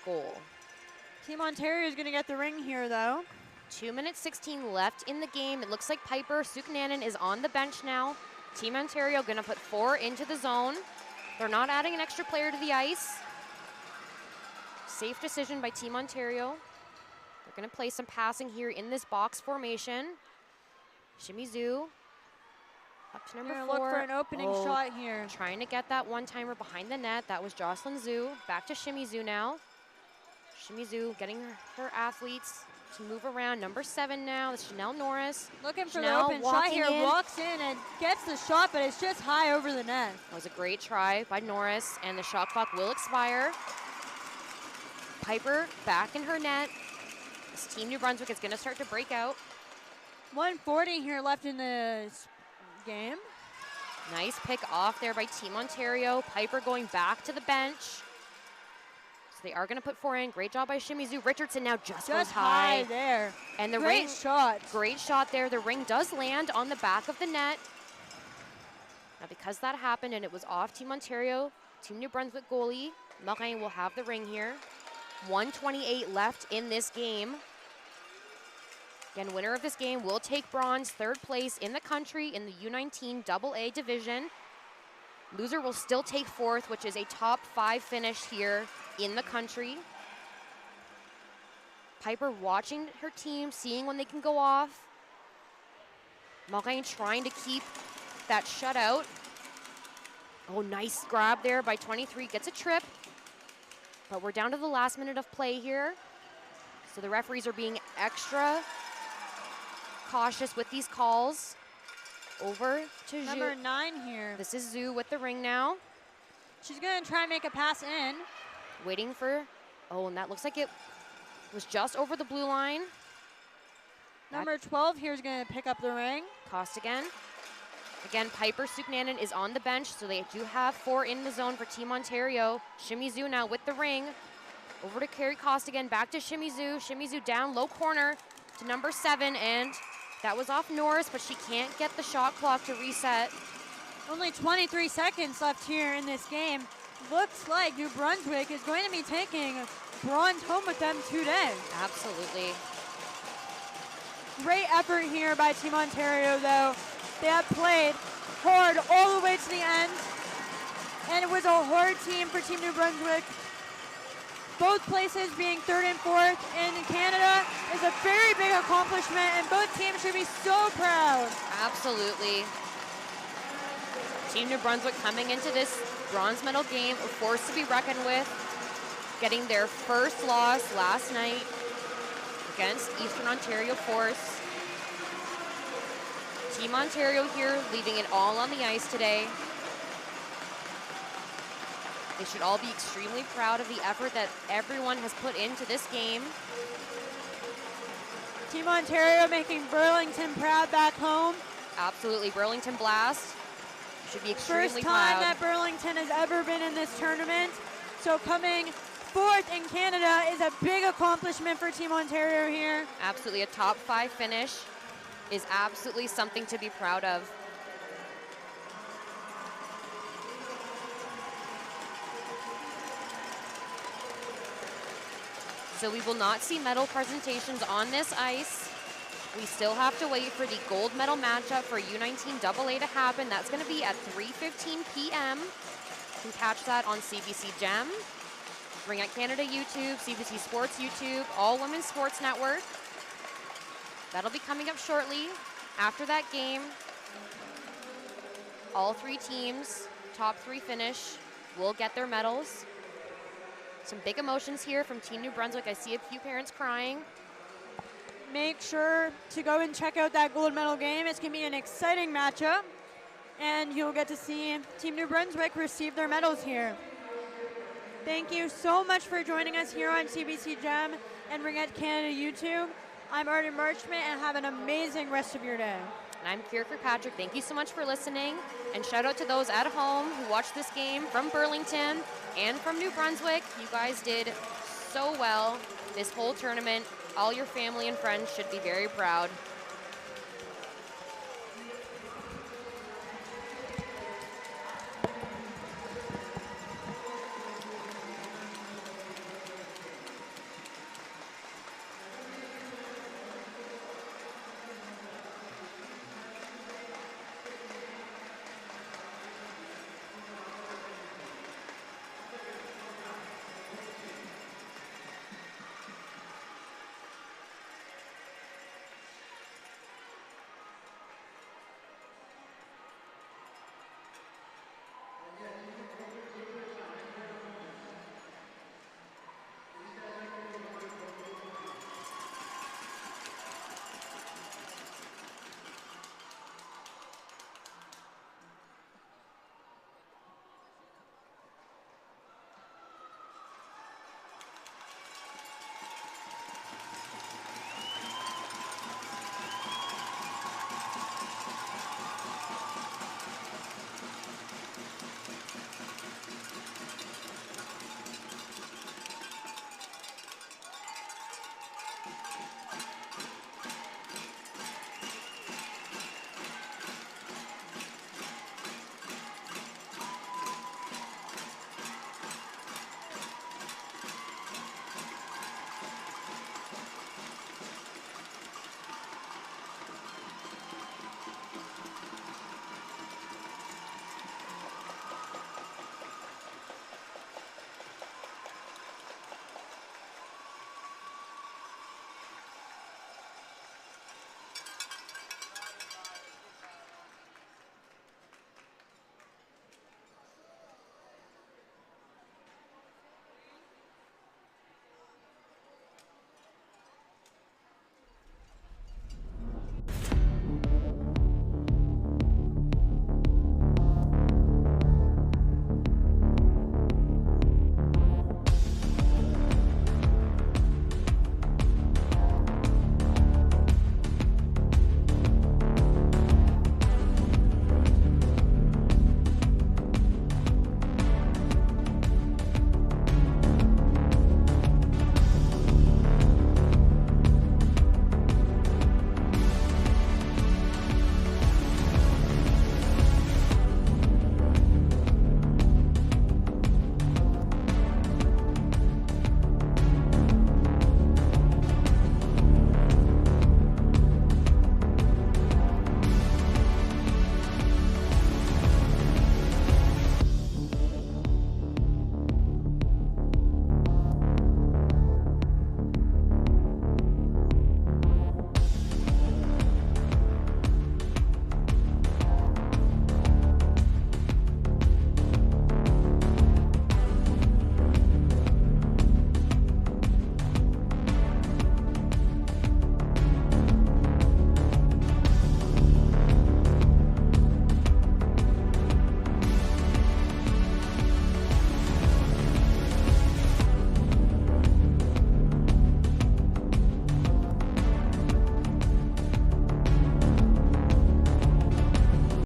S4: goal.
S3: Team Ontario is going to get the ring here, though.
S4: 2 minutes 16 left in the game. It looks like Piper Suknanen is on the bench now. Team Ontario going to put 4 into the zone. They're not adding an extra player to the ice. Safe decision by Team Ontario. They're going to play some passing here in this box formation. Shimizu up to number 4.
S3: Look for an opening shot here.
S4: Trying to get that one-timer behind the net. That was Jocelyn Zhu. Back to Shimizu now. Shimizu getting her athletes to move around. Number 7 now, it's Chanel Norris.
S3: Looking for
S4: Chanel
S3: the open shot here,
S4: in.
S3: walks in and gets the shot, but it's just high over the net.
S4: That was a great try by Norris, and the shot clock will expire. Piper back in her net. This Team New Brunswick is going to start to break out.
S3: 1:40 here left in the game.
S4: Nice pick off there by Team Ontario. Piper going back to the bench. So they are going to put 4 in. Great job by Shimizu. Richardson now just goes high
S3: there.
S4: And the
S3: great
S4: ring
S3: shot.
S4: Great shot there. The ring does land on the back of the net. Now because that happened and it was off Team Ontario, Team New Brunswick goalie Morin will have the ring here. 1:28 left in this game. Again, winner of this game will take bronze, 3rd place in the country in the U19 AA division. Loser will still take 4th, which is a top 5 finish here in the country. Piper watching her team, seeing when they can go off. Morin trying to keep that shutout. Oh, nice grab there by 23, gets a trip. But we're down to the last minute of play here. So the referees are being extra cautious with these calls. Over to
S3: Number
S4: Zhu.
S3: 9 here.
S4: This is Zhu with the ring now.
S3: She's going to try and make a pass in.
S4: Waiting for, oh, and that looks like it was just over the blue line.
S3: Number 12 here is going to pick up the ring.
S4: Costigan. Again, Piper Suknanen is on the bench, so they do have 4 in the zone for Team Ontario. Shimizu now with the ring. Over to Carrie Costigan, back to Shimizu. Shimizu down, low corner to number 7, and that was off Norris, but she can't get the shot clock to reset.
S3: Only 23 seconds left here in this game. Looks like New Brunswick is going to be taking bronze home with them today.
S4: Absolutely.
S3: Great effort here by Team Ontario, though. They have played hard all the way to the end. and it was a hard team for Team New Brunswick. Both places being 3rd and 4th in Canada is a very big accomplishment, and both teams should be so proud.
S4: Absolutely. Team New Brunswick coming into this bronze medal game, a force to be reckoned with, getting their first loss last night against Eastern Ontario Force. Team Ontario here leaving it all on the ice today. They should all be extremely proud of the effort that everyone has put into this game.
S3: Team Ontario making Burlington proud back home.
S4: Absolutely, Burlington Blast should be extremely
S3: First time
S4: proud.
S3: that Burlington has ever been in this tournament. So coming 4th in Canada is a big accomplishment for Team Ontario here.
S4: Absolutely, a top 5 finish is absolutely something to be proud of. So we will not see medal presentations on this ice. We still have to wait for the gold medal matchup for U19 AA to happen. That's going to be at 3:15 p.m. You can catch that on CBC Gem, Ringette Canada YouTube, CBC Sports YouTube, All Women's Sports Network. That'll be coming up shortly. After that game, all 3 teams, top 3 finish, will get their medals. Some big emotions here from Team New Brunswick. I see a few parents crying.
S3: Make sure to go and check out that gold medal game. It's going to be an exciting matchup, and you'll get to see Team New Brunswick receive their medals here. Thank you so much for joining us here on CBC Gem and Ringette Canada YouTube. I'm Arden Marchment, and have an amazing rest of your day.
S4: And I'm Kira Kirkpatrick. Thank you so much for listening. And shout out to those at home who watched this game from Burlington and from New Brunswick. You guys did so well this whole tournament. All your family and friends should be very proud.